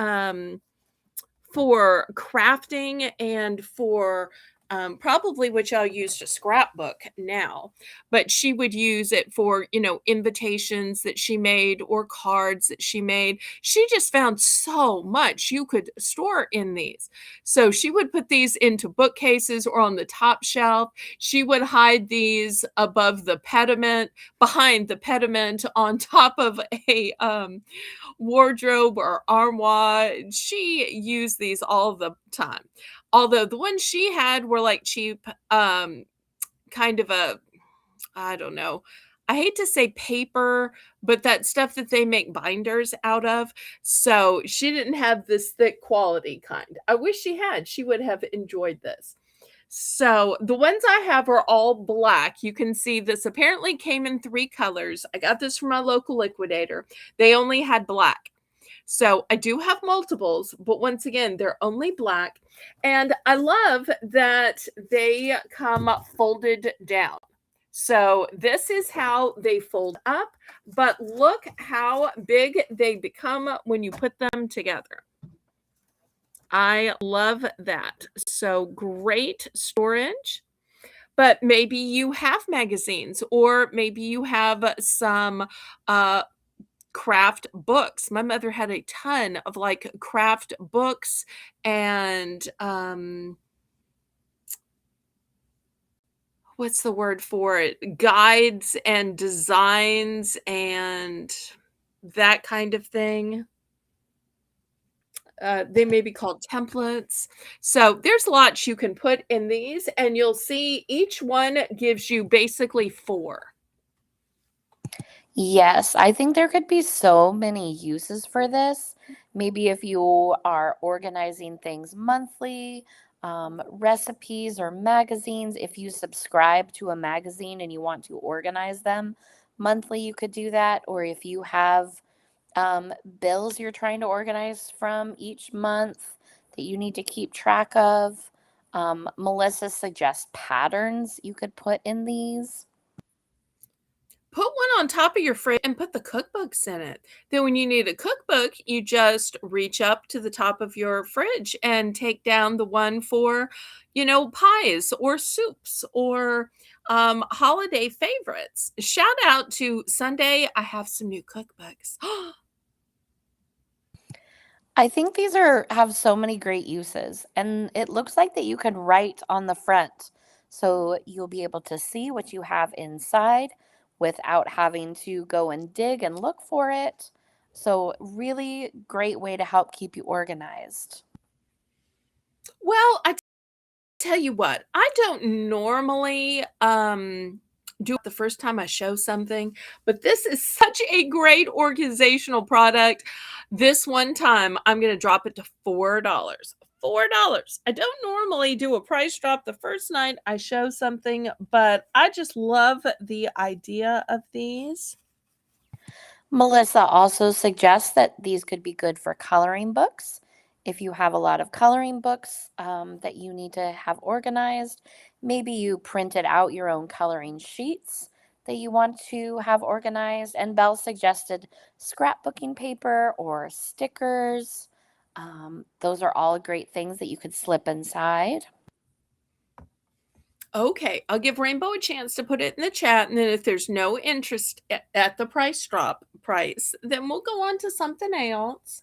for crafting and for probably which I'll use to scrapbook now, but she would use it for, invitations that she made or cards that she made. She just found so much you could store in these. So she would put these into bookcases or on the top shelf. She would hide these above the pediment, behind the pediment, on top of a wardrobe or armoire. She used these all the time. Although the ones she had were like cheap, kind of a, I don't know. I hate to say paper, but that stuff that they make binders out of. So she didn't have this thick quality kind. I wish she had. She would have enjoyed this. So the ones I have are all black. You can see this apparently came in 3 colors. I got this from my local liquidator. They only had black. So I do have multiples, but once again, they're only black. And I love that they come folded down. So this is how they fold up, but look how big they become when you put them together. I love that. So great storage. But maybe you have magazines, or maybe you have some craft books. My mother had a ton of like craft books and what's the word for it? Guides and designs and that kind of thing. They may be called templates. So there's lots you can put in these, and you'll see each one gives you basically 4. Yes, I think there could be so many uses for this. Maybe if you are organizing things monthly, recipes or magazines, if you subscribe to a magazine and you want to organize them monthly, you could do that. Or if you have bills you're trying to organize from each month that you need to keep track of. Melissa suggests patterns you could put in these. Put one on top of your fridge and put the cookbooks in it. Then when you need a cookbook, you just reach up to the top of your fridge and take down the one for, pies or soups or holiday favorites. Shout out to Sunday. I have some new cookbooks. I think these are have so many great uses, and it looks like that you could write on the front, so you'll be able to see what you have inside without having to go and dig and look for it. So really great way to help keep you organized. Well, I tell you what, I don't normally do it the first time I show something, but this is such a great organizational product. This one time I'm going to drop it to $4. $4. I don't normally do a price drop the first night I show something, but I just love the idea of these. Melissa also suggests that these could be good for coloring books. If you have a lot of coloring books that you need to have organized, maybe you printed out your own coloring sheets that you want to have organized. And Belle suggested scrapbooking paper or stickers. Those are all great things that you could slip inside. Okay, I'll give Rainbow a chance to put it in the chat, and then if there's no interest at the price, then we'll go on to something else.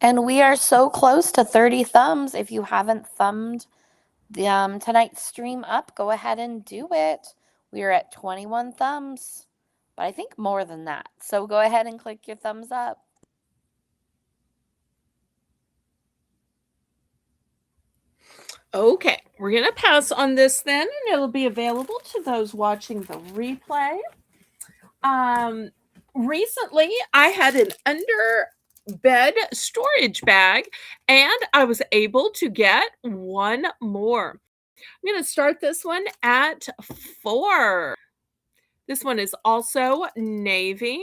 And we are so close to 30 thumbs. If you haven't thumbed tonight's stream up, go ahead and do it. We are at 21 thumbs, but I think more than that. So go ahead and click your thumbs up. Okay, we're going to pass on this then, and it'll be available to those watching the replay. Recently, I had an under bed storage bag, and I was able to get one more. I'm going to start this one at 4. This one is also navy.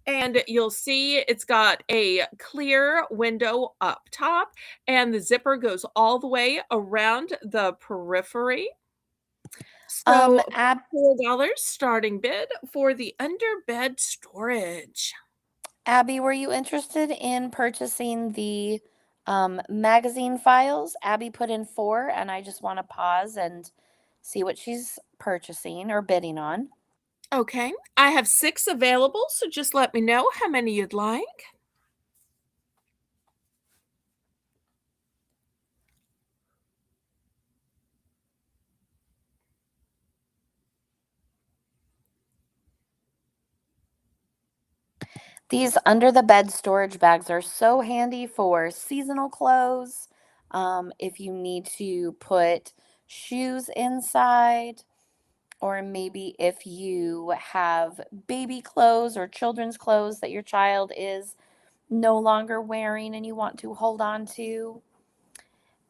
And you'll see it's got a clear window up top, and the zipper goes all the way around the periphery. So Ab- $4 starting bid for the underbed storage. Abby, were you interested in purchasing the magazine files? Abby put in 4, and I just want to pause and see what she's purchasing or bidding on. Okay, I have 6 available, so just let me know how many you'd like. These under the bed storage bags are so handy for seasonal clothes. If you need to put shoes inside, or maybe if you have baby clothes or children's clothes that your child is no longer wearing and you want to hold on to.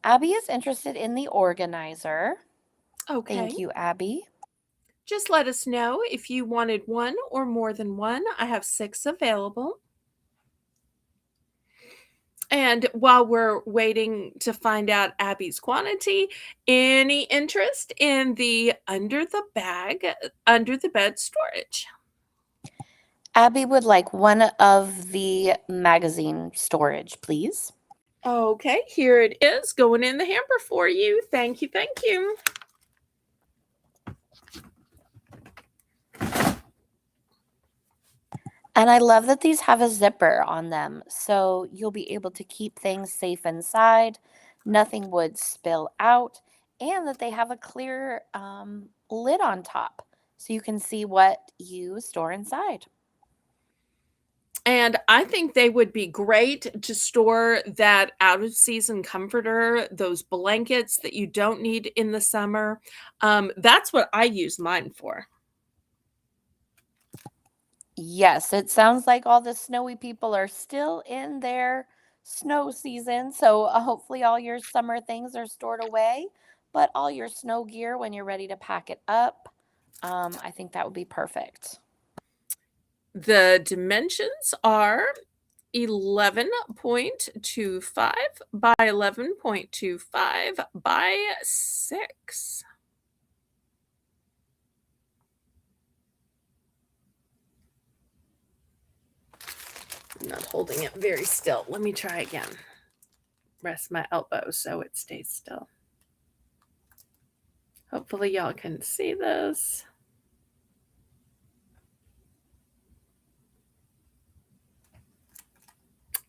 Abby is interested in the organizer. Okay, Thank you, Abby. just let us know if you wanted one or more than one. I have 6 available. And while we're waiting to find out Abby's quantity, any interest in the under the bed storage? Abby would like one of the magazine storage, please. Okay, here it is going in the hamper for you. Thank you, thank you. And I love that these have a zipper on them, so you'll be able to keep things safe inside, nothing would spill out, and that they have a clear lid on top, so you can see what you store inside. And I think they would be great to store that out of season comforter, those blankets that you don't need in the summer. That's what I use mine for. Yes, it sounds like all the snowy people are still in their snow season, so hopefully all your summer things are stored away, but all your snow gear when you're ready to pack it up, I think that would be perfect. The dimensions are 11.25 by 11.25 by 6. I'm not holding it very still. Let me try again. Rest my elbow so it stays still. Hopefully y'all can see this.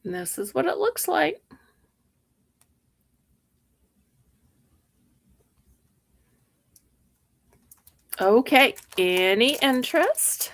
And this is what it looks like. Okay, any interest?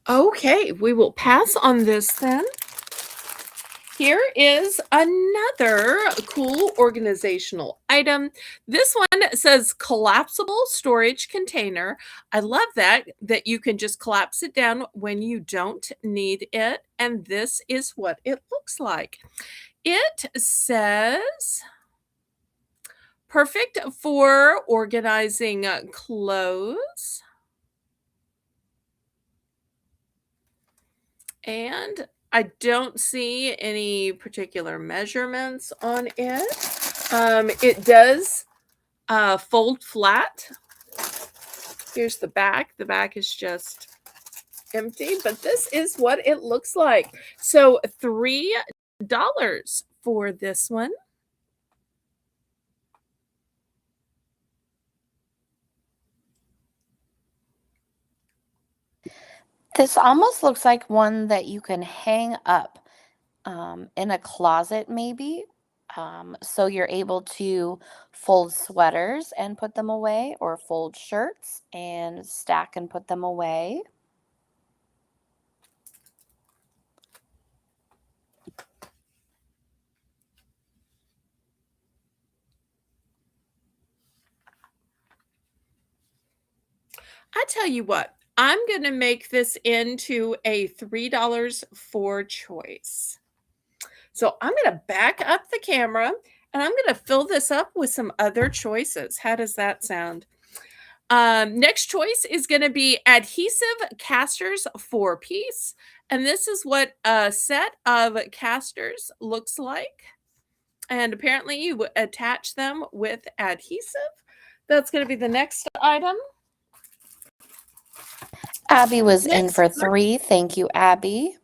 Okay, we will pass on this then. Here is another cool organizational item. This one says collapsible storage container. I love that you can just collapse it down when you don't need it. And this is what it looks like. It says perfect for organizing clothes. And I don't see any particular measurements on it. It does fold flat. Here's the back. The back is just empty, but this is what it looks like. So $3 for this one. This almost looks like one that you can hang up in a closet, maybe. So you're able to fold sweaters and put them away, or fold shirts and stack and put them away. I tell you what, I'm going to make this into a $3 for choice. So I'm going to back up the camera and I'm going to fill this up with some other choices. How does that sound? Next choice is going to be adhesive casters 4-piece. And this is what a set of casters looks like. And apparently you attach them with adhesive. That's going to be the next item. Abby was in Next. for 3. Thank you, Abby.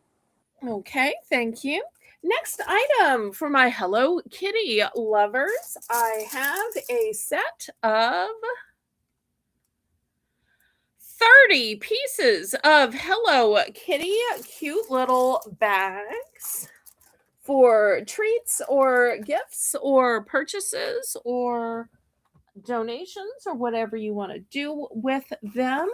Okay, thank you. Next item for my Hello Kitty lovers, I have a set of 30 pieces of Hello Kitty cute little bags for treats or gifts or purchases or donations or whatever you want to do with them.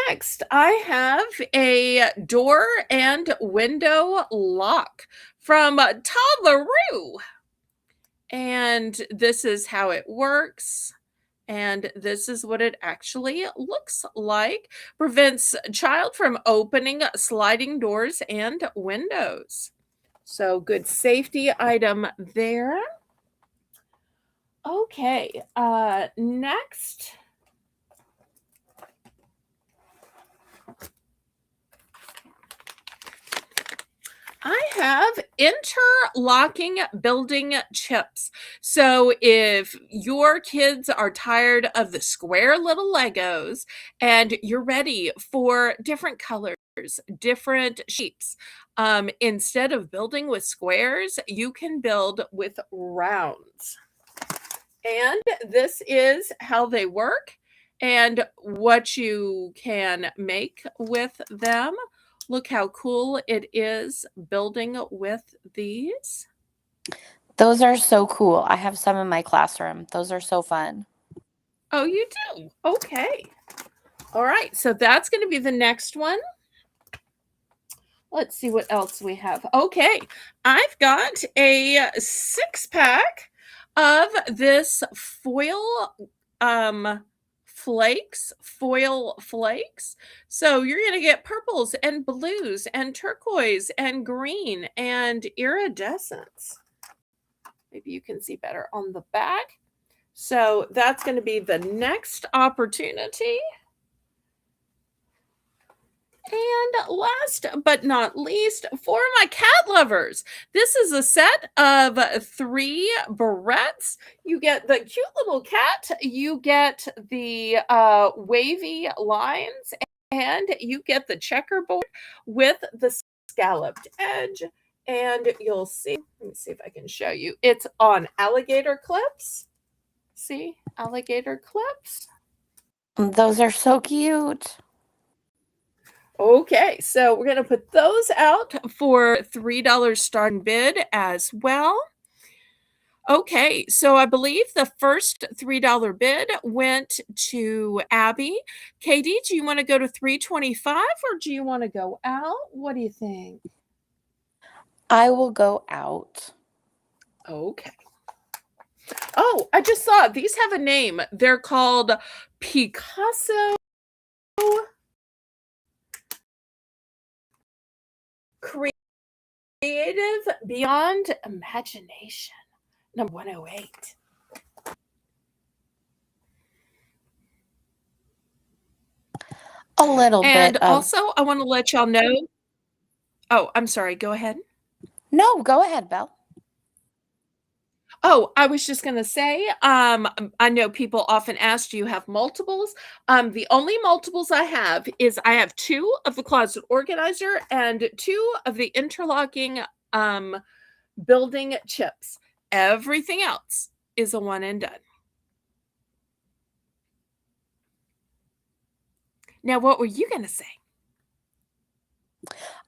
Next, I have a door and window lock from Toddleroo. And this is how it works. And this is what it actually looks like. Prevents child from opening sliding doors and windows. So good safety item there. Okay, next. I have interlocking building chips. So if your kids are tired of the square little Legos and you're ready for different colors, different shapes, instead of building with squares, you can build with rounds. And this is how they work and what you can make with them. Look how cool it is building with these. Those are so cool. I have some in my classroom. Those are so fun. Oh, you do? Okay. All right. So that's going to be the next one. Let's see what else we have. Okay. I've got a 6-pack of this foil foil flakes. So you're going to get purples and blues and turquoise and green and iridescence. Maybe you can see better on the back. So that's going to be the next opportunity. And last but not least, for my cat lovers, this is a set of 3 barrettes. You get the cute little cat, you get the wavy lines, and you get the checkerboard with the scalloped edge. And you'll see, let me see if I can show you. It's on alligator clips. See, alligator clips. Those are so cute. Okay, so we're going to put those out for $3 starting bid as well. Okay, so I believe the first $3 bid went to Abby. Katie, do you wanna go to 325 or do you wanna go out? What do you think? I will go out. Okay. Oh, I just saw these have a name. They're called Picasso Creative Beyond Imagination, number 108. A little bit And of. also, I wanna let y'all know. Oh, I'm sorry, go ahead. No, go ahead, Belle. Oh, I was just gonna say, I know people often ask, "Do you have multiples?" The only multiples I have is I have 2 of the closet organizer and 2 of the interlocking, building chips. Everything else is a one and done. Now, what were you gonna say?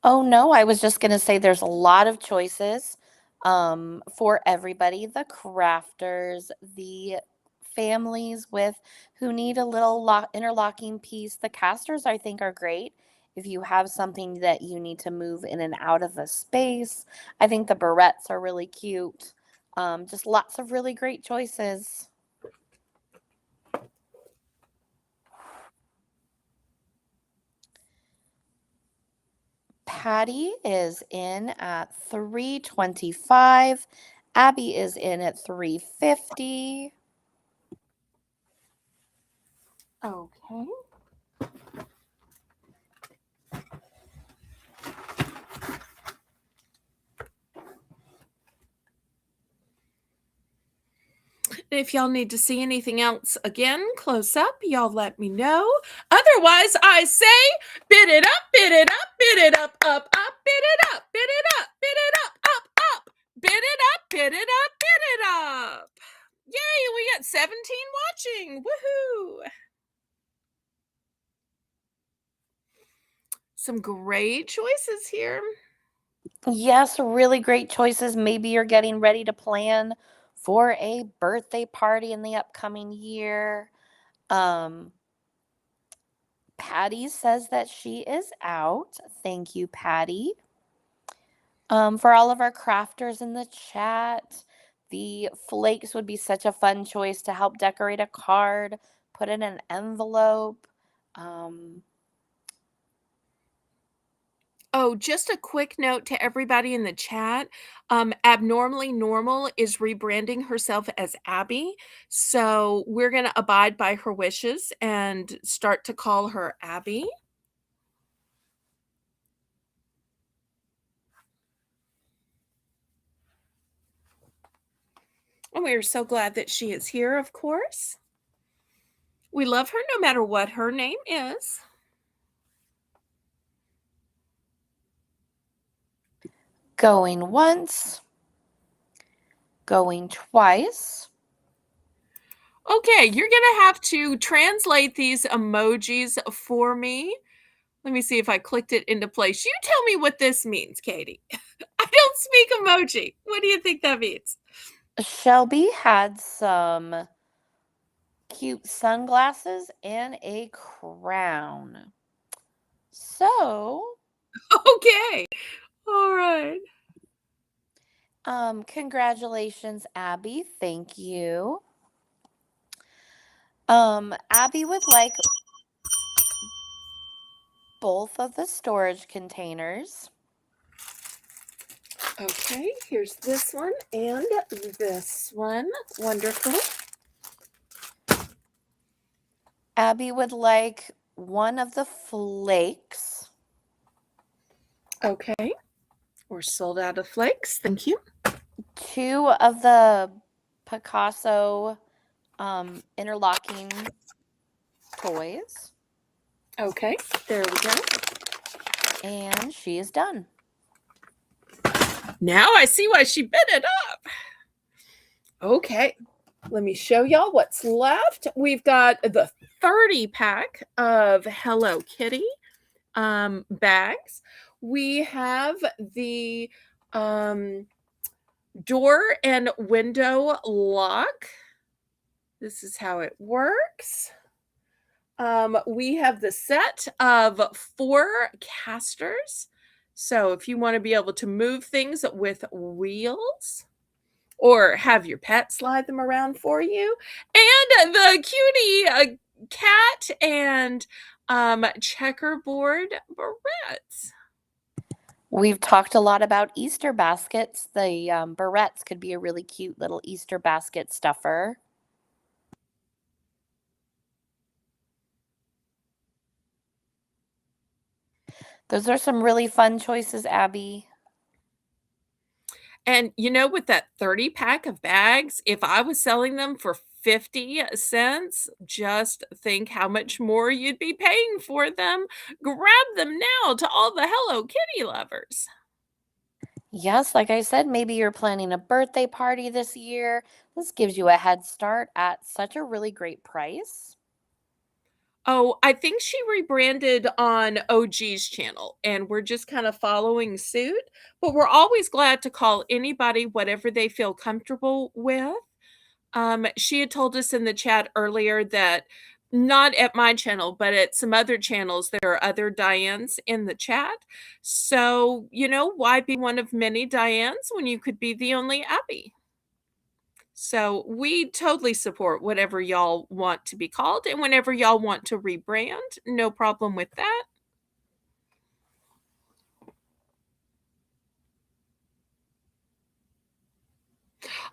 Oh, no, I was just gonna say there's a lot of choices, for everybody, the crafters, the families with who need a little interlocking piece. The casters, I think, are great if you have something that you need to move in and out of a space. I think the barrettes are really cute. Just lots of really great choices. Patty is in at 325. Abby is in at 350. Okay. If y'all need to see anything else again close up, y'all let me know. Otherwise, I say bid it up, bid it up, bid it up, up, bid it up, bid it up, bid it up, bid it up, bid it up, bid it up. Yay, we got 17 watching. Woohoo! Some great choices here. Yes, really great choices. Maybe you're getting ready to plan for a birthday party in the upcoming year. Um, Patty says that she is out. Thank you, Patty. For all of our crafters in the chat, the flakes would be such a fun choice to help decorate a card, put in an envelope. Um, Oh, just a quick note to everybody in the chat. Abnormally Normal is rebranding herself as Abby. So we're going to abide by her wishes and start to call her Abby. And we are so glad that she is here, of course. We love her no matter what her name is. Going once, going twice. Okay, you're going to have to translate these emojis for me. Let me see if I clicked it into place. You tell me what this means, Katie. I don't speak emoji. What do you think that means? Shelby had some cute sunglasses and a crown. So, Okay. All right. congratulations, Abby. Thank you. Abby would like both of the storage containers. Okay, here's this one and this one. Wonderful. Abby would like one of the flakes. Okay. We're sold out of flakes. Thank you. Two of the Picasso interlocking toys. Okay, there we go. And she is done. Now I see why she bid it up. Okay, let me show y'all what's left. We've got the 30 pack of Hello Kitty bags. We have the door and window lock. This is how it works. We have the set of 4 casters. So if you want to be able to move things with wheels or have your pet slide them around for you, and the cutie cat and checkerboard barrettes. We've talked a lot about Easter baskets. The barrettes could be a really cute little Easter basket stuffer. Those are some really fun choices, Abby. And with that 30 pack of bags, if I was selling them for 50 cents, just think how much more you'd be paying for them. Grab them now to all the Hello Kitty lovers. Yes, like I said, maybe you're planning a birthday party this year. This gives you a head start at such a really great price. Oh, I think she rebranded on OG's channel, and we're just kind of following suit, but we're always glad to call anybody whatever they feel comfortable with. She had told us in the chat earlier that not at my channel, but at some other channels, there are other Dianes in the chat. So, why be one of many Dianes when you could be the only Abby? So we totally support whatever y'all want to be called, and whenever y'all want to rebrand, no problem with that.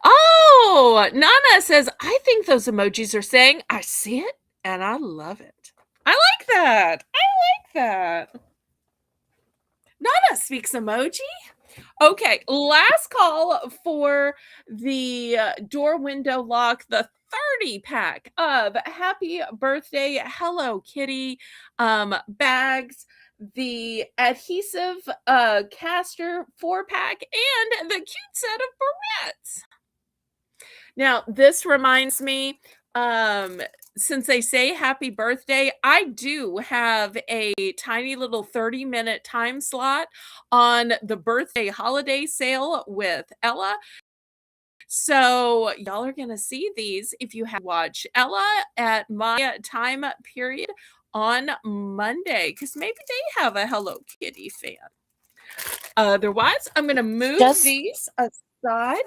Oh, Nana says, I think those emojis are saying, I see it and I love it. I like that. I like that. Nana speaks emoji. Okay, last call for the door window lock, the 30 pack of Happy Birthday Hello Kitty bags, the adhesive caster 4-pack, and the cute set of barrettes. Now, this reminds me, since they say happy birthday, I do have a tiny little 30-minute time slot on the birthday holiday sale with Ella. So y'all are going to see these if you have watch Ella at my time period on Monday, because maybe they have a Hello Kitty fan. Otherwise, I'm going to move these aside.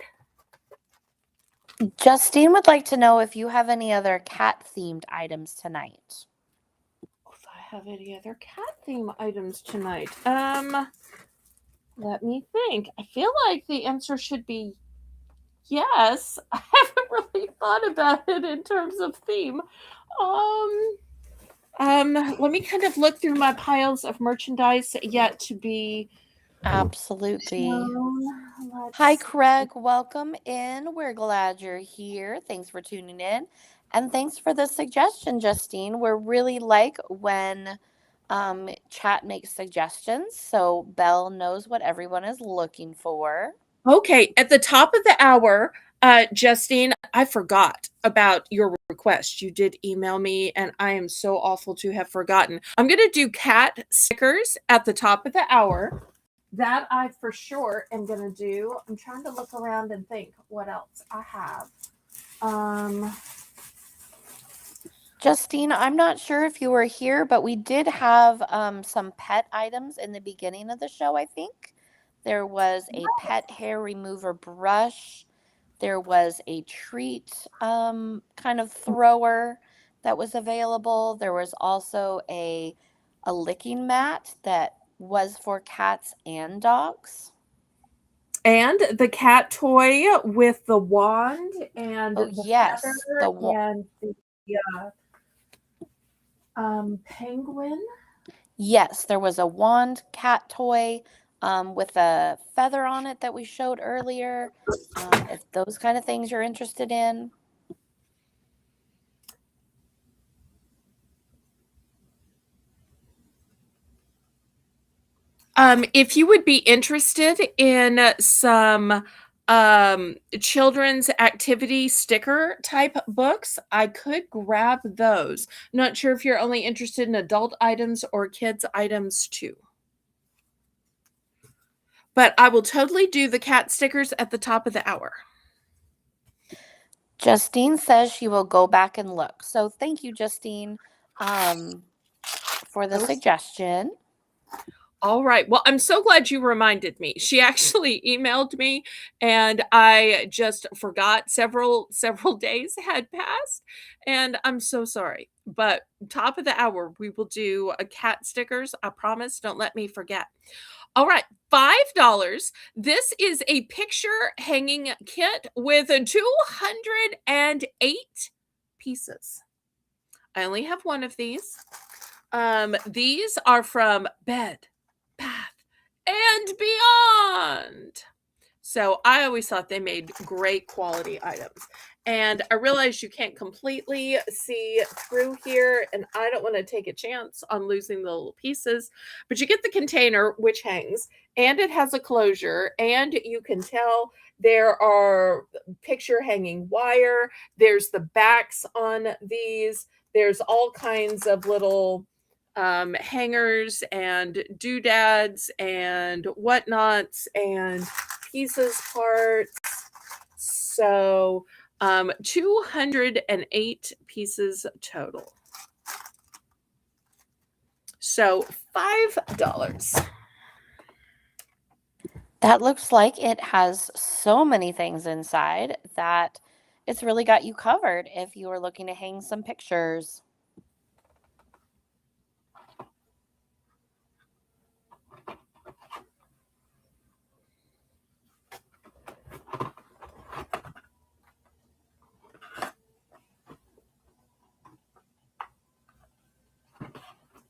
Justine would like to know if you have any other cat-themed items tonight. If I have any other cat theme items tonight. Let me think. I feel like the answer should be yes. I haven't really thought about it in terms of theme. Let me kind of look through my piles of merchandise yet to be Absolutely. shown. Hi, Craig. Welcome in. We're glad you're here. Thanks for tuning in. And thanks for the suggestion, Justine. We're really like when chat makes suggestions, so Belle knows what everyone is looking for. Okay, at the top of the hour, Justine, I forgot about your request. You did email me, and I am so awful to have forgotten. I'm going to do cat stickers at the top of the hour. That I for sure am going to do. I'm trying to look around and think what else I have. Justine, I'm not sure if you were here, but we did have some pet items in the beginning of the show, I think. There was a pet hair remover brush. There was a treat kind of thrower that was available. There was also a licking mat that was for cats and dogs. And the cat toy with the wand and Oh, the yes, feather and the penguin. Yes, there was a wand cat toy with a feather on it that we showed earlier. If those kind of things you're interested in. If you would be interested in some children's activity sticker type books, I could grab those. Not sure if you're only interested in adult items or kids items too. but I will totally do the cat stickers at the top of the hour. Justine says she will go back and look. So thank you, Justine, um, for the Oh, suggestion. all right. Well, I'm so glad you reminded me. She actually emailed me and I just forgot several days had passed and I'm so sorry. But top of the hour we will do a cat stickers. I promise. Don't let me forget. All right, $5. This is a picture hanging kit with 208 pieces. I only have one of these. These are from Bed, Bath, and Beyond. So I always thought they made great quality items. And I realize you can't completely see through here, and I don't want to take a chance on losing the little pieces. But you get the container, which hangs, and it has a closure, and you can tell there are picture hanging wire. There's the backs on these. There's all kinds of little hangers and doodads and whatnots and pieces, parts. So 208 pieces total. So $5. That looks like it has so many things inside that it's really got you covered if you are looking to hang some pictures.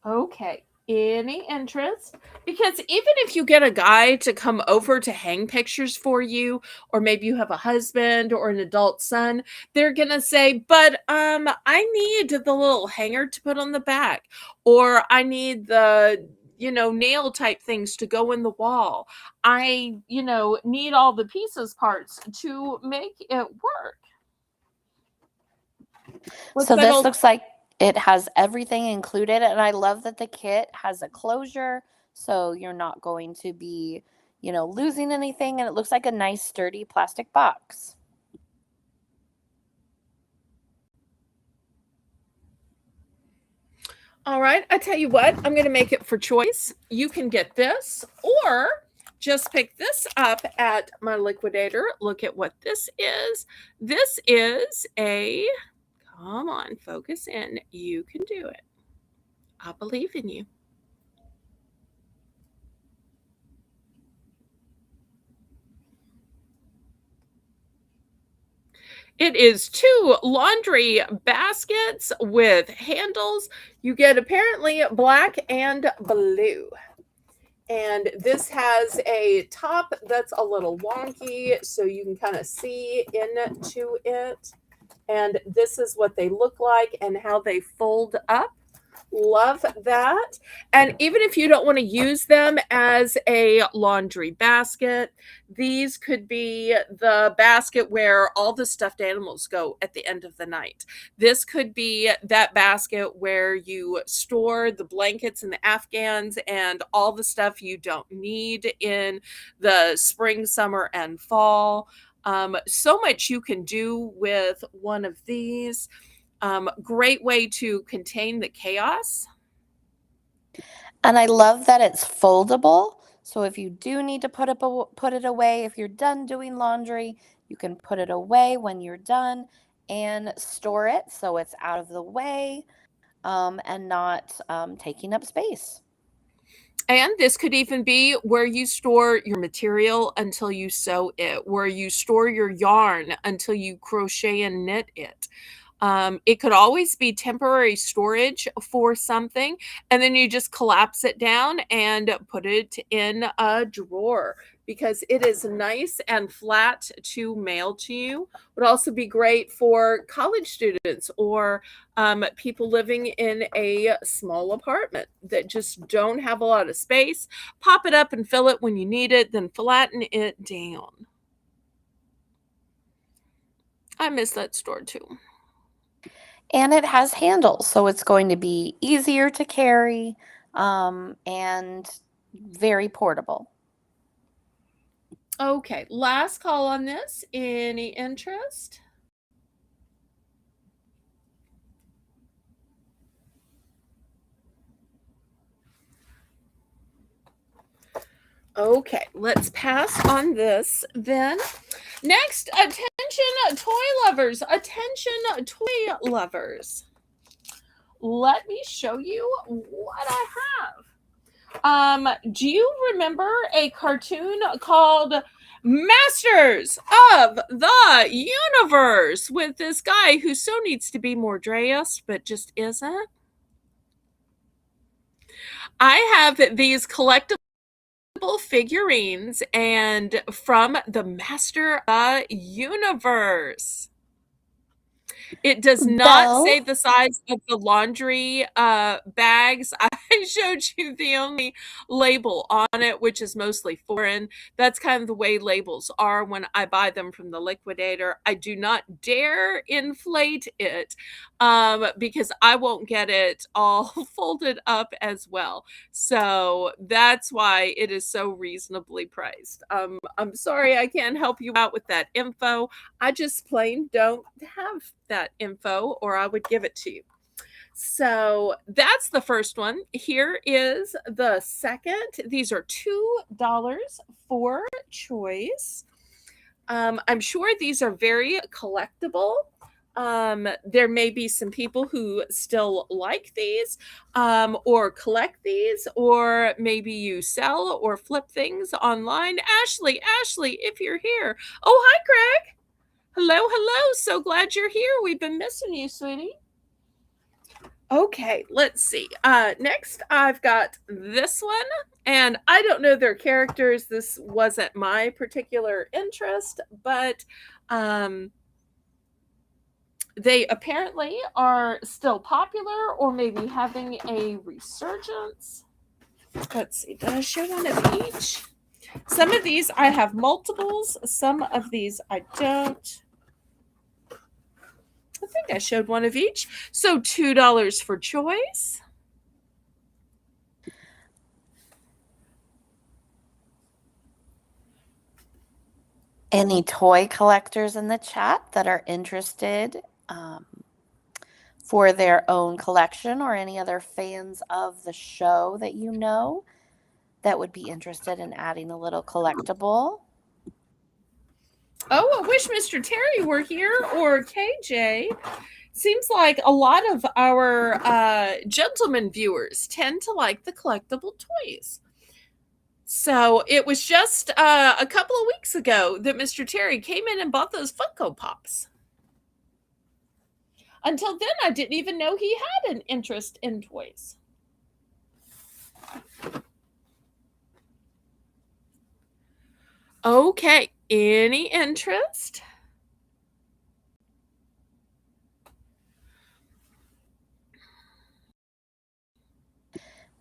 Okay. Any interest? Because even if you get a guy to come over to hang pictures for you, or maybe you have a husband or an adult son, they're gonna say, but I need the little hanger to put on the back, or I need the nail type things to go in the wall. I need all the pieces parts to make it work. What's So that this old looks like it has everything included, and I love that the kit has a closure, so you're not going to be, losing anything, and it looks like a nice sturdy plastic box. All right, I tell you what, I'm going to make it for choice. You can get this or just pick this up at my liquidator. Look at what this is. This is come on, focus in. You can do it. I believe in you. It is 2 laundry baskets with handles. You get apparently black and blue. And this has a top that's a little wonky, so you can kind of see into it. And this is what they look like and how they fold up. Love that. And even if you don't want to use them as a laundry basket, these could be the basket where all the stuffed animals go at the end of the night. This could be that basket where you store the blankets and the Afghans and all the stuff you don't need in the spring, summer, and fall. So much you can do with one of these. Great way to contain the chaos. And I love that it's foldable. So if you do need to put it away, if you're done doing laundry, you can put it away when you're done and store it so it's out of the way, and not taking up space. And this could even be where you store your material until you sew it, where you store your yarn until you crochet and knit it. It could always be temporary storage for something, and then you just collapse it down and put it in a drawer because it is nice and flat to mail to you. Would also be great for college students or people living in a small apartment that just don't have a lot of space. Pop it up and fill it when you need it, then flatten it down. I miss that store too. And it has handles, so it's going to be easier to carry, and very portable. Okay, last call on this. Any interest? Okay, let's pass on this then. Next, attention toy lovers. Attention toy lovers. Let me show you what I have. Do you remember a cartoon called Masters of the Universe with this guy who so needs to be more dressed but just isn't? I have these collectible figurines and from the Master of the Universe. It does not say Belle, the size of the laundry bags. I showed you the only label on it, which is mostly foreign. That's kind of the way labels are when I buy them from the liquidator. I do not dare inflate it because I won't get it all folded up as well. So that's why it is so reasonably priced. I'm sorry I can't help you out with that info. I just plain don't have that info, or I would give it to you. So that's the first one. Here is the second. These are $2 for choice. I'm sure these are very collectible. There may be some people who still like these or collect these, or maybe you sell or flip things online. Ashley, if you're here. Oh, hi, Greg. Hello. So glad you're here. We've been missing you, sweetie. Okay, let's see. Next, I've got this one, and I don't know their characters. This wasn't my particular interest, but they apparently are still popular or maybe having a resurgence. Let's see. Did I show one of each? Some of these I have multiples, some of these I don't. I think I showed one of each. So $2 for choice. any toy collectors in the chat that are interested for their own collection, or any other fans of the show that you know that would be interested in adding a little collectible? Oh, I wish Mr. Terry were here, or KJ. Seems like a lot of our gentleman viewers tend to like the collectible toys. So it was just a couple of weeks ago that Mr. Terry came in and bought those Funko Pops. Until then, I didn't even know he had an interest in toys. Okay, any interest?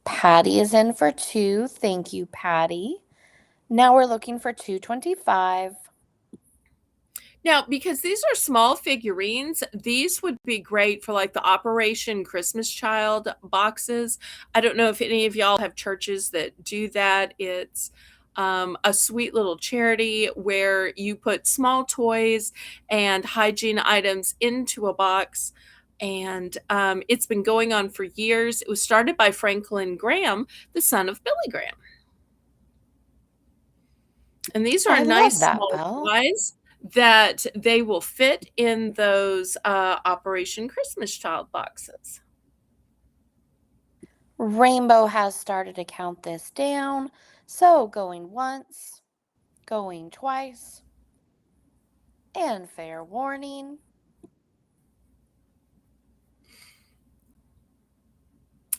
Patty is in for 2. Thank you, Patty. Now we're looking for 225. Now, because these are small figurines, these would be great for like the Operation Christmas Child boxes. I don't know if any of y'all have churches that do that. It's a sweet little charity where you put small toys and hygiene items into a box. And it's been going on for years. It was started by Franklin Graham, the son of Billy Graham. And these are I a love nice that, small Belle. size that they will fit in those Operation Christmas Child boxes. Rainbow has started to count this down. So going once, going twice, and fair warning.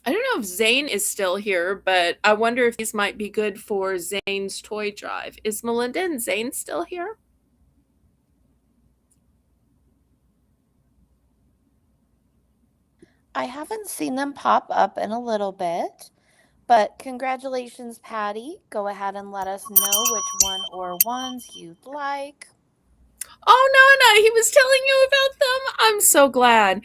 I don't know if Zane is still here, but I wonder if these might be good for Zane's toy drive. Is Melinda and Zane still here? I haven't seen them pop up in a little bit, but congratulations, Patty. Go ahead and let us know which one or ones you'd like. Oh no, he was telling you about them. I'm so glad.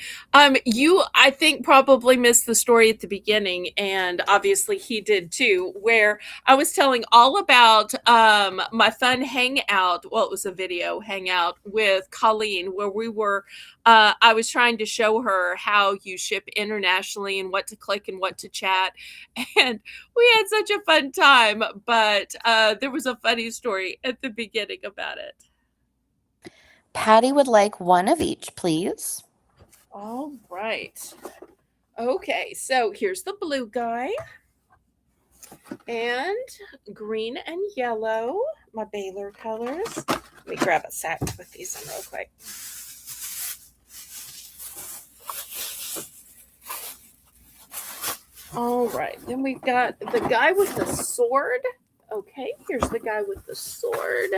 You I think probably missed the story at the beginning, and obviously he did too, where I was telling all about my fun hangout. Well, it was a video hangout with Colleen where we were I was trying to show her how you ship internationally and what to click and what to chat. And we had such a fun time, but there was a funny story at the beginning about it. Patty would like one of each, please. All right. Okay, so here's the blue guy and green and yellow, my Baylor colors. Let me grab a sack to put these in real quick. All right, then we've got the guy with the sword. Okay, here's the guy with the sword.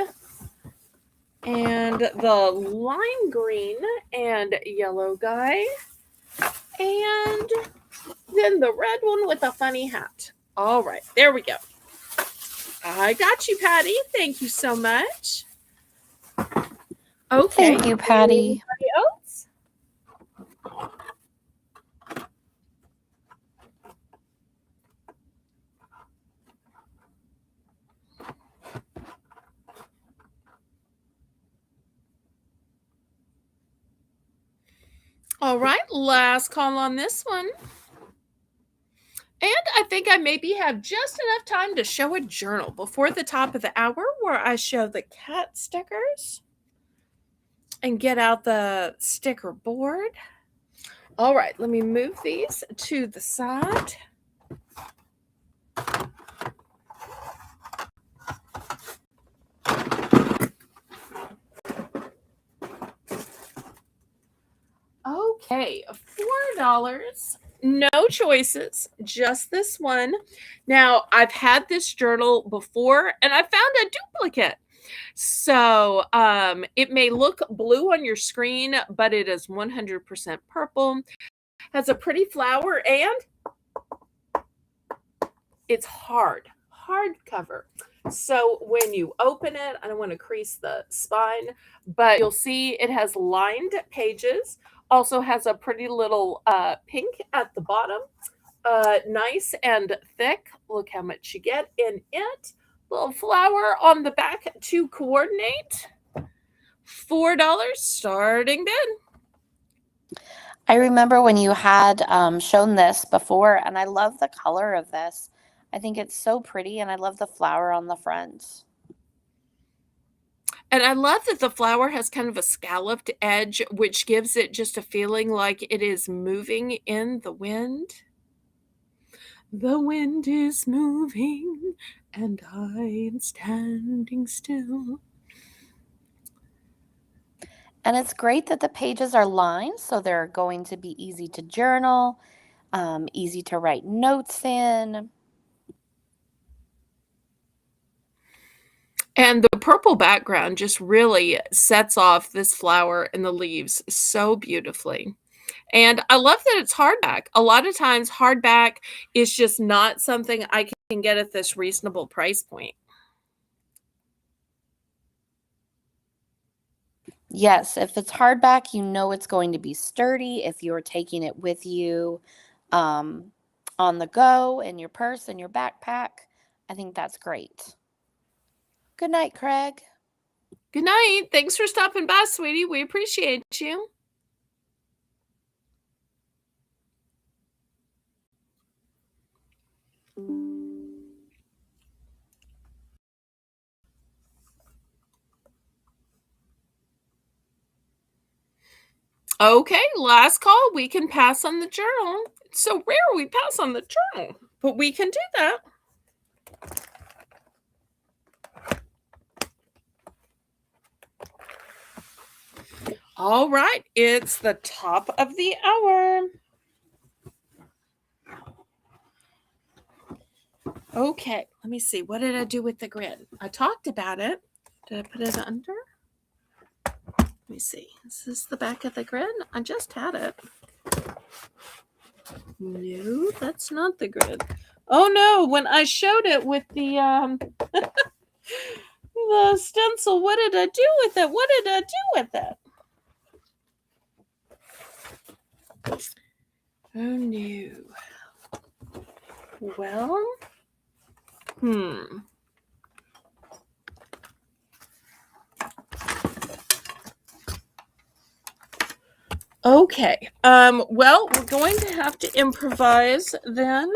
And the lime green and yellow guy. And then the red one with a funny hat. All right, there we go. I got you, Patty. Thank you so much. Okay. Thank you, Patty. Anybody else? All right, last call on this one. And I think I maybe have just enough time to show a journal before the top of the hour where I show the cat stickers and get out the sticker board. All right, let me move these to the side. Okay, $4. No choices, just this one. Now, I've had this journal before and I found a duplicate. So it may look blue on your screen, but it is 100% purple. Has a pretty flower and it's hard cover. So when you open it, I don't want to crease the spine, but you'll see it has lined pages. Also has a pretty little pink at the bottom. Nice and thick. Look how much you get in it. Little flower on the back to coordinate. $4 starting bid. I remember when you had shown this before, and I love the color of this. I think it's so pretty, and I love the flower on the front. And I love that the flower has kind of a scalloped edge, which gives it just a feeling like it is moving in the wind. The wind is moving, and I am standing still. And it's great that the pages are lined, so they're going to be easy to journal, easy to write notes in. And the purple background just really sets off this flower and the leaves so beautifully. And I love that it's hardback. A lot of times, hardback is just not something I can get at this reasonable price point. Yes, if it's hardback, you know it's going to be sturdy. If you're taking it with you on the go in your purse and your backpack, I think that's great. Good night, Craig. Good night. Thanks for stopping by, sweetie. We appreciate you. Okay, last call. We can pass on the journal. It's so rare we pass on the journal, but we can do that. All right, it's the top of the hour. Okay, let me see. What did I do with the grid? I talked about it. Did I put it under? Let me see. Is this the back of the grid? I just had it. No, that's not the grid. Oh no, when I showed it with the The stencil, what did I do with it? What did I do with it? Oh no. Well, hmm. Okay. Well, we're going to have to improvise then.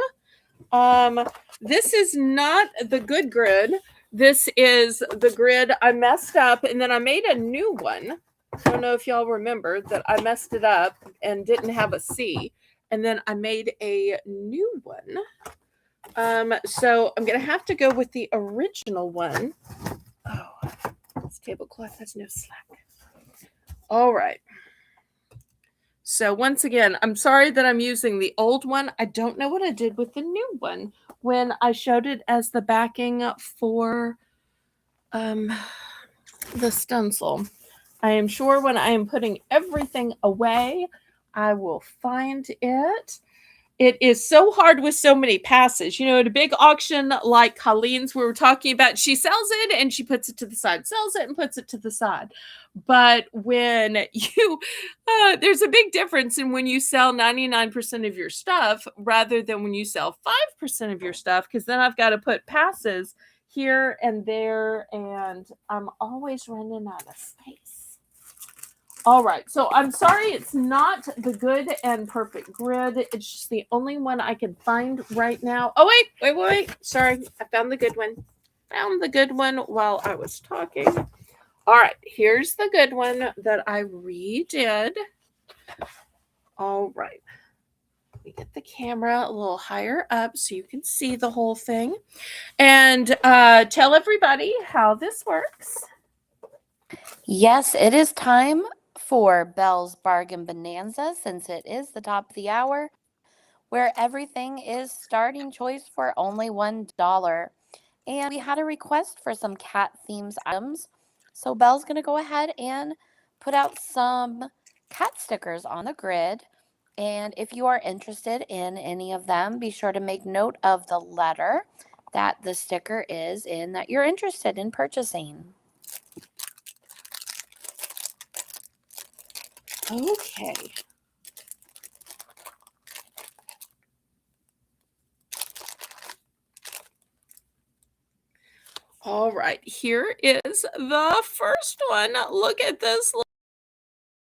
This is not the good grid. This is the grid I messed up, and then I made a new one. I don't know if y'all remember that I messed it up and didn't have a C, and then I made a new one. So I'm gonna have to go with the original one. Oh, this tablecloth has no slack. All right. So once again, I'm sorry that I'm using the old one. I don't know what I did with the new one when I showed it as the backing for the stencil. I am sure when I am putting everything away, I will find it. It is so hard with so many passes. You know, at a big auction like Colleen's, we were talking about, she sells it and she puts it to the side, sells it and puts it to the side. But when you, there's a big difference in when you sell 99% of your stuff rather than when you sell 5% of your stuff, because then I've got to put passes here and there, and I'm always running out of space. All right, so I'm sorry it's not the good and perfect grid. It's just the only one I can find right now. Oh, wait. Sorry, I found the good one. Found the good one while I was talking. All right, here's the good one that I redid. All right. Let me get the camera a little higher up so you can see the whole thing. And tell everybody how this works. Yes, it is time for Belle's Bargain Bonanza, since it is the top of the hour, where everything is starting choice for only $1. And we had a request for some cat themes items. So Belle's going to go ahead and put out some cat stickers on the grid. And if you are interested in any of them, be sure to make note of the letter that the sticker is in that you're interested in purchasing. Okay. All right, here is the first one. Look at this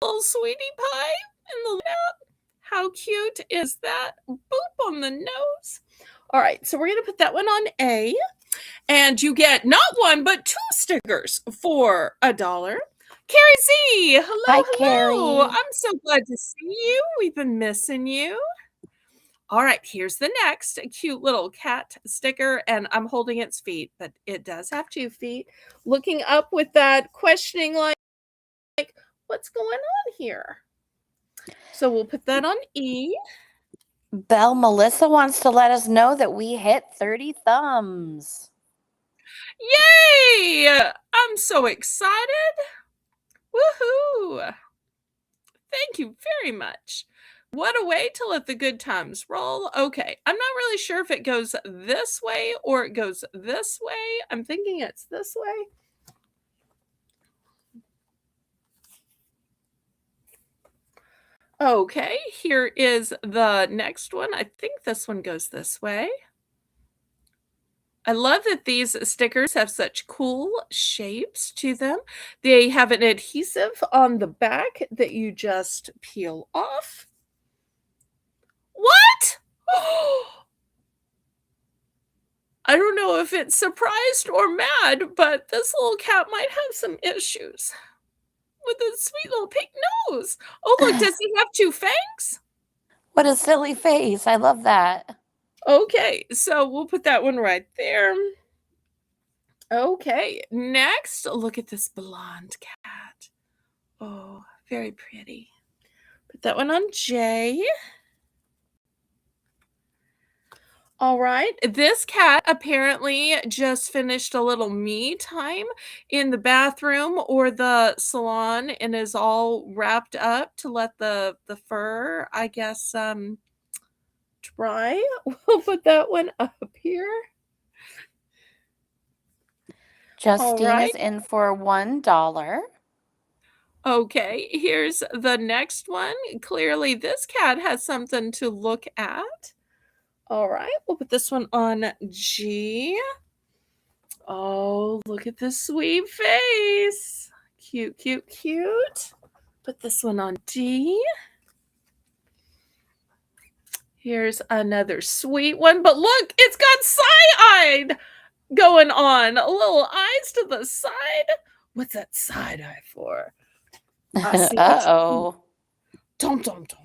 little sweetie pie in the lap. How cute is that? Boop on the nose. All right, so we're going to put that one on A. And you get not one, but 2 stickers for $1. Carrie Z, Hi, hello. Carrie. I'm so glad to see you. We've been missing you. All right, here's the next cute little cat sticker, and I'm holding its feet, but it does have 2 feet. Looking up with that questioning, like what's going on here? So we'll put that on E. Belle Melissa wants to let us know that we hit 30 thumbs. Yay! I'm so excited. Woohoo! Thank you very much. What a way to let the good times roll. Okay, I'm not really sure if it goes this way or it goes this way. I'm thinking it's this way. Okay, here is the next one. I think this one goes this way. I love that these stickers have such cool shapes to them. They have an adhesive on the back that you just peel off. What? I don't know if it's surprised or mad, but this little cat might have some issues with his sweet little pink nose. Oh, look, does he have 2 fangs? What a silly face. I love that. Okay, so we'll put that one right there. Okay, next, look at this blonde cat. Oh, very pretty. Put that one on J. All right. This cat apparently just finished a little me time in the bathroom or the salon and is all wrapped up to let the fur, I guess, dry. We'll put that one up here. All Justine is right. in for $1. Okay, here's the next one. Clearly, this cat has something to look at. All right, we'll put this one on G. Oh, look at this sweet face. Cute, cute, cute. Put this one on D. Here's another sweet one, but look, it's got side-eyed going on. Little eyes to the side. What's that side eye for? I see what you. Uh-oh. Dum dum dum.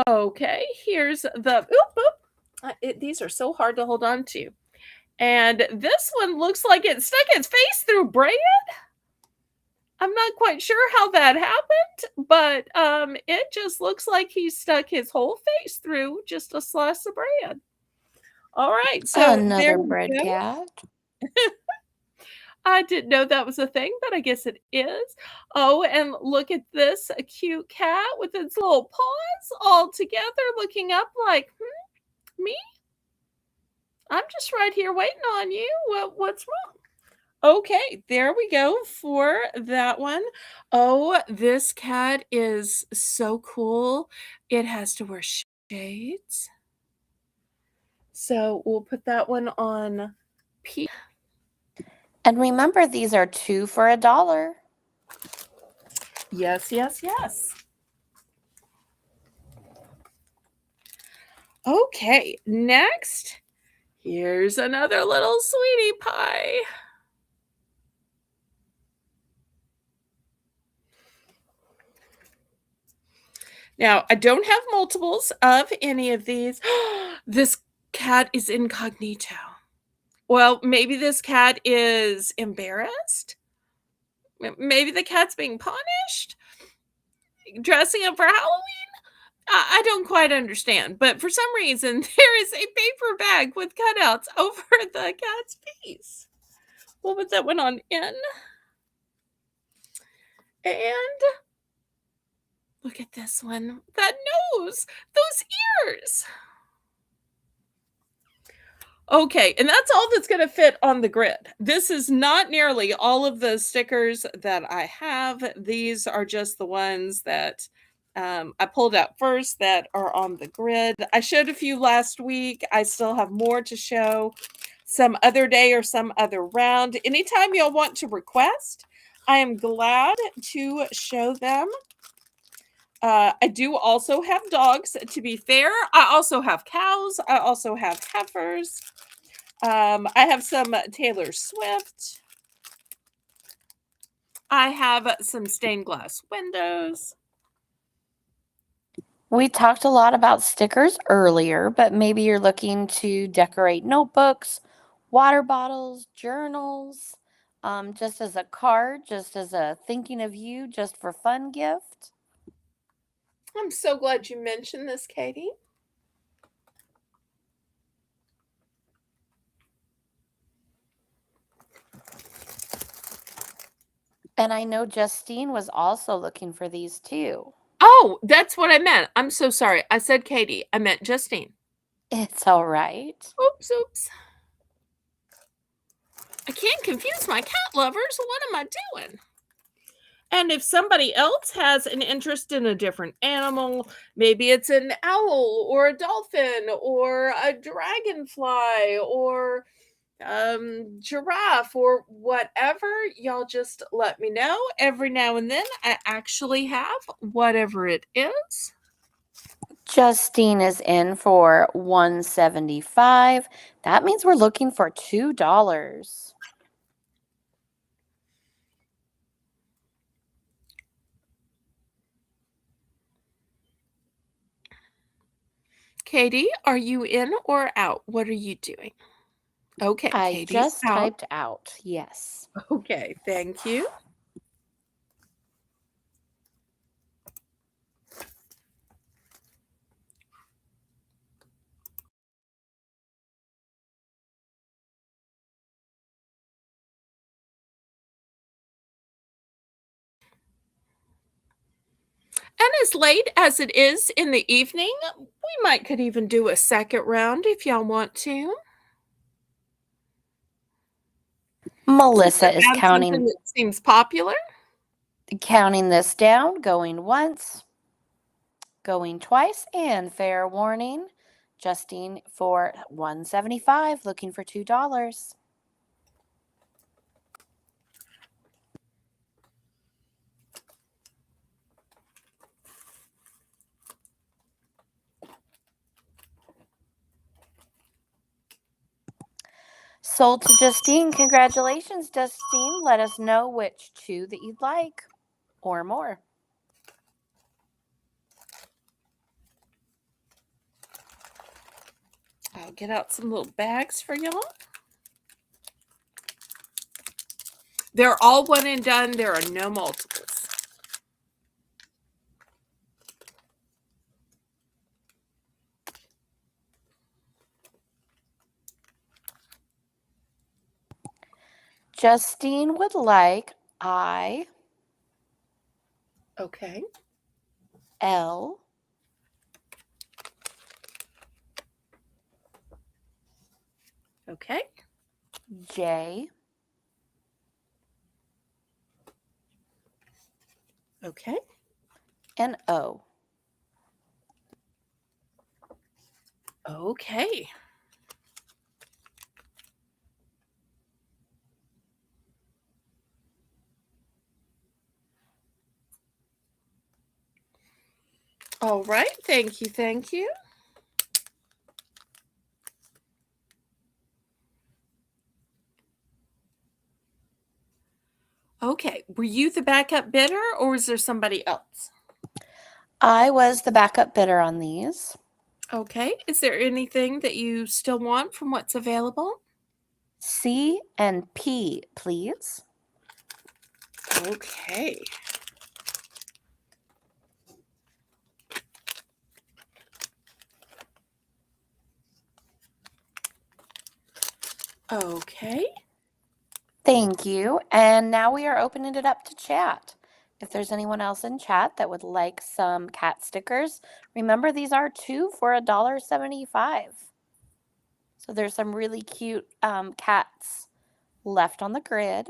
Okay, here's the. Oop, oop. These are so hard to hold on to. And this one looks like it stuck its face through bread. I'm not quite sure how that happened, but it just looks like he stuck his whole face through just a slice of bread. All right, so there Another we bread go. cat. I didn't know that was a thing, but I guess it is. Oh, and look at this, a cute cat with its little paws all together looking up like, me? I'm just right here waiting on you. What's wrong? Okay, there we go for that one. Oh, this cat is so cool. It has to wear shades. So we'll put that one on P. And remember, these are 2 for $1. Yes, yes, yes. Okay, next, here's another little sweetie pie. Now, I don't have multiples of any of these. This cat is incognito. Well, maybe this cat is embarrassed. Maybe the cat's being punished, dressing up for Halloween. I don't quite understand, but for some reason, there is a paper bag with cutouts over the cat's face. We'll put that one on N. And look at this one. That nose, those ears. Okay, and that's all that's going to fit on the grid. This is not nearly all of the stickers that I have. These are just the ones that I pulled out first that are on the grid. I showed a few last week. I still have more to show some other day or some other round. Anytime you'll want to request, I am glad to show them. I do also have dogs, to be fair. I also have cows. I also have heifers. I have some Taylor Swift. I have some stained glass windows. We talked a lot about stickers earlier, but maybe you're looking to decorate notebooks, water bottles, journals, just as a card, just as a thinking of you, just for fun gift. I'm so glad you mentioned this, Katie. And I know Justine was also looking for these too. Oh, that's what I meant. I'm so sorry. I said Katie. I meant Justine. It's all right. Oops, oops. I can't confuse my cat lovers. What am I doing? And if somebody else has an interest in a different animal, maybe it's an owl or a dolphin or a dragonfly or giraffe or whatever, y'all just let me know. Every now and then I actually have whatever it is. Justine is in for $175. That means we're looking for $2. Katie, are you in or out? What are you doing? Okay, I Katie's just out. typed out, yes. Okay, thank you. And as late as it is in the evening, we could even do a second round if y'all want to. Melissa is Add something that seems popular. counting this down, going once, going twice, and fair warning, Justine for $175, looking for $2. Sold to Justine. Congratulations, Justine. Let us know which two that you'd like or more. I'll get out some little bags for y'all. They're all one and done. There are no multiples. Justine would like I, Okay. L, Okay. J, Okay. and O. Okay. All right. Thank you. Thank you. Okay. Were you the backup bidder or was there somebody else? I was the backup bidder on these. Okay. Is there anything that you still want from what's available? C and P, please. Okay. Okay. Thank you. And now we are opening it up to chat. If there's anyone else in chat that would like some cat stickers, remember these are two for $1.75. So there's some really cute cats left on the grid.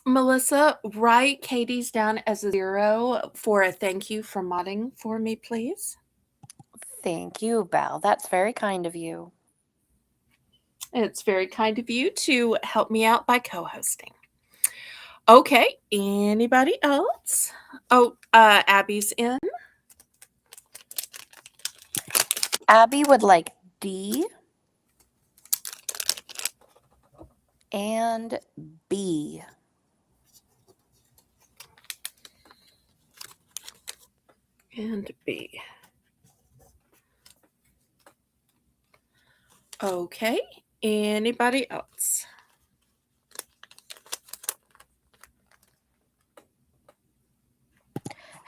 Melissa, write Katie's down as a 0 for a thank you for modding for me, please. Thank you, Belle. That's very kind of you. It's very kind of you to help me out by co-hosting. Okay, anybody else? Oh, Abby's in. Abby would like D and B. And B. Okay, anybody else?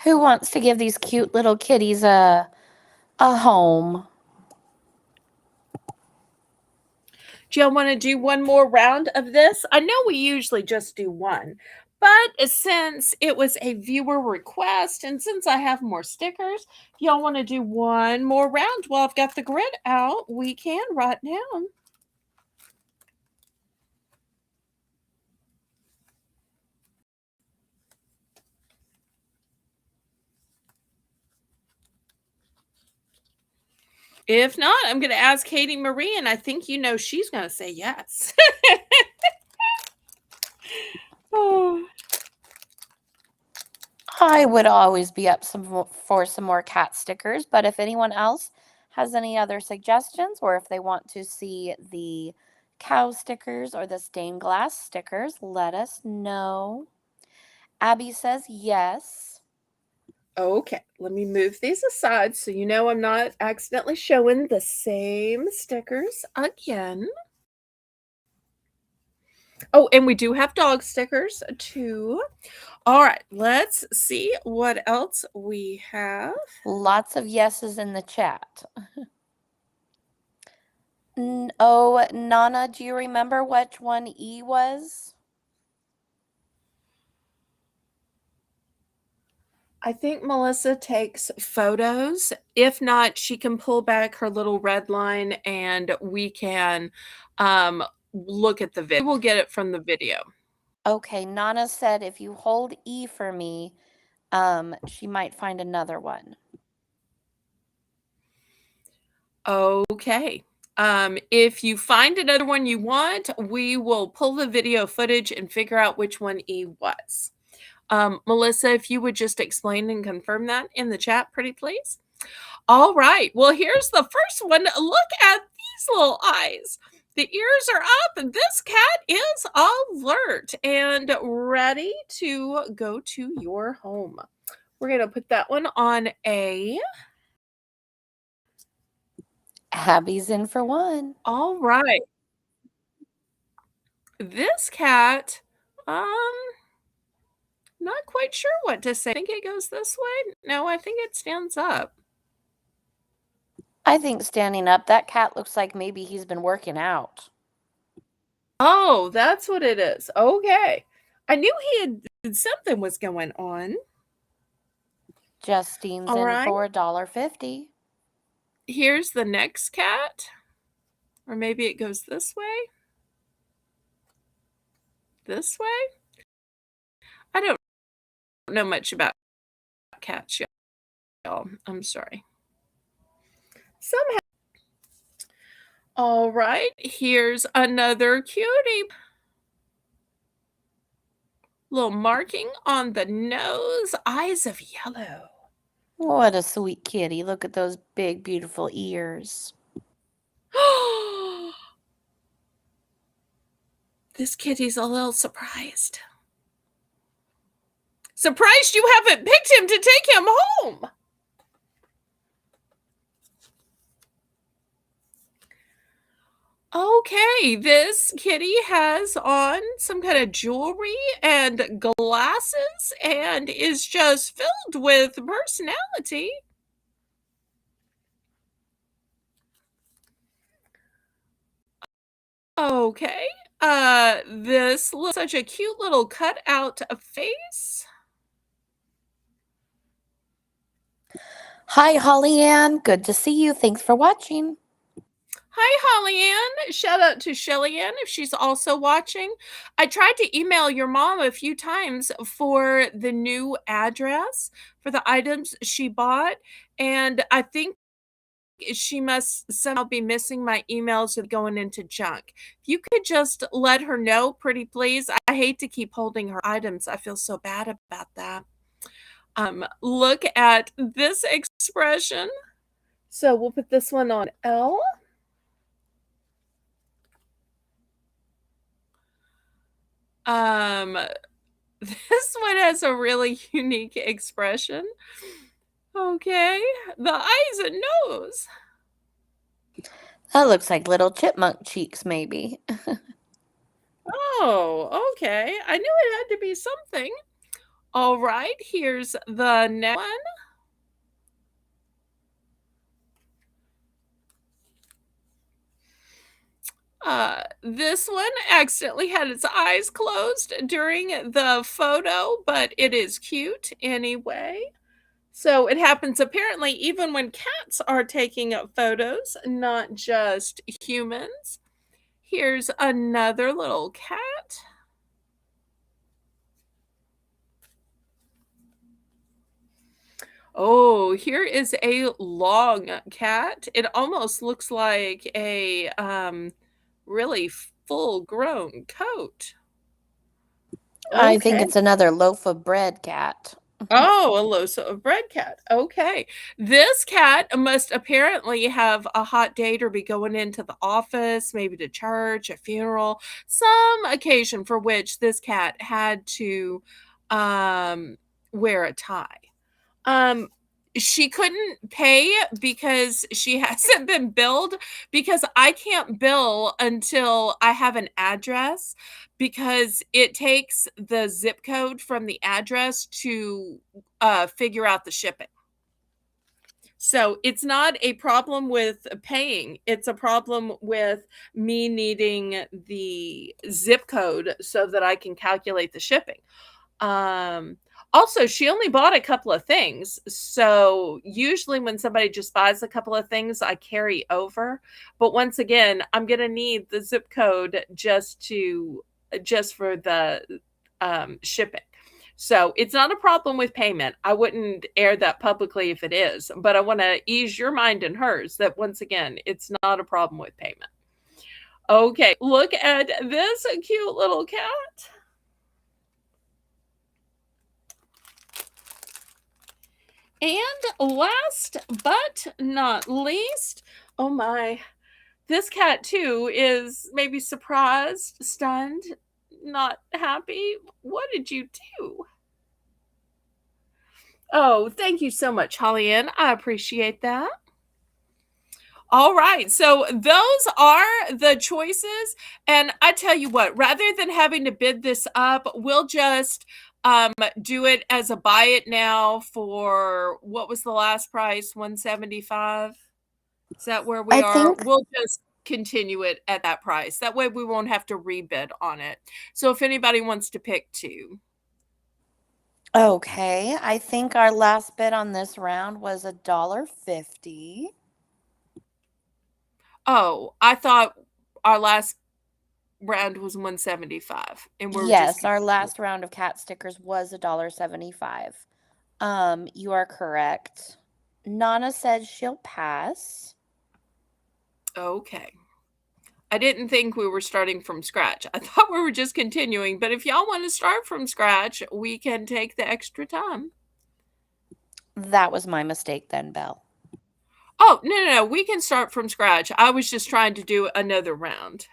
Who wants to give these cute little kitties a home? Do y'all want to do one more round of this? I know we usually just do one, but since it was a viewer request and since I have more stickers, if y'all want to do one more round while I've got the grid out, we can right now. If not, I'm going to ask Katie Marie, and I think you know she's going to say yes. Oh. I would always be up for some more cat stickers, but if anyone else has any other suggestions or if they want to see the cow stickers or the stained glass stickers, let us know. Abby says yes. Okay, let me move these aside so you know I'm not accidentally showing the same stickers again. Oh, and we do have dog stickers too. All right, let's see what else we have. Lots of yeses in the chat. Oh, Nana, do you remember which one E was? I think Melissa takes photos. If not, she can pull back her little red line and we can look at the video. We'll get it from the video. Okay, Nana said if you hold E for me, she might find another one. Okay. If you find another one you want, we will pull the video footage and figure out which one E was. Melissa, if you would just explain and confirm that in the chat, pretty please. All right. Well, here's the first one. Look at these little eyes. The ears are up, and this cat is alert and ready to go to your home. We're going to put that one on A. Abby's in for one. All right. This cat, not quite sure what to say. I think it goes this way. No, I think it stands up. I think standing up, that cat looks like maybe he's been working out. Oh, that's what it is. Okay. I knew he had something was going on. Justine's All in right. for $1.50. Here's the next cat. Or maybe it goes this way. This way? I don't know much about cats, y'all. I'm sorry. Somehow. All right. Here's another cutie. Little marking on the nose. Eyes of yellow. What a sweet kitty. Look at those big, beautiful ears. This kitty's a little surprised. Surprised you haven't picked him to take him home. Okay, this kitty has on some kind of jewelry and glasses and is just filled with personality. Okay, this looks such a cute little cutout face. Hi, Holly Ann. Good to see you. Thanks for watching. Hi, Holly Ann. Shout out to Shelly Ann if she's also watching. I tried to email your mom a few times for the new address for the items she bought, and I think she must somehow be missing my emails and going into junk. If you could just let her know, pretty please. I hate to keep holding her items. I feel so bad about that. Look at this expression. So we'll put this one on L. This one has a really unique expression. Okay, the eyes and nose. That looks like little chipmunk cheeks, maybe. Oh, okay. I knew it had to be something. All right, here's the next one. This one accidentally had its eyes closed during the photo, but it is cute anyway. So it happens apparently even when cats are taking photos, not just humans. Here's another little cat. Oh, here is a long cat. It almost looks like a really full-grown coat. I think Okay. it's another loaf of bread cat. Oh, a loaf of bread cat. Okay. This cat must apparently have a hot date or be going into the office, maybe to church, a funeral, some occasion for which this cat had to wear a tie. Um, she couldn't pay because she hasn't been billed because I can't bill until I have an address because it takes the zip code from the address to figure out the shipping. So it's not a problem with paying. It's a problem with me needing the zip code so that I can calculate the shipping. Also, she only bought a couple of things. So usually when somebody just buys a couple of things, I carry over. But once again, I'm going to need the zip code just for the shipping. So it's not a problem with payment. I wouldn't air that publicly if it is, but I want to ease your mind and hers that once again, it's not a problem with payment. Okay, look at this cute little cat. And last but not least, oh my, this cat too is maybe surprised, stunned, not happy. What did you do? Oh, thank you so much, Holly Ann. I appreciate that. All right, so those are the choices. And I tell you what, rather than having to bid this up, we'll just do it as a buy it now for what was the last price? 175. Is that where we I are? think We'll just continue it at that price. That way we won't have to rebid on it. So if anybody wants to pick two. okay. I think our last bid on this round was $1.50. Oh, I thought our last round was 175 and we're just Yes, our last round of cat stickers was $1.75. You are correct. Nana said she'll pass. okay. I didn't think we were starting from scratch. I thought we were just continuing, but if y'all want to start from scratch, we can take the extra time. That was my mistake then, Belle. Oh, no, we can start from scratch. I was just trying to do another round.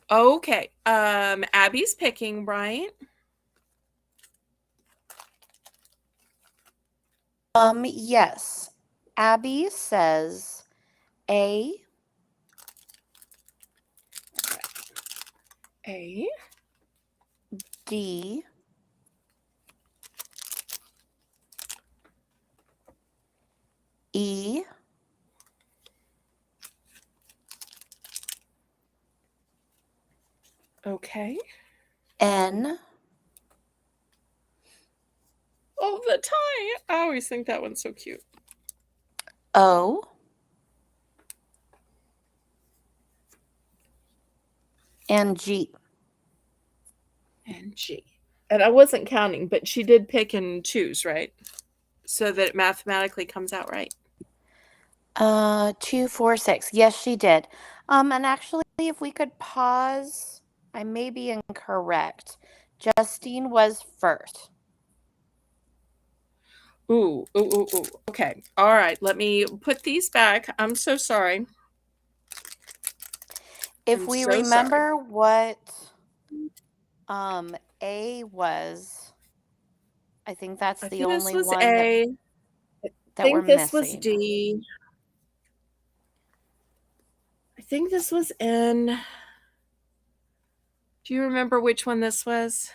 Okay. Abby's picking, right? Yes. Abby says A, A, D, E, okay. N, Oh, the tie. I always think that one's so cute. O, and G. And G. And I wasn't counting, but she did pick and choose, right? So that it mathematically comes out right. 2, 4, 6. Yes, she did. And actually, if we could pause, I may be incorrect. Justine was first. Ooh. Okay. All right. Let me put these back. I'm so sorry. If I'm we so sorry. remember what A was, I think that's I the think this only was one A. I that we're think this was missing. D. I think this was N. Do you remember which one this was?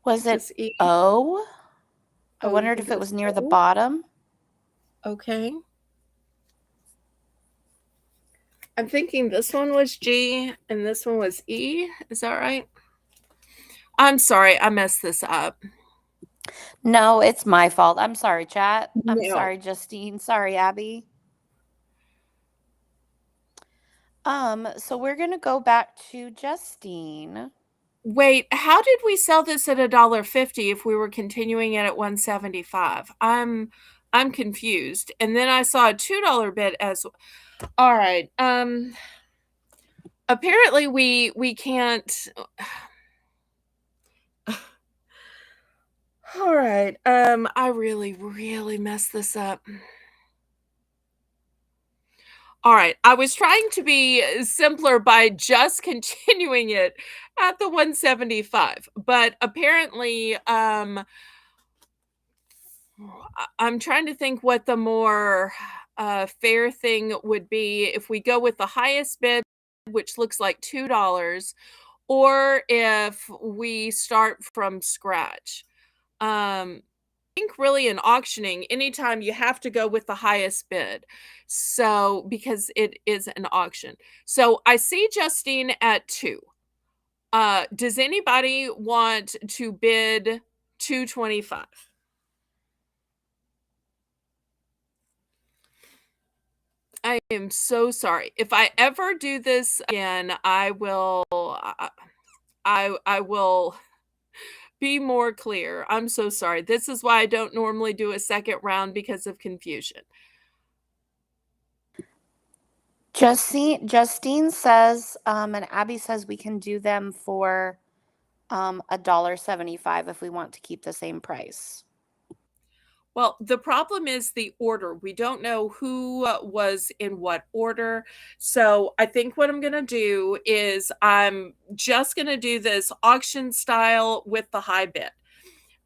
Was Is it this E? O? I Oh, you wondered think if it it was was near the O? bottom. Okay. I'm thinking this one was G and this one was E. Is that right? I'm sorry, I messed this up. No, it's my fault. I'm sorry, chat. I'm No. sorry, Justine. Sorry, Abby. So we're gonna go back to Justine. Wait, how did we sell this at $1.50 if we were continuing it at 175? I'm confused. And then I saw a $2 bid as all right. Apparently we can't all right. I really messed this up. All right. I was trying to be simpler by just continuing it at the 175, but apparently I'm trying to think what the more fair thing would be if we go with the highest bid, which looks like $2, or if we start from scratch. Um think really in auctioning, anytime you have to go with the highest bid. So, because it is an auction. So I see Justine at 2. Does anybody want to bid 225? I am so sorry. If I ever do this again, I will be more clear. I'm so sorry. This is why I don't normally do a second round because of confusion. Justine says, and Abby says we can do them for $1.75 if we want to keep the same price. Well, the problem is the order. We don't know who was in what order. So I think what I'm going to do is I'm just going to do this auction style with the high bid.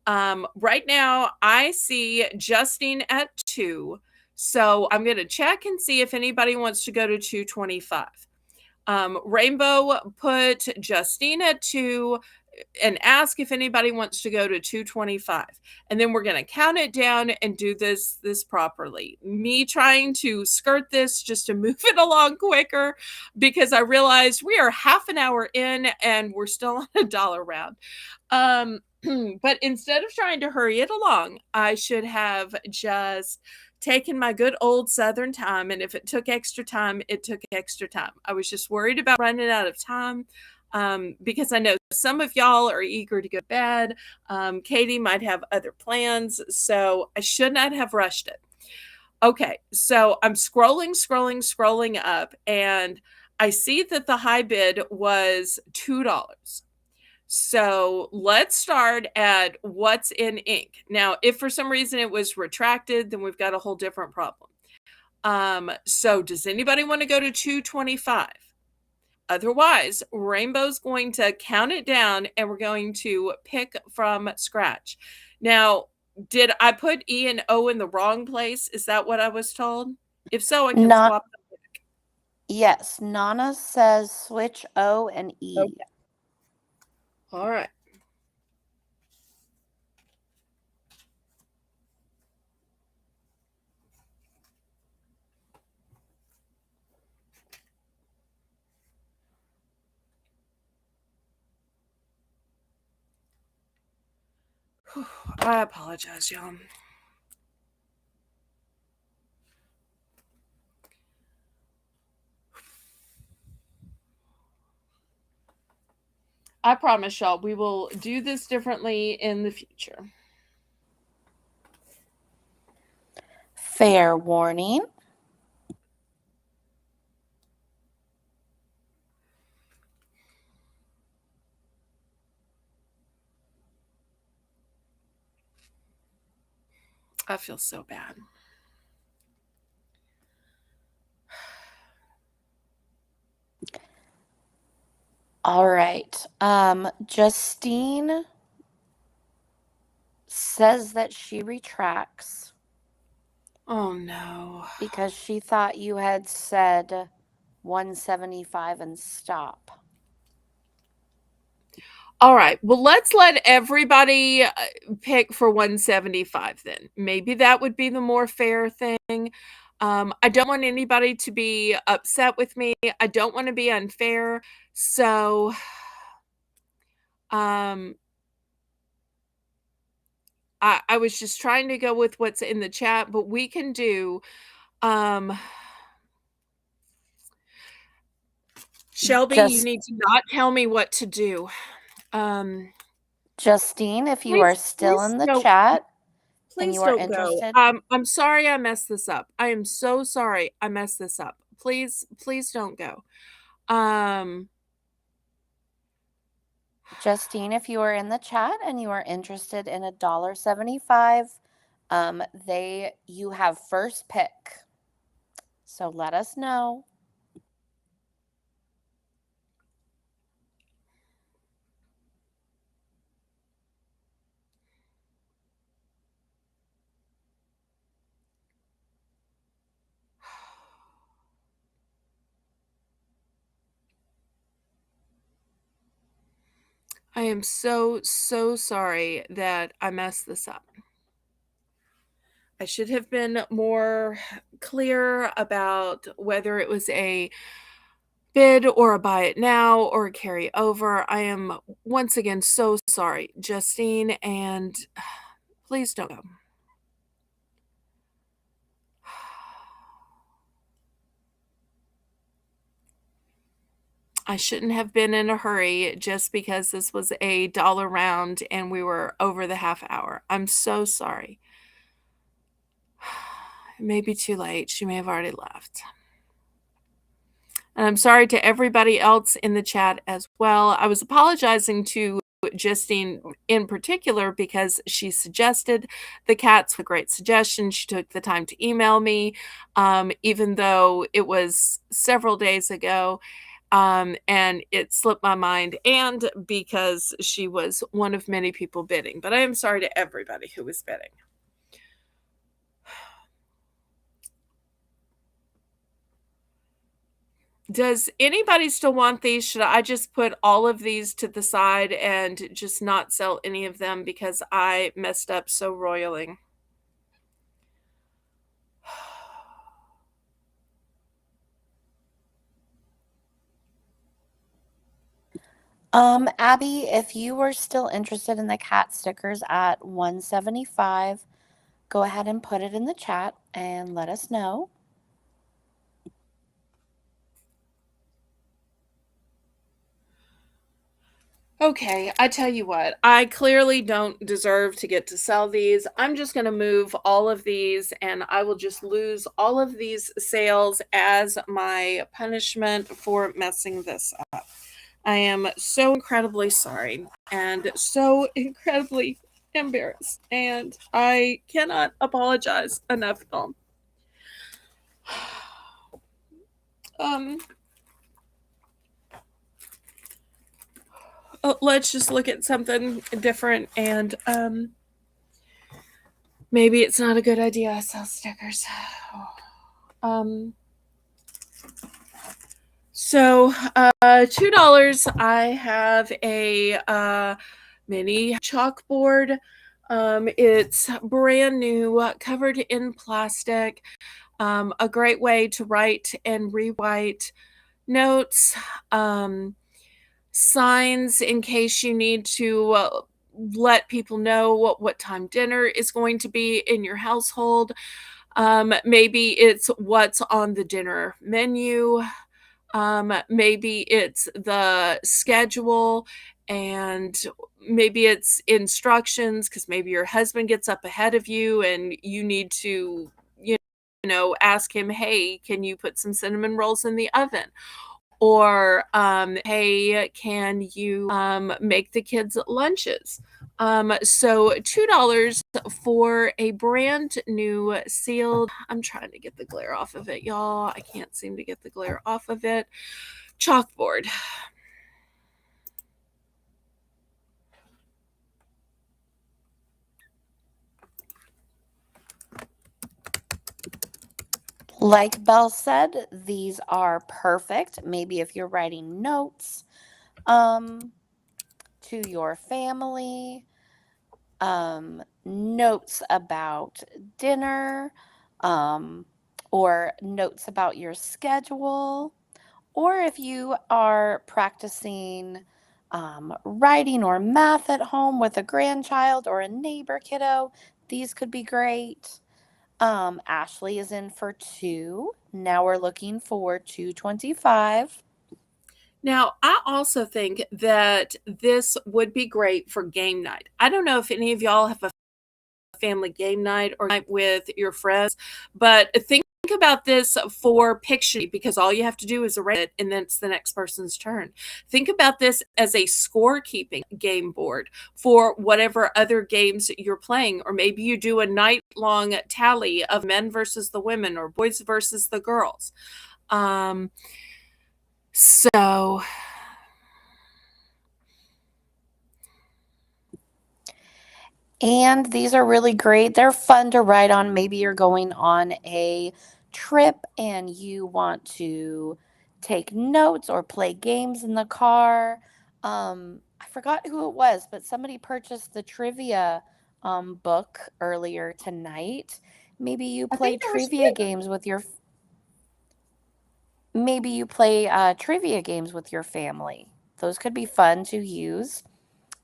Right now, I see Justine at 2. So I'm going to check and see if anybody wants to go to 225. Rainbow put Justine at 2 and ask if anybody wants to go to 225, and then we're going to count it down and do this properly. Me trying to skirt this just to move it along quicker because I realized we are half an hour in and we're still on a dollar round. But instead of trying to hurry it along, I should have just taken my good old Southern time, and if it took extra time, it took extra time. I was just worried about running out of time. Because I know some of y'all are eager to go to bed. Katie might have other plans, so I should not have rushed it. Okay, so I'm scrolling up, and I see that the high bid was $2. So let's start at what's in ink. Now, if for some reason it was retracted, then we've got a whole different problem. So does anybody want to go to 225? Otherwise, Rainbow's going to count it down and we're going to pick from scratch. Now, did I put E and O in the wrong place? Is that what I was told? If so, I can Not swap them. Yes, Nana says switch O and E. Okay. All right. I apologize, y'all. I promise y'all we will do this differently in the future. Fair warning. I feel so bad. All right. Justine says that she retracts Oh no. because she thought you had said 175 and stop. All right. Well, let's let everybody pick for 175 then. Maybe that would be the more fair thing. I don't want anybody to be upset with me. I don't want to be unfair. So, um, I was just trying to go with what's in the chat, but we can do, um, Shelby, you Just need to not tell me what to do. Justine, if you Please, are still please in the don't, chat and please you are don't go. interested, I'm sorry I messed this up. I am so sorry I messed this up. Please, please don't go. Um, Justine, if you are in the chat and you are interested in $1.75, you have first pick. So let us know. I am so, so sorry that I messed this up. I should have been more clear about whether it was a bid or a buy it now or a carry over. I am once again so sorry, Justine, and please don't go. I shouldn't have been in a hurry just because this was a dollar round and we were over the half hour. I'm so sorry. It may be too late. She may have already left. And I'm sorry to everybody else in the chat as well. I was apologizing to Justine in particular because she suggested the cats. A great suggestion. She took the time to email me, even though it was several days ago. And it slipped my mind, and because she was one of many people bidding. But I am sorry to everybody who was bidding. Does anybody still want these? Should I just put all of these to the side and just not sell any of them because I messed up so royally? Abby, if you were still interested in the cat stickers at 175, go ahead and put it in the chat and let us know. Okay, I tell you what, I clearly don't deserve to get to sell these. I'm just going to move all of these and I will just lose all of these sales as my punishment for messing this up. I am so incredibly sorry and so incredibly embarrassed, and I cannot apologize enough, y'all. Um, let's just look at something different, and maybe it's not a good idea to sell stickers. Um, so $2. I have a mini chalkboard. It's brand new, covered in plastic. A great way to write and rewrite notes, signs in case you need to let people know what time dinner is going to be in your household. Maybe it's what's on the dinner menu. Maybe it's the schedule, and maybe it's instructions because maybe your husband gets up ahead of you and you need to, you ask him, hey, can you put some cinnamon rolls in the oven? Or, hey, can you make the kids lunches? So $2 for a brand new sealed, I'm trying to get the glare off of it, y'all. I can't seem to get the glare off of it. Chalkboard. Like Belle said, these are perfect. Maybe if you're writing notes to your family, notes about dinner, um, or notes about your schedule, or if you are practicing writing or math at home with a grandchild or a neighbor kiddo, these could be great. Ashley is in for 2. Now we're looking for 225. Now, I also think that this would be great for game night. I don't know if any of y'all have a family game night or night with your friends, but think about this for Pictionary, because all you have to do is erase it and then it's the next person's turn. Think about this as a scorekeeping game board for whatever other games you're playing, or maybe you do a night long tally of men versus the women or boys versus the girls. So And these are really great. They're fun to write on. Maybe you're going on a trip and you want to take notes or play games in the car. I forgot who it was, but somebody purchased the trivia book earlier tonight. Maybe you I play think there was trivia games with your maybe you play trivia games with your family. Those could be fun to use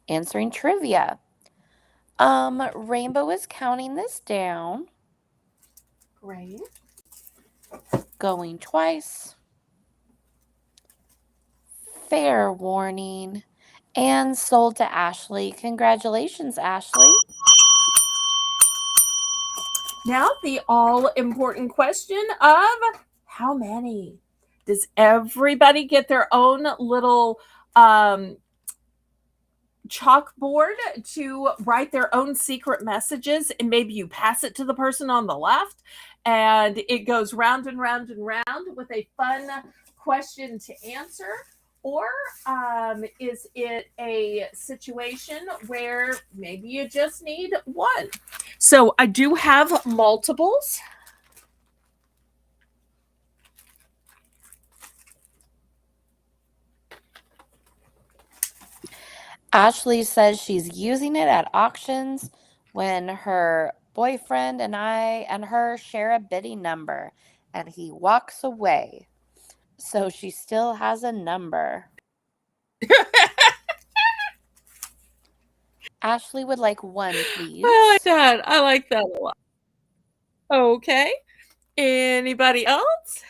answering trivia. Rainbow is counting this down, great. going twice. Fair warning. And sold to Ashley. Congratulations, Ashley. Now the all important question of how many? Does everybody get their own little chalkboard to write their own secret messages, and maybe you pass it to the person on the left and it goes round and round and round with a fun question to answer? Or is it a situation where maybe you just need one? So I do have multiples. Ashley says she's using it at auctions when her boyfriend and I and her share a bidding number and he walks away. So she still has a number. Ashley would like one, I like please. that. I like that a lot. Okay. Anybody else?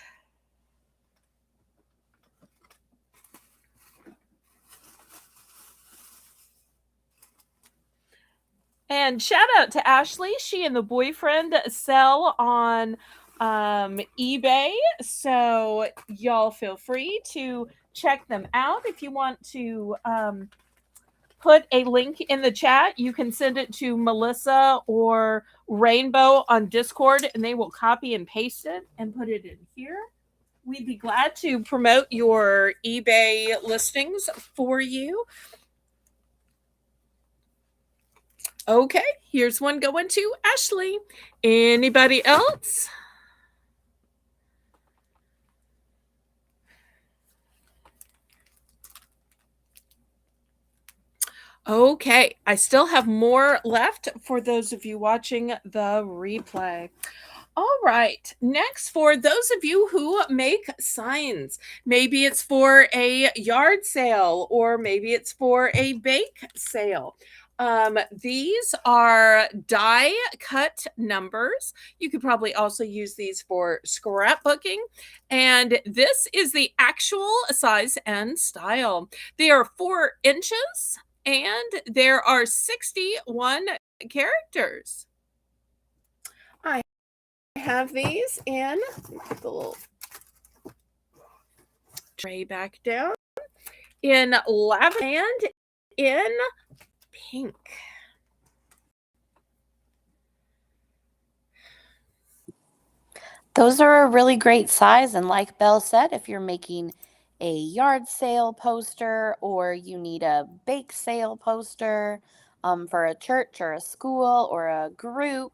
And shout out to Ashley. She and the boyfriend sell on eBay. So y'all feel free to check them out. If you want to put a link in the chat, you can send it to Melissa or Rainbow on Discord and they will copy and paste it and put it in here. We'd be glad to promote your eBay listings for you. Okay, here's one going to Ashley. Anybody else? Okay, I still have more left for those of you watching the replay. All right, next, for those of you who make signs, maybe it's for a yard sale or maybe it's for a bake sale. These are die cut numbers. You could probably also use these for scrapbooking. And this is the actual size and style. They are 4 inches and there are 61 characters. I have these in the little tray back down in lavender and in pink. Those are a really great size. And like Belle said, if you're making a yard sale poster or you need a bake sale poster for a church or a school or a group,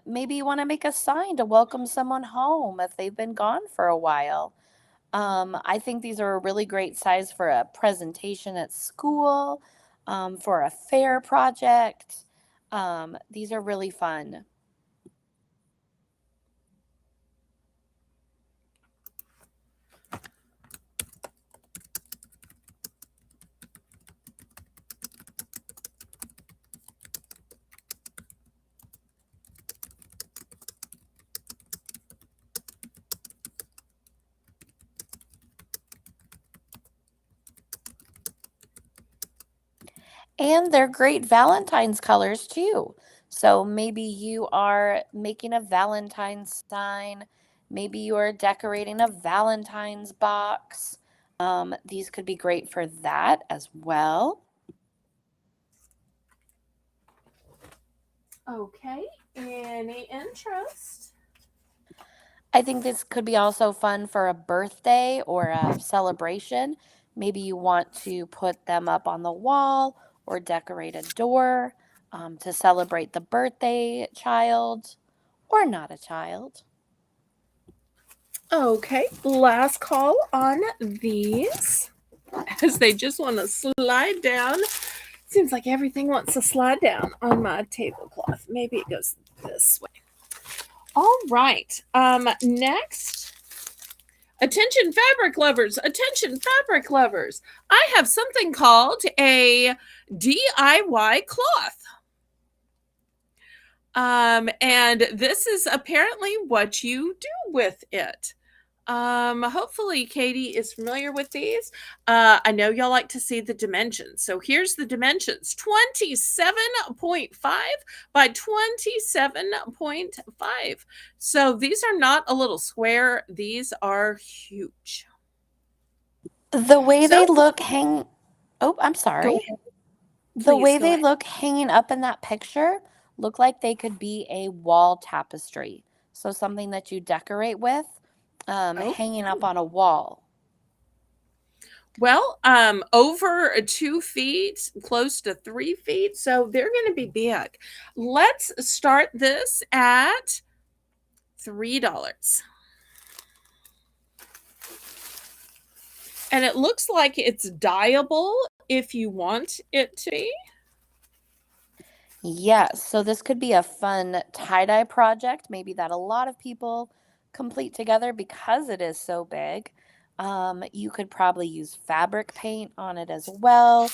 maybe you want to make a sign to welcome someone home if they've been gone for a while. I think these are a really great size for a presentation at school, for a fair project. These are really fun. And they're great Valentine's colors too. So maybe you are making a Valentine's sign. Maybe you are decorating a Valentine's box. These could be great for that as well. Okay, any interest? I think this could be also fun for a birthday or a celebration. Maybe you want to put them up on the wall or decorate a door to celebrate the birthday child or not a child. Okay, last call on these as they just want to slide down. Seems like everything wants to slide down on my tablecloth. Maybe it goes this way. right. Next, attention fabric lovers, attention fabric lovers. I have something called a DIY cloth. And this is apparently what you do with it. Hopefully Katie is familiar with these. I know y'all like to see the dimensions. So here's the dimensions: 27.5 by 27.5. So these are not a little square, these are huge. The way they So look hang Oh, I'm go sorry. ahead. The Please way go they ahead. look hanging up in that picture look like they could be a wall tapestry. So something that you decorate with, Oh, hanging up on a wall. well, over 2 feet, close to 3 feet. So they're going to be big. Let's start this at $3. And it looks like it's dyeable if you want it to be. Yes, so this could be a fun tie-dye project, maybe that a lot of people complete together because it is so big. You could probably use fabric paint on it as well,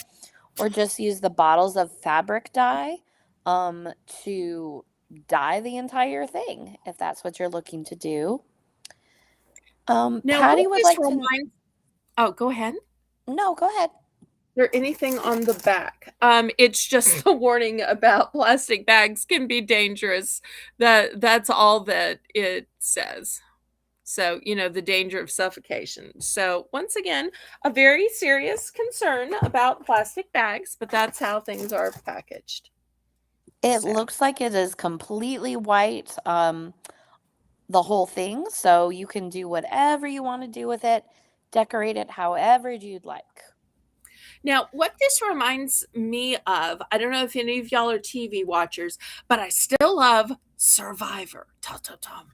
or just use the bottles of fabric dye to dye the entire thing, if that's what you're looking to do. Now, what Patty would this like to. reminds, oh, go ahead. No, go ahead. There anything on the back? It's just the warning about plastic bags can be dangerous. That's all that it says. So, the danger of suffocation. So, once again, a very serious concern about plastic bags, but that's how things are packaged. It So, looks like it is completely white, the whole thing, so you can do whatever you want to do with it, decorate it however you'd like. now, what this reminds me of, I don't know if any of y'all are TV watchers, but I still love Survivor. Ta ta ta.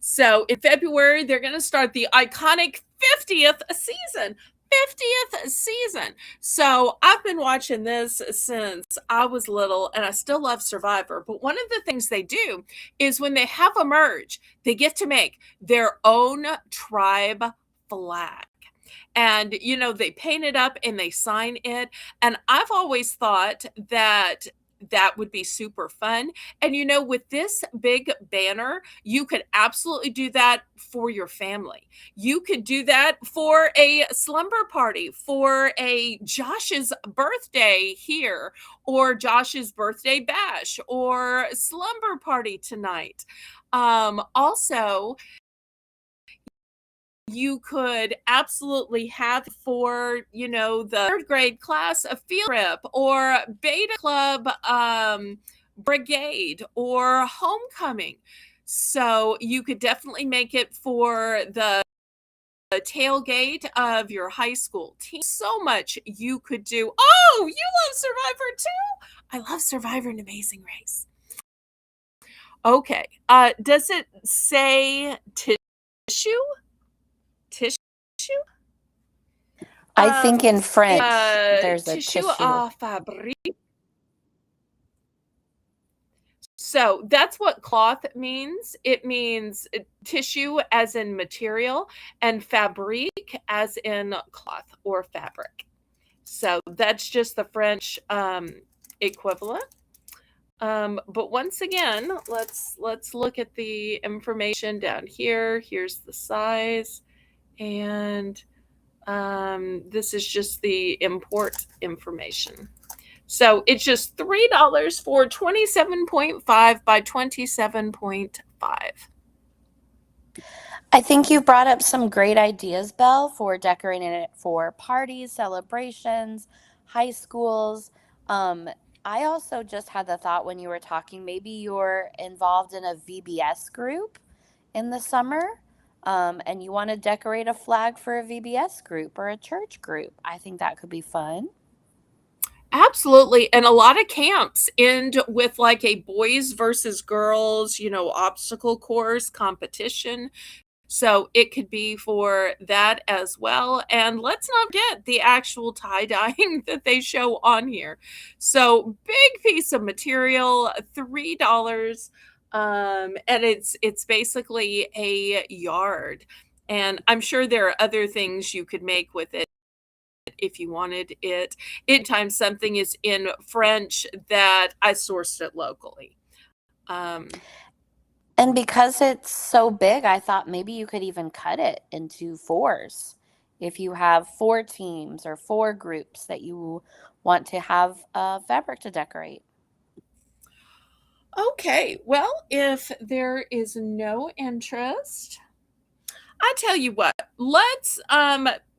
So in February, they're going to start the iconic 50th season. 50th season. So I've been watching this since I was little and I still love Survivor. But one of the things they do is when they have a merge, they get to make their own tribe flag. And they paint it up and they sign it, and I've always thought that that would be super fun. And with this big banner, you could absolutely do that for your family. You could do that for a slumber party, for a Josh's birthday here, or Josh's birthday bash, or slumber party tonight. Also, you could absolutely have for the third grade class a field trip, or beta club, brigade, or homecoming. So you could definitely make it for the tailgate of your high school team. So much you could do. Oh, you love Survivor too? I love Survivor and Amazing Race. Okay, does it say tissue? Tissue? I think in It's French there's a tissue tissue. à fabrique. So that's what cloth means. It means tissue as in material, and fabrique as in cloth or fabric. So that's just the French equivalent. But once again, let's look at the information down here. Here's the size, and this is just the import information. So it's just $3 for 27.5 by 27.5. I think you brought up some great ideas, Belle, for decorating it for parties, celebrations, high schools. Um, I also just had the thought when you were talking, maybe you're involved in a VBS group in the summer, and you want to decorate a flag for a VBS group or a church group. I think that could be fun. Absolutely. And a lot of camps end with like a boys versus girls, obstacle course competition. So it could be for that as well. And let's not get the actual tie dyeing that they show on here. So big piece of material, $3. And it's basically a yard. And I'm sure there are other things you could make with it if you wanted it. Anytime something is in French that I sourced it locally. Um, And because it's so big, I thought maybe you could even cut it into fours. If you have four teams or four groups that you want to have fabric to decorate. okay, well, if there is no interest, I tell you what, let's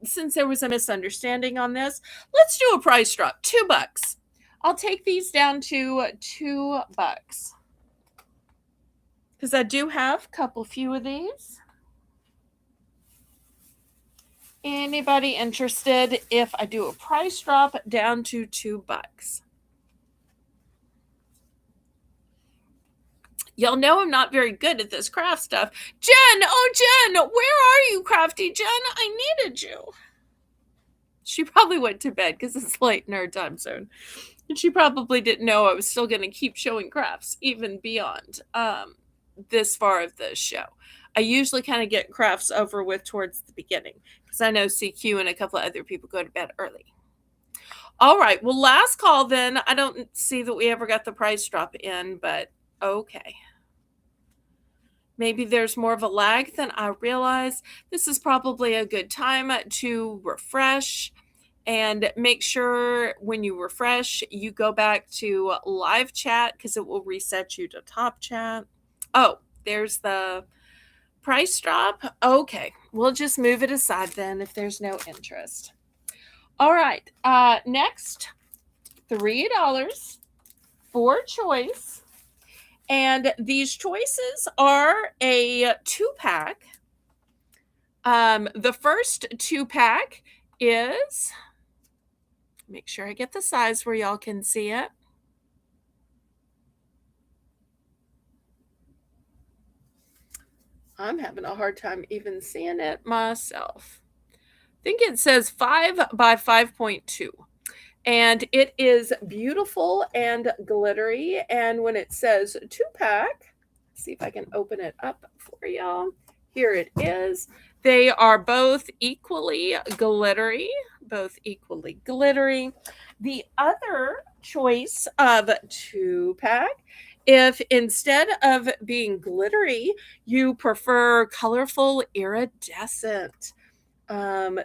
since there was a misunderstanding on this, let's do a price drop. $2. I'll take these down to $2 because I do have a couple few of these. Anybody interested if I do a price drop down to $2? Y'all know I'm not very good at this craft stuff. Jen, oh Jen, where are you, crafty Jen? I needed you. She probably went to bed because it's late in her time zone. And she probably didn't know I was still going to keep showing crafts even beyond this far of the show. I usually kind of get crafts over with towards the beginning because I know CQ and a couple of other people go to bed early. All right, well, last call then. I don't see that we ever got the price drop in, but okay. Maybe there's more of a lag than I realize. This is probably a good time to refresh and make sure when you refresh, you go back to live chat because it will reset you to top chat. Oh, there's the price drop. Okay, we'll just move it aside then if there's no interest. All right, next, $3 for choice. And these choices are a 2-pack. The first 2-pack is, make sure I get the size where y'all can see it. I'm having a hard time even seeing it myself. I think it says 5 by 5.2. And it is beautiful and glittery. And when it says 2-pack, see if I can open it up for y'all. Here it is. They are both equally glittery, both equally glittery. The other choice of 2-pack, if instead of being glittery, you prefer colorful iridescent.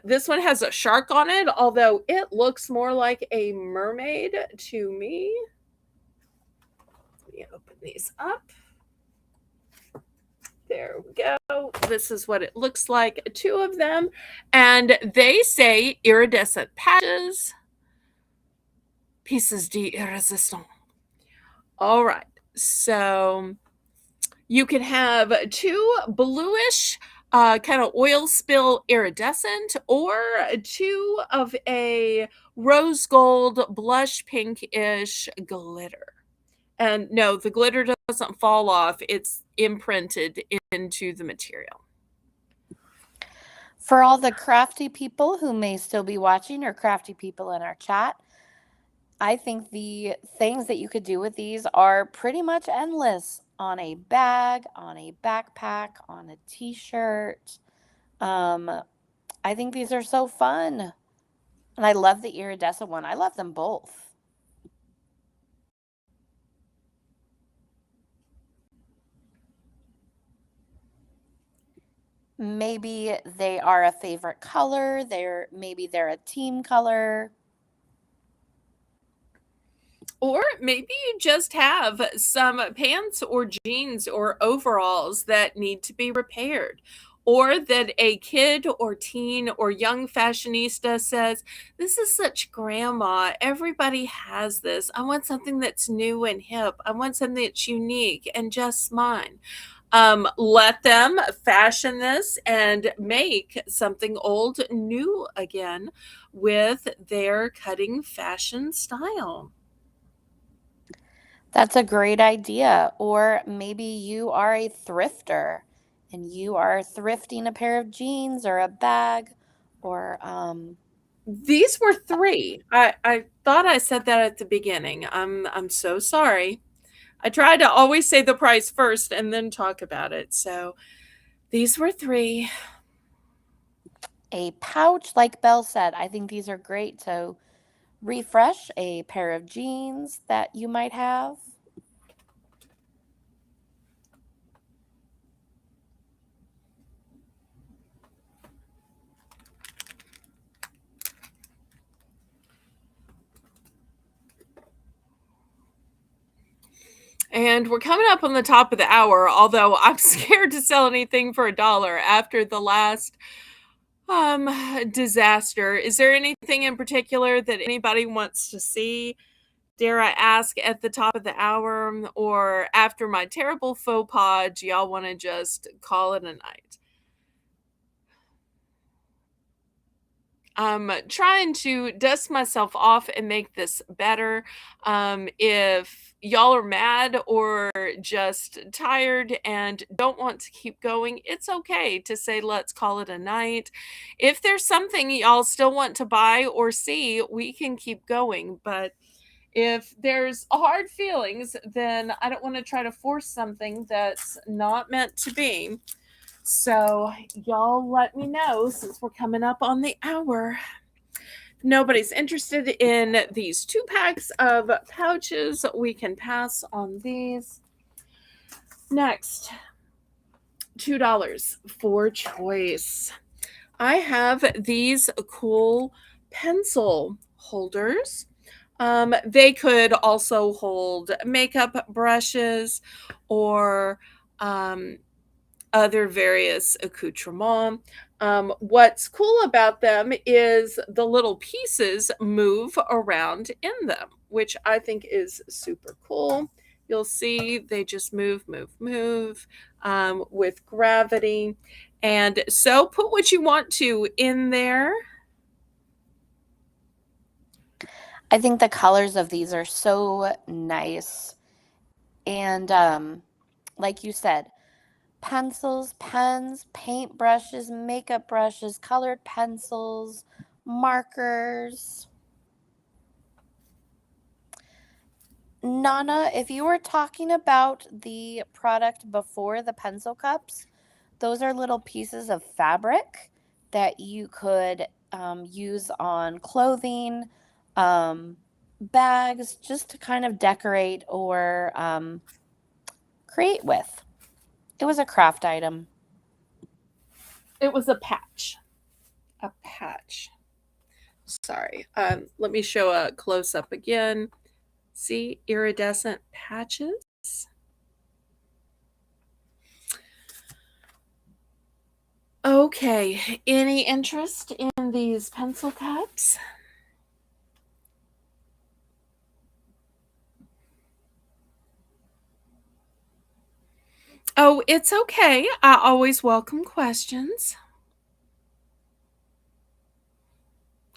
This one has a shark on it, although it looks more like a mermaid to me. Let me open these up. There we go. This is what it looks like, 2 of them. And they say iridescent patches, pieces d'irresistance. All right. So you can have 2 bluish, kind of oil spill iridescent, or 2 of a rose gold blush pinkish glitter. And no, the glitter doesn't fall off, it's imprinted into the material. For all the crafty people who may still be watching or crafty people in our chat, I think the things that you could do with these are pretty much endless on a bag, on a backpack, on a t-shirt. I think these are so fun. And I love the iridescent one. I love them both. Maybe they are a favorite color. Maybe they're a team color. Or maybe you just have some pants or jeans or overalls that need to be repaired. Or that a kid or teen or young fashionista says, this is such grandma. Everybody has this. I want something that's new and hip. I want something that's unique and just mine. Let them fashion this and make something old new again with their cutting fashion style. That's a great idea. Or maybe you are a thrifter and you are thrifting a pair of jeans or a bag or These were 3. I thought I said that at the beginning. I'm so sorry. I try to always say the price first and then talk about it. So these were 3. A pouch, like Belle said, I think these are great to refresh a pair of jeans that you might have. And we're coming up on the top of the hour, although I'm scared to sell anything for $1 after the last disaster. Is there anything in particular that anybody wants to see? Dare I ask at the top of the hour, or after my terrible faux pas, do y'all want to just call it a night? I'm trying to dust myself off and make this better. If y'all are mad or just tired and don't want to keep going, it's okay to say, let's call it a night. If there's something y'all still want to buy or see, we can keep going. But if there's hard feelings, then I don't want to try to force something that's not meant to be. So, y'all let me know since we're coming up on the hour. Nobody's interested in these 2 packs of pouches. We can pass on these. Next, $2 for choice. I have these cool pencil holders. They could also hold makeup brushes or other various accoutrements. What's cool about them is the little pieces move around in them, which I think is super cool. You'll see they just move with gravity. And so put what you want to in there. I think the colors of these are so nice. And like you said, pencils, pens, paint brushes, makeup brushes, colored pencils, markers. Nana, if you were talking about the product before the pencil cups, those are little pieces of fabric that you could use on clothing, bags, just to kind of decorate or create with. It was a craft item. It was a patch. A patch. Sorry. Let me show a close up again. See, iridescent patches. Okay, any interest in these pencil cups? Oh, it's okay. I always welcome questions.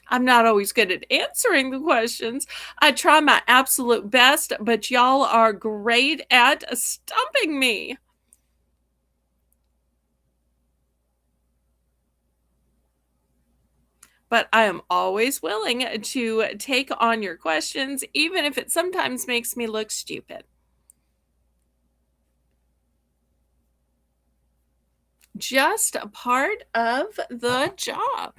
I'm not always good at answering the questions. I try my absolute best, but y'all are great at stumping me. But I am always willing to take on your questions, even if it sometimes makes me look stupid. Just a part of the job.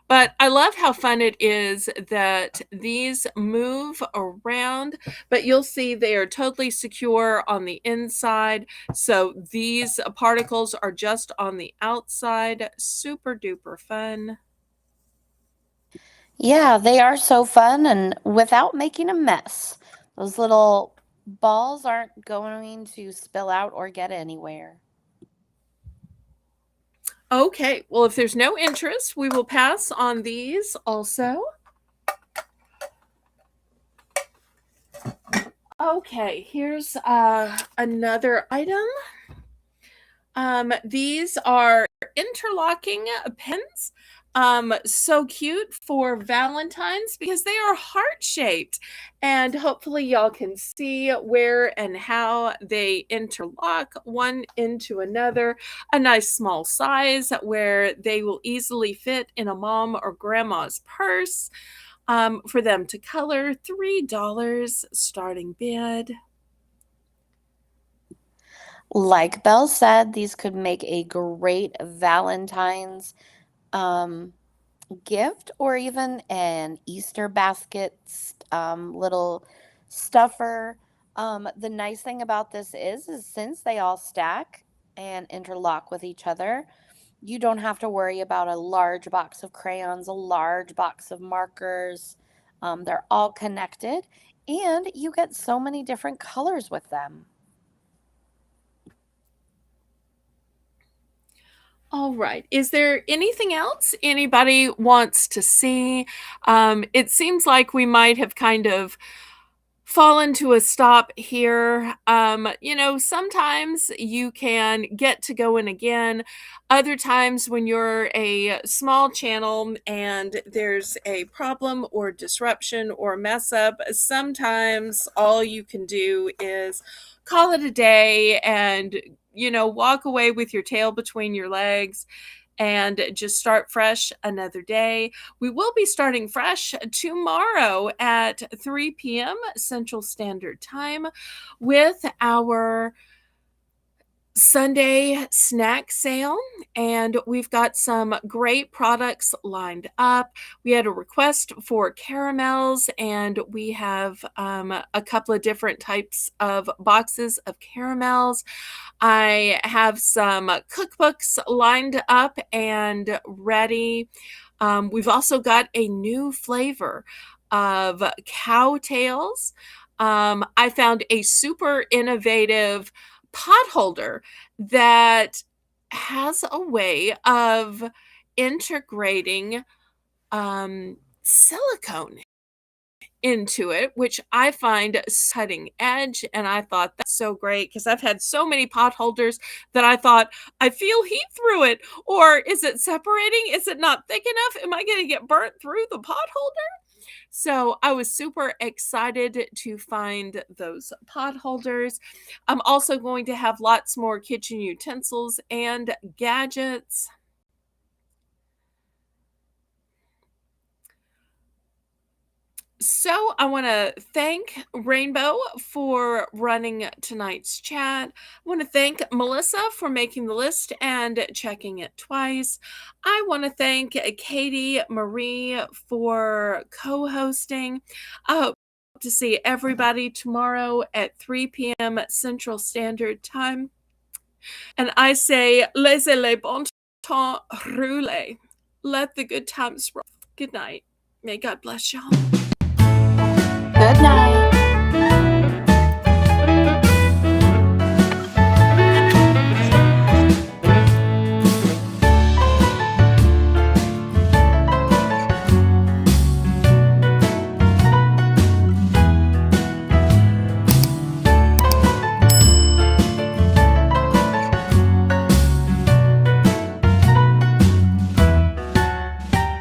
But I love how fun it is that these move around, but you'll see they are totally secure on the inside. So these particles are just on the outside. Super duper fun. Yeah, they are so fun and without making a mess. Those little balls aren't going to spill out or get anywhere. Okay, well, if there's no interest, we will pass on these also. Okay, here's another item. These are interlocking pins. So cute for Valentine's because they are heart shaped. And hopefully, y'all can see where and how they interlock one into another. A nice small size where they will easily fit in a mom or grandma's purse. For them to color, $3 starting bid. Like Belle said, these could make a great Valentine's um, gift or even an Easter basket little stuffer. The nice thing about this is since they all stack and interlock with each other, you don't have to worry about a large box of crayons, a large box of markers. They're all connected, and you get so many different colors with them. All right. Is there anything else anybody wants to see? It seems like we might have kind of fallen to a stop here. Sometimes you can get to going again. Other times, when you're a small channel and there's a problem or disruption or mess up, sometimes all you can do is call it a day and walk away with your tail between your legs and just start fresh another day. We will be starting fresh tomorrow at 3 p.m. Central Standard Time with our Sunday snack sale, and we've got some great products lined up. We had a request for caramels, and we have a couple of different types of boxes of caramels. I have some cookbooks lined up and ready. We've also got a new flavor of cow tails. I found a super innovative pot holder that has a way of integrating silicone into it, which I find cutting edge. And I thought that's so great because I've had so many pot holders that I thought, I feel heat through it. Or is it separating? Is it not thick enough? Am I going to get burnt through the pot holder? So I was super excited to find those pot holders. I'm also going to have lots more kitchen utensils and gadgets. So I want to thank Rainbow for running tonight's chat. I want to thank Melissa for making the list and checking it twice. I want to thank Katie Marie for co-hosting. I hope to see everybody tomorrow at 3 p.m. Central Standard Time. And I say, laissez les bons temps rouler. Let the good times roll. Good night. May God bless y'all.